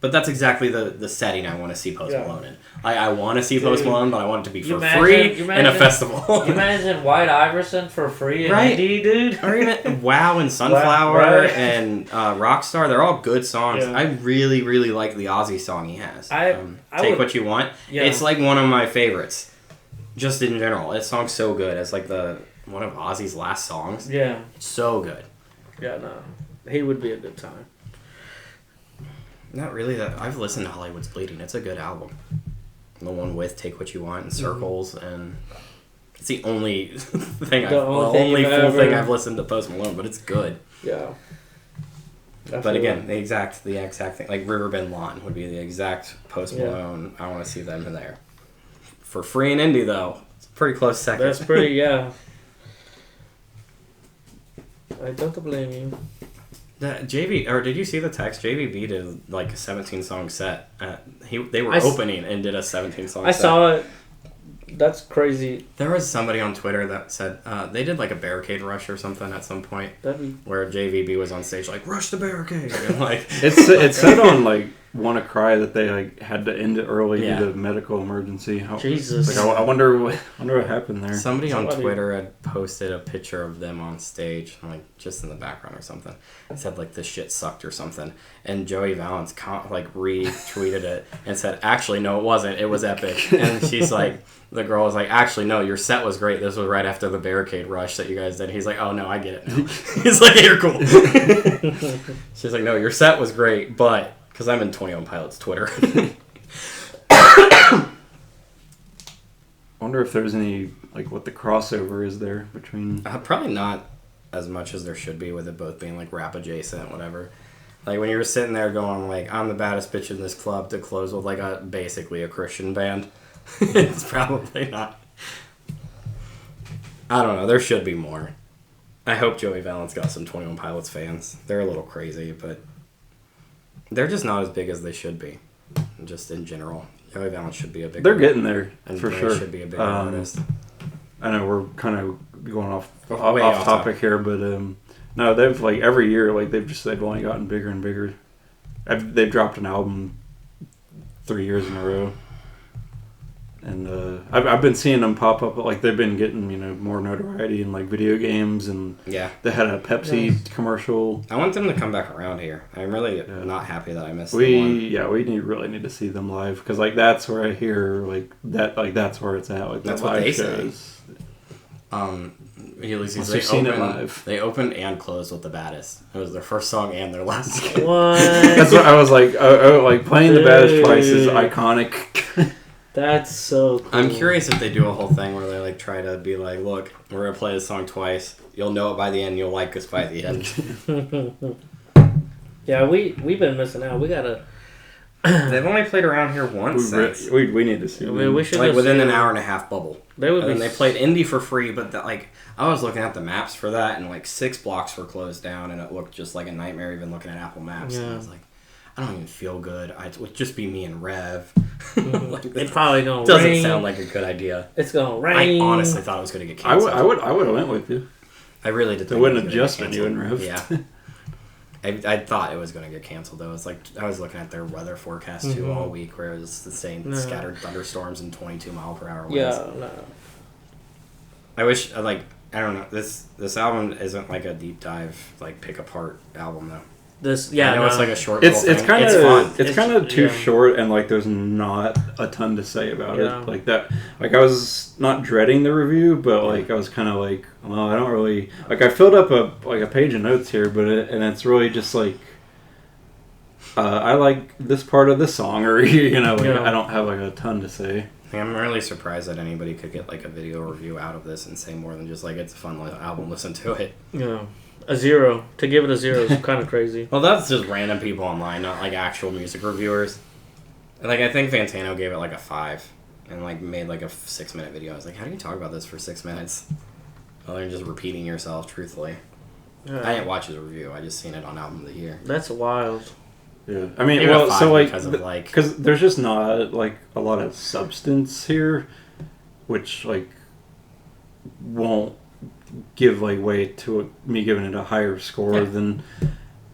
But that's exactly the setting I want to see Post Malone in. I want to see Post Malone, but I want it to be for free in a festival. You imagine White Iverson for free in Indy, dude? Or even Wow and Sunflower and Rockstar. They're all good songs. Yeah. I really, really like the Ozzy song he has. Take What You Want. Yeah. It's like one of my favorites. Just in general. That song's so good. It's like one of Ozzy's last songs. Yeah. So good. Yeah, no. He would be a good time. Not really. I've listened to Hollywood's Bleeding. It's a good album. The one with Take What You Want and Circles, and it's the only thing I've listened to Post Malone, but it's good. Yeah. But again, the exact thing, like Riverbend Lawn would be the exact Post Malone. I want to see them in there. For free in Indy, though, it's a pretty close second. That's pretty, yeah. I don't blame you. Did you see the text? JVB did like a 17-song set. They were opening and did a 17-song set. I saw it. That's crazy. There was somebody on Twitter that said they did like a barricade rush or something at some point where JVB was on stage like, rush the barricade. And like it said on like Wanna Cry that they like had to end it early due to medical emergency. Jesus. Like, I wonder what happened there. Somebody on Twitter had posted a picture of them on stage, like just in the background or something. It said like this shit sucked or something, and Joey Valance retweeted it and said, actually no, it wasn't. It was epic. And she's like, the girl was like, actually no, your set was great. This was right after the barricade rush that you guys did. He's like, oh no, I get it now. He's like, you're cool. She's like, no, your set was great, but. Because I'm in 21 Pilots Twitter. I wonder if there's any, like, what the crossover is there between... Probably not as much as there should be with it both being, like, rap adjacent, whatever. Like, when you were sitting there going, like, I'm the baddest bitch in this club to close with, like, basically a Christian band. It's probably not. I don't know. There should be more. I hope Joey Valance got some 21 Pilots fans. They're a little crazy, but... They're just not as big as they should be, just in general. Joey Valance should be a big. They're getting there, for sure. Should be a big artist. I know we're kind of going off topic here, but no, they've like every year, like they've only gotten bigger and bigger. They've dropped an album 3 years in a row, and I've been seeing them pop up. Like they've been getting more notoriety in like video games, and they had a Pepsi commercial. I want them to come back around here. I'm really not happy that I missed them. We really need to see them live because like that's where I hear that's where it's at. Like that's what they shows. Say. They opened and closed with The Baddest. It was their first song and their last song. What? That's what I was like. Like playing The Baddest twice is iconic. That's so cool. I'm curious if they do a whole thing where they like try to be like, look, we're gonna play this song twice. You'll know it by the end. You'll like us by the end. Yeah, we've been missing out. We gotta They've only played around here once. We need to see them. We should like within an hour and a half bubble. And they played Indy for free, but I was looking at the maps for that, and like 6 blocks were closed down, and it looked just like a nightmare even looking at Apple Maps. And I was like, I don't even feel good. It would just be me and Rev. Like, it's probably gonna doesn't rain. sound like a good idea. It's gonna rain. I honestly thought it was gonna get canceled. I would have went with you. I really did. It wouldn't have just been you and Rev. Yeah. I thought it was going to get canceled, though. It's like I was looking at their weather forecast, too, all week, where it was the same scattered thunderstorms and 22-mile-per-hour winds. Yeah, no. I wish, I don't know, this album isn't like a deep dive, like, pick-apart album, though. It's like a short It's kind of fun. It's kind of too short, and like there's not a ton to say about it. Like that, like I was not dreading the review, but like I was kind of like, well, I don't really like. I filled up a page of notes here, but it's really just like I like this part of the song, or I don't have like a ton to say. I'm really surprised that anybody could get like a video review out of this and say more than just like it's a fun album. Listen to it. Yeah. A 0. To give it a 0 is kind of crazy. Well, that's just random people online, not like actual music reviewers. Like, I think Fantano gave it like a 5 and like made like a 6-minute video. I was like, how do you talk about this for 6 minutes? Well, you're just repeating yourself, truthfully. Yeah. I didn't watch his review. I just seen it on Album of the Year. That's wild. Yeah, I mean, well, so like because there's just not like a lot of substance here, which like won't give like way to me giving it a higher score than.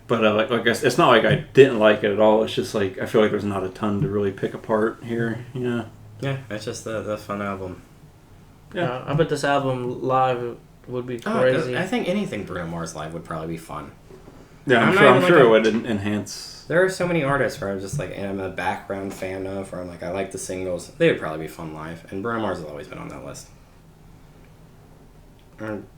But like it's not like I didn't like it at all. It's just like I feel like there's not a ton to really pick apart here. Yeah. Yeah, it's just the fun album. Yeah, I bet this album live would be crazy. I think anything Bruno Mars live would probably be fun. Yeah, I'm sure it would enhance. There are so many artists where I'm just like, I'm a background fan of, or I'm like, I like the singles. They would probably be fun live, and Bruno Mars has always been on that list.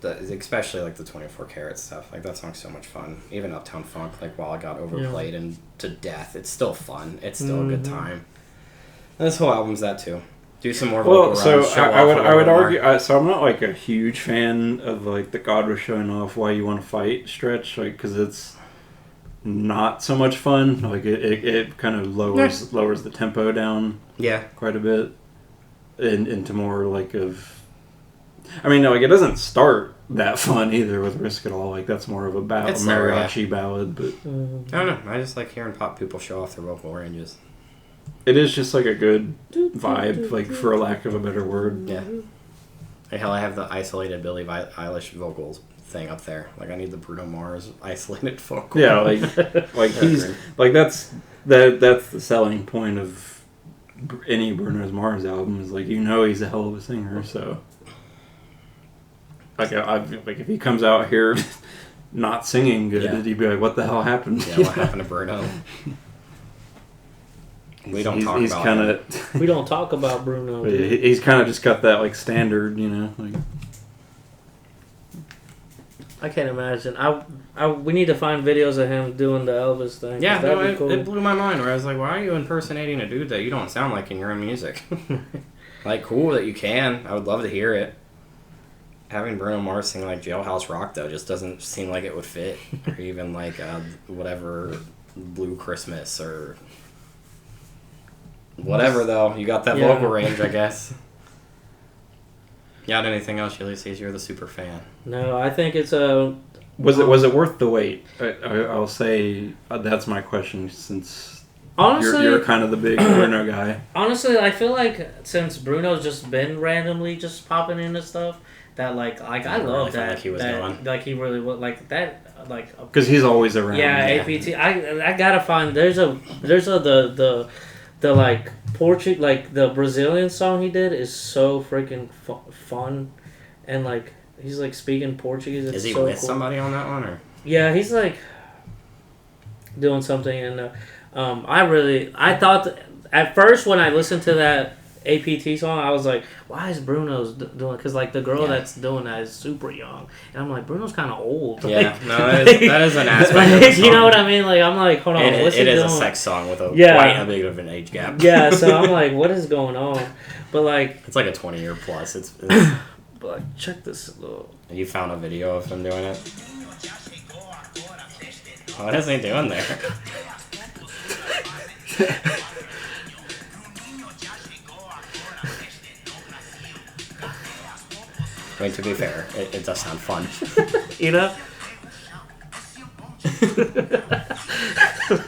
Especially like the 24 Karat stuff. Like that song's so much fun. Even Uptown Funk, like while it got overplayed and to death, it's still fun. It's still a good time. And this whole album's that too. Do some more vocal runs. So I would argue. So I'm not like a huge fan of like the God was showing off why you want to fight stretch, like because it's not so much fun. Like it kind of lowers the tempo down. Yeah, quite a bit, into more like of. I mean, no, like it doesn't start that fun either with Risk It All. Like that's more of a mariachi ballad, but I don't know. I just like hearing pop people show off their vocal ranges. It is just like a good vibe, like for a lack of a better word. Yeah. Like hell, I have the isolated Billie Eilish vocals thing up there. Like I need the Bruno Mars isolated vocal. Yeah, like he's like that's the selling point of any Bruno Mars album is like he's a hell of a singer. So. Like if he comes out here not singing good, he'd be like, "What the hell happened?" Yeah, what happened to Bruno? We don't talk about Bruno. He's kind of just got that like standard, like. I can't imagine. We need to find videos of him doing the Elvis thing. Yeah, cool. It blew my mind. Where I was like, "Why are you impersonating a dude that you don't sound like in your own music?" Like, cool that you can. I would love to hear it. Having Bruno Mars sing like Jailhouse Rock though just doesn't seem like it would fit, or even like whatever Blue Christmas or whatever though. You got that vocal range, I guess. You got anything else, Ulysses? You're the super fan. No, I think it's a. Was it worth the wait? I'll say that's my question since. Honestly, you're kind of the big Bruno guy. Honestly, I feel like since Bruno's just been randomly just popping into stuff. That I love that. Like he was going. Like he really would like that. Like because he's always around. Yeah, APT. I gotta find. There's the like Portuguese, like the Brazilian song he did is so freaking fun, and like he's like speaking Portuguese. It's is he so with cool. somebody on that one or? Yeah, he's like doing something, and I thought at first when I listened to that APT song, I was like, why is Bruno's doing? Because like the girl that's doing that is super young, and I'm like, Bruno's kind of old. Yeah, no, that is an aspect. Of the song. You know what I mean? Like I'm like, hold on, what's he doing? It is a sex song with quite a big of an age gap. Yeah, so I'm like, what is going on? But like, it's like a 20-year plus. It's but like, check this little. You found a video of him doing it. What is he doing there? I mean, to be fair, it does sound fun. You know.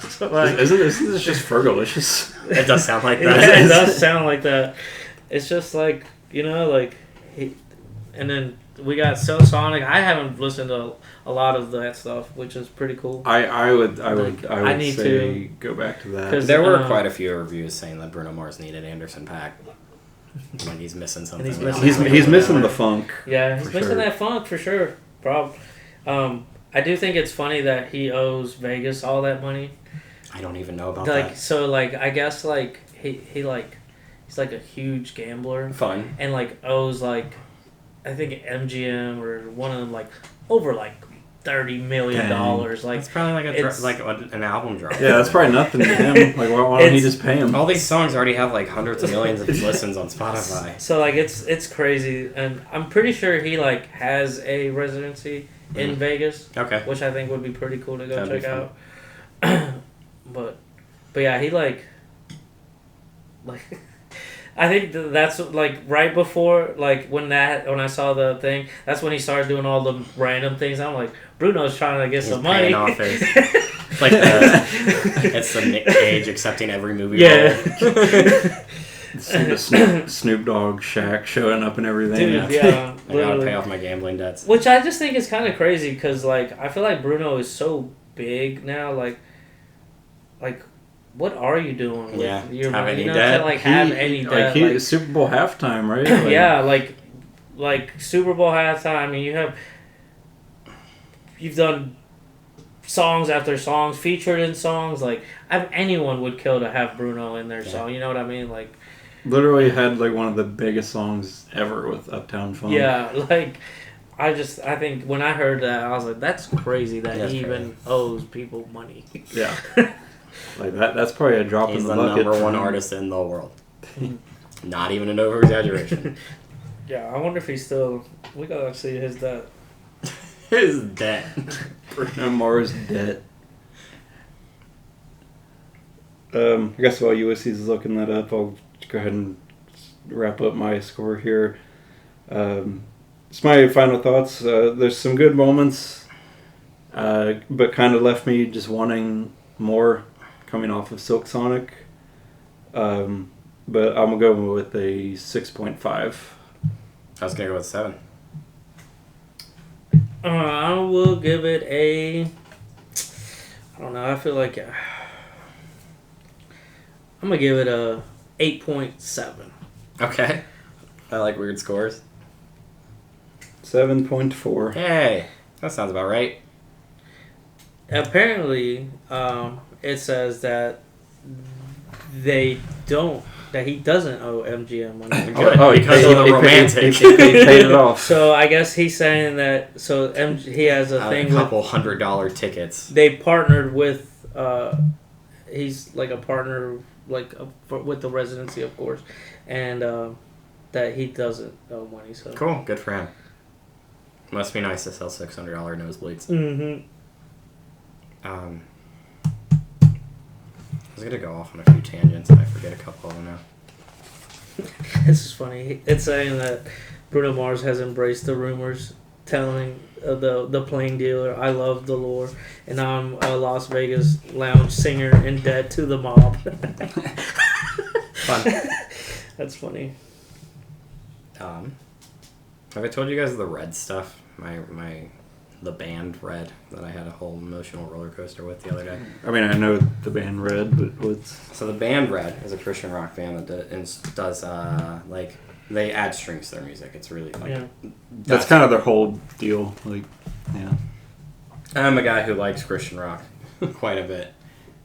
So, like, isn't this just Fergalicious? It does sound like yeah, that. it does sound like that. It's just like, you know, like and then we got Sonic. I haven't listened to a lot of that stuff, which is pretty cool. I would need say to. go back to that. 'Cause, There were quite a few reviews saying that Bruno Mars needed Anderson .Paak. Like he's missing something. He's missing the funk. Yeah, he's for missing sure. that funk for sure. I do think it's funny that he owes Vegas all that money. I don't even know about Like that. so, like I guess like he's like a huge gambler Fun. and like owes like I think MGM or one of them like over like $30 million. Like It's probably like an album drop. Yeah, that's probably nothing to him. Like, why don't he just pay him? All these songs already have like hundreds of millions of listens on Spotify. So like it's crazy, and I'm pretty sure he like has a residency in Vegas, Okay. which I think would be pretty cool to go That'd be check out. but yeah, he like I think that's like right before like when I saw the thing, that's when he started doing all the random things. I'm like, Bruno's trying to get some money. Paying off his, like it's the Nick Cage accepting every movie. Yeah. The Snoop Dogg Shaq showing up and everything. Dude, yeah. I gotta pay off my gambling debts. Which I just think is kind of crazy because, like, I feel like Bruno is so big now. Like, what are you doing with your have money? any You know, debt? to, like, have any debt. Like, Super Bowl halftime, right? Like, yeah, like Super Bowl halftime, and you've done songs after songs, featured in songs. Like, anyone would kill to have Bruno in their song. You know what I mean? Like, literally had like one of the biggest songs ever with Uptown Funk. yeah, like I think when I heard that, I was like, that's crazy that That's he even owes people money. Yeah. Like that's probably a drop He's in the the bucket. number one artist in the world. Not even an over exaggeration. Yeah, I wonder if he's still. We gotta see his debt. His debt. Bruno Mars debt. I guess while Ulysses is looking that up, I'll go ahead and wrap up my score here. It's my final thoughts. There's some good moments, but kind of left me just wanting more coming off of Silk Sonic. But I'm going to go with a 6.5. I was gonna go with 7. I will give it a. I don't know. I feel like I'm gonna give it a 8.7. Okay. I like weird scores. 7.4. Hey, that sounds about right. Apparently, it says that he doesn't owe MGM money. Good, because of the romantic. He paid it off. So I guess he's saying that. So he has a thing A couple $100 tickets. they partnered with. He's like a partner, with the residency, of course, and that he doesn't owe money. So Cool, good for him. Must be nice to sell $600 nosebleeds. Mm-hmm. I was gonna go off on a few tangents and I forget a couple of them now. This is funny. It's saying that Bruno Mars has embraced the rumors, telling the plane dealer, "I love the lore, and I'm a Las Vegas lounge singer in debt to the mob." Fun. That's funny. Have I told you guys the Red stuff? The band Red that I had a whole emotional roller coaster with the other day. I mean, I know the band Red, but what's... So the band Red is a Christian rock band that does like they add strings to their music. It's really like Yeah. That's kind of their whole deal. Like, yeah. I'm a guy who likes Christian rock quite a bit.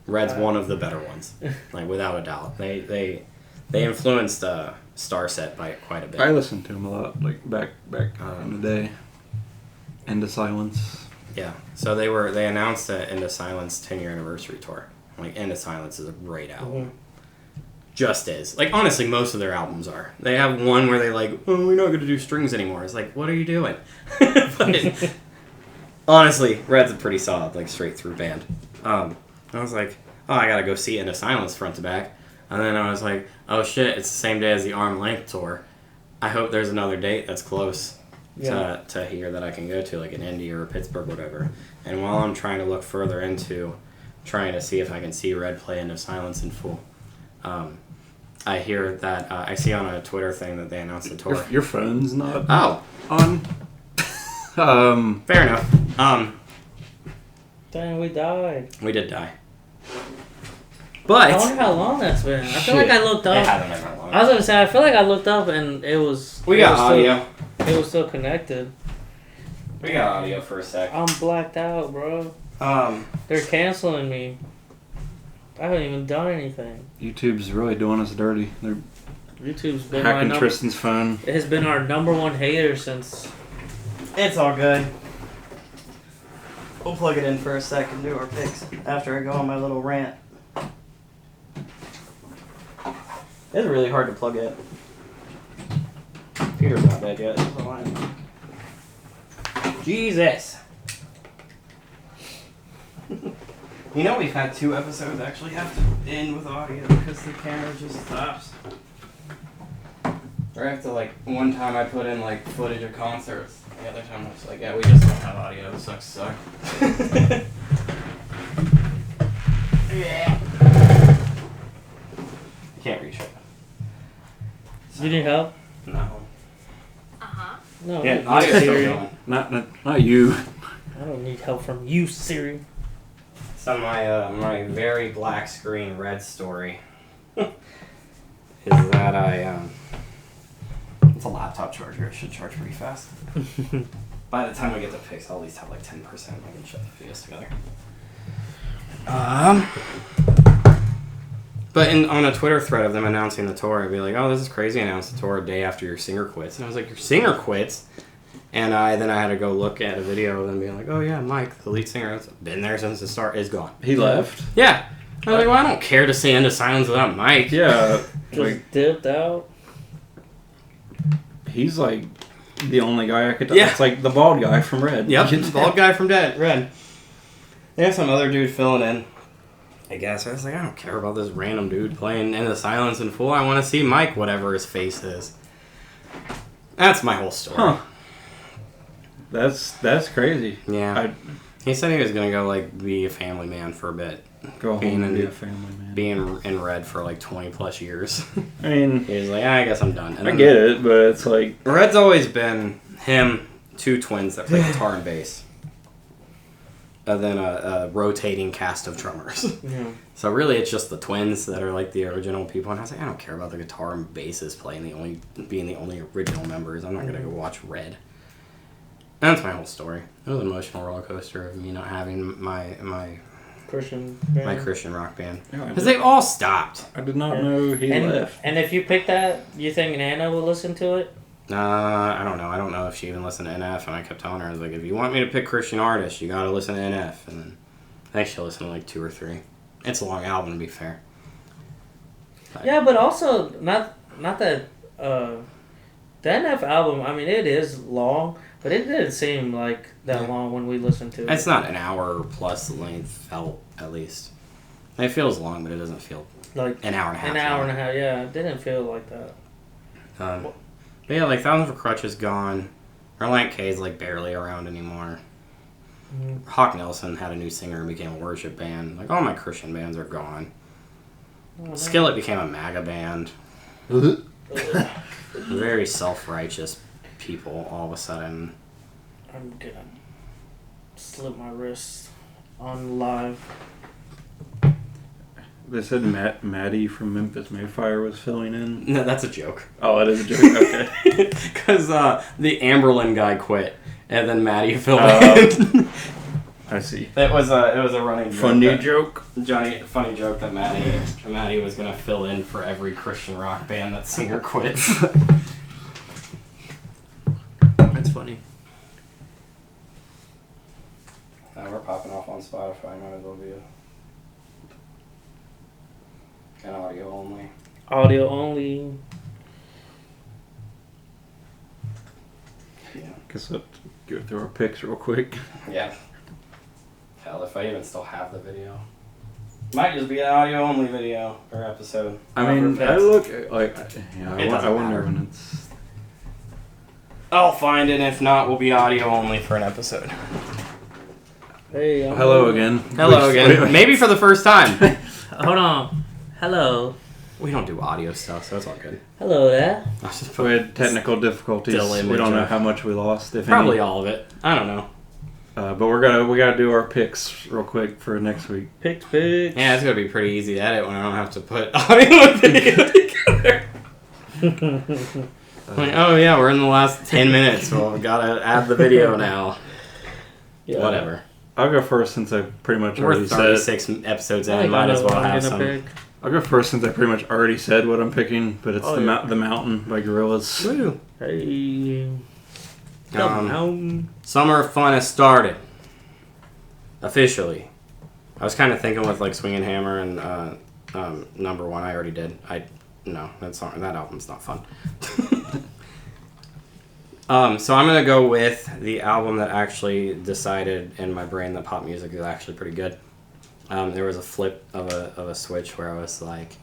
Red's one of the better ones, like without a doubt. They influenced Starset by quite a bit. I listened to them a lot, like back in the day. Into Silence. Yeah. So they announced the Into Silence 10-year anniversary tour. Like Into Silence is a great album. Mm-hmm. Just is. Like honestly, most of their albums are. They have one where they like, oh, we're not going to do strings anymore. It's like, what are you doing? But honestly, Red's a pretty solid, like straight through band. I was like, oh, I gotta go see Into Silence front to back. And then I was like, oh shit, it's the same day as the Arm Length tour. I hope there's another date that's close. to here that I can go to, like in Indy or Pittsburgh, whatever. And while I'm trying to look further into trying to see if I can see Red play Into Silence in full, I hear that I see on a Twitter thing that they announced the tour. Your phone's not on. Fair enough. Dang, we died. We did die. But I wonder how long that's been. I feel like I looked it up. hasn't been that long. I was gonna say I feel like I looked up and it was. We got audio. It was still connected. We got audio for a sec. I'm blacked out, bro. They're canceling me. I haven't even done anything. YouTube's really doing us dirty. They're YouTube's been hacking Tristan's phone. It has been our #1 hater since. It's all good. We'll plug it in for a sec and do our picks after I go on my little rant. It's really hard to plug in. Peter's not dead yet. That's all I know. Jesus. You know we've had 2 episodes actually have to end with audio because the camera just stops. Or I have to, like, one time I put in, like, footage of concerts. The other time I was like, yeah, we just don't have audio. This sucks. Yeah. Can't reach it. You need help? No. No. Yeah, not audio's still Siri. going. Not you. I don't need help from you, Siri. So my very black screen Red story is that it's a laptop charger. It should charge pretty fast. By the time we get the picks, I'll at least have like 10%. I can shut the videos together. But on a Twitter thread of them announcing the tour, I'd be like, "Oh, this is crazy! Announced the tour a day after your singer quits." And I was like, "Your singer quits?" And then I had to go look at a video of them being like, "Oh yeah, Mike, the lead singer, that's been there since the start, is gone." He left? Yeah. I was like, "Well, I don't care to say Into Silence without Mike." Yeah. Just dipped out. He's like the only guy I could. Yeah. It's like the bald guy from Red. Yep, the bald guy from Red. They have some other dude filling in, I guess. I was like, I don't care about this random dude playing Into Silence in full. I want to see Mike, whatever his face is. That's my whole story. Huh. That's crazy. Yeah. He said he was going to go, like, be a family man for a bit. Go home and be a family man. Being in Red for, like, 20 plus years. I mean... He was like, I guess I'm done. And I get it, but it's like... Red's always been him, 2 twins that play guitar and bass. And then a rotating cast of drummers. Yeah. So really it's just the twins that are, like, the original people. And I was like, I don't care about the guitar and basses being the only original members. I'm not going to go watch Red. That's my whole story. It was an emotional roller coaster of me not having my Christian rock band. Yeah, Because they all stopped. I did not know he left. And if you pick that, you think Nana will listen to it? I don't know. I don't know if she even listened to NF. And I kept telling her, I was like, if you want me to pick Christian artists, you got to listen to NF. And then I think she'll listen to like 2 or 3. It's a long album, to be fair. Yeah, but also, not that... the NF album, I mean, it is long... But it didn't seem like that long when we listened to it. It's not an hour plus length, felt at least. It feels long, but it doesn't feel like an hour and a half. An hour and a half, yeah. It didn't feel like that. But yeah, like Thousand for Crutches gone. Reliant K is like barely around anymore. Mm-hmm. Hawk Nelson had a new singer and became a worship band. Like all my Christian bands are gone. Oh, Skillet became a MAGA band. Very self-righteous people all of a sudden. I'm gonna slip my wrist on live. They said Maddie from Memphis Mayfire was filling in. No, that's a joke. Oh, that is a joke. Okay. Because the Amberlin guy quit, and then Maddie filled in. I see. It was a running joke. Funny joke that Maddie was gonna fill in for every Christian rock band that singer quits. That's funny. We're popping off on Spotify. Might as well be an audio only. Audio only. Yeah. Guess we'll go through our picks real quick. Yeah. Hell, if I even still have the video. Might just be an audio only video or episode. I mean, I look like I wonder matter. when it's. I'll find it. If not, we'll be audio only for an episode. Hey, Hello again. Hello again. Maybe for the first time. Hold on. Hello. We don't do audio stuff, so it's all good. Hello there. I'll just We had technical difficulties. Still We image don't know of- how much we lost, if probably any. all of it. I don't know. But we gotta do our picks real quick for next week. Pick. Yeah, it's gonna be pretty easy to edit when I don't have to put audio and video together. Like, oh yeah, we're in the last 10 minutes. Well, we gotta add the video now. Yeah. Whatever. I'll go first since I pretty much We're already said. 36 episodes I in. Might as well have some. pick. I'll go first since I pretty much already said what I'm picking, but it's Oh, the yeah. the Mountain by Gorillaz. Woo. Hey. Summer of Fun has started. Officially. I was kind of thinking with like Swingin' Hammer and Number One. I already did. No, that album's not fun. So I'm gonna go with the album that actually decided in my brain that pop music is actually pretty good. There was a flip of a switch where I was like,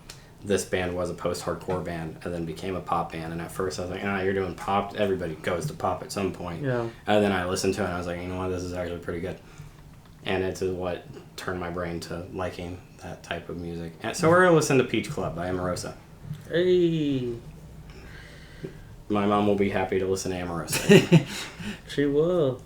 this band was a post-hardcore band and then became a pop band. And at first I was like, you're doing pop. Everybody goes to pop at some point. Yeah. And then I listened to it and I was like, you know what, this is actually pretty good. And it's what turned my brain to liking that type of music. And so we're gonna listen to Peach Club by Amorosa. Hey. My mom will be happy to listen to Amorosa. She will.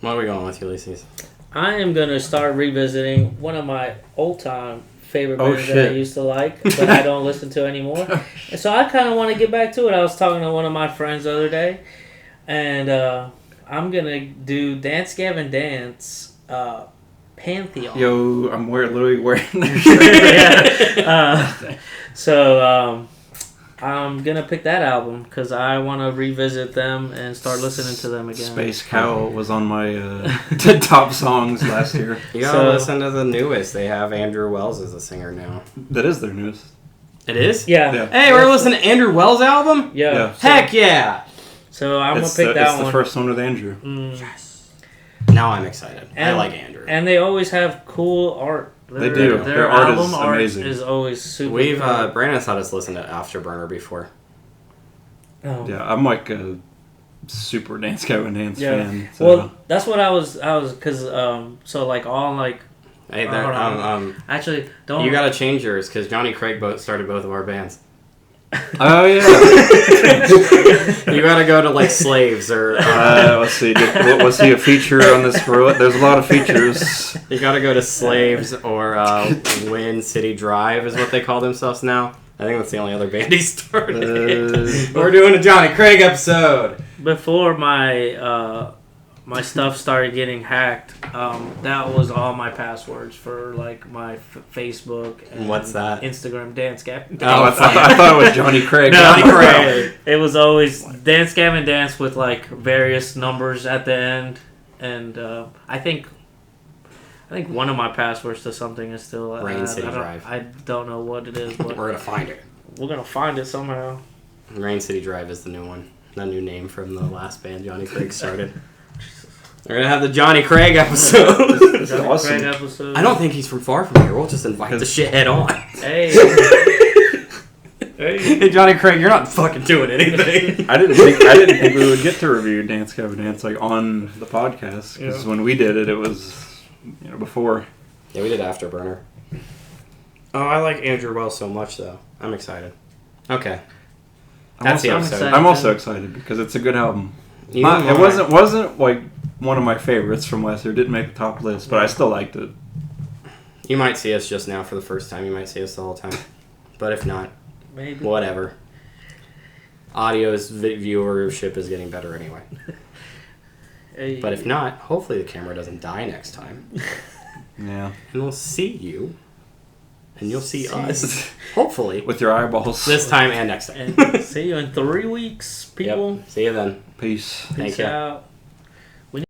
What are we going with, Ulysses? I am going to start revisiting one of my old-time favorite Oh, bands that I shit. used to like, but I don't listen to anymore. And so I kind of want to get back to it. I was talking to one of my friends the other day, and I'm going to do Dance Gavin Dance Pantheon. Yo, I'm literally wearing their shirt. Yeah. So I'm going to pick that album because I want to revisit them and start listening to them again. Space Cow was on my top songs last year. You gotta So- listen to the newest. They have Andrew Wells as a singer now. That is their newest. It is? Yeah. Yeah. Hey, we're listening to Andrew Wells' album? Yeah. Yeah. Heck yeah! So I'm going It's to pick that it's one. the first one with Andrew. Now I'm excited. I And- like Andrew. And they always have cool art. They do. Their art is album art amazing. is always super We've, cool. Brandon's had us listen to Afterburner before. Oh. Yeah, I'm like a super Dance Gavin Dance Yeah. fan. So. Well, that's what I was, because, so like all like, Hey, Hold on. actually, don't. you gotta change yours, because Johnny Craig started both of our bands. Oh yeah. You gotta go to, like, Slaves, or... Let's see. Was he a feature on this gorilla? There's a lot of features. You gotta go to Slaves, or Wind City Drive is what they call themselves now. I think that's the only other band he started. We're doing a Johnny Craig episode. Before my my stuff started getting hacked, that was all my passwords for like my Facebook and What's that? Instagram Dance Gavin. Oh, I thought it was Johnny Craig. Johnny Craig. It was always Dance Gavin Dance with like various numbers at the end, and I think one of my passwords to something is still Rain City Drive. I don't know what it is, but We're gonna find it. we're gonna find it somehow. Rain City Drive is the new one. The new name from the last band Johnny Craig started. We're gonna have the Johnny Craig episode. Johnny awesome. Craig episode. I don't think he's from far from here. We'll just invite the shithead on. Hey. Hey. Hey, Johnny Craig, you're not fucking doing anything. I didn't think we would get to review Dance Gavin Dance like on the podcast because Yeah. when we did it, it was before. Yeah, we did Afterburner. Oh, I like Andrew Wells so much, though. I'm excited. Okay. That's the I'm episode. excited. I'm also excited because it's a good album. You Not, and it I- wasn't like one of my favorites from last year. It didn't make the top list, but I still liked it. You might see us just now for the first time. You might see us the whole time. But if not, Maybe. whatever. Audio's viewership is getting better anyway. Hey. But if not, hopefully the camera doesn't die next time. Yeah, And we'll see you. And you'll see us. Hopefully. with your eyeballs. This time and next time. And see you in 3 weeks, people. Yep. See you then. Peace. Peace Thank you. out.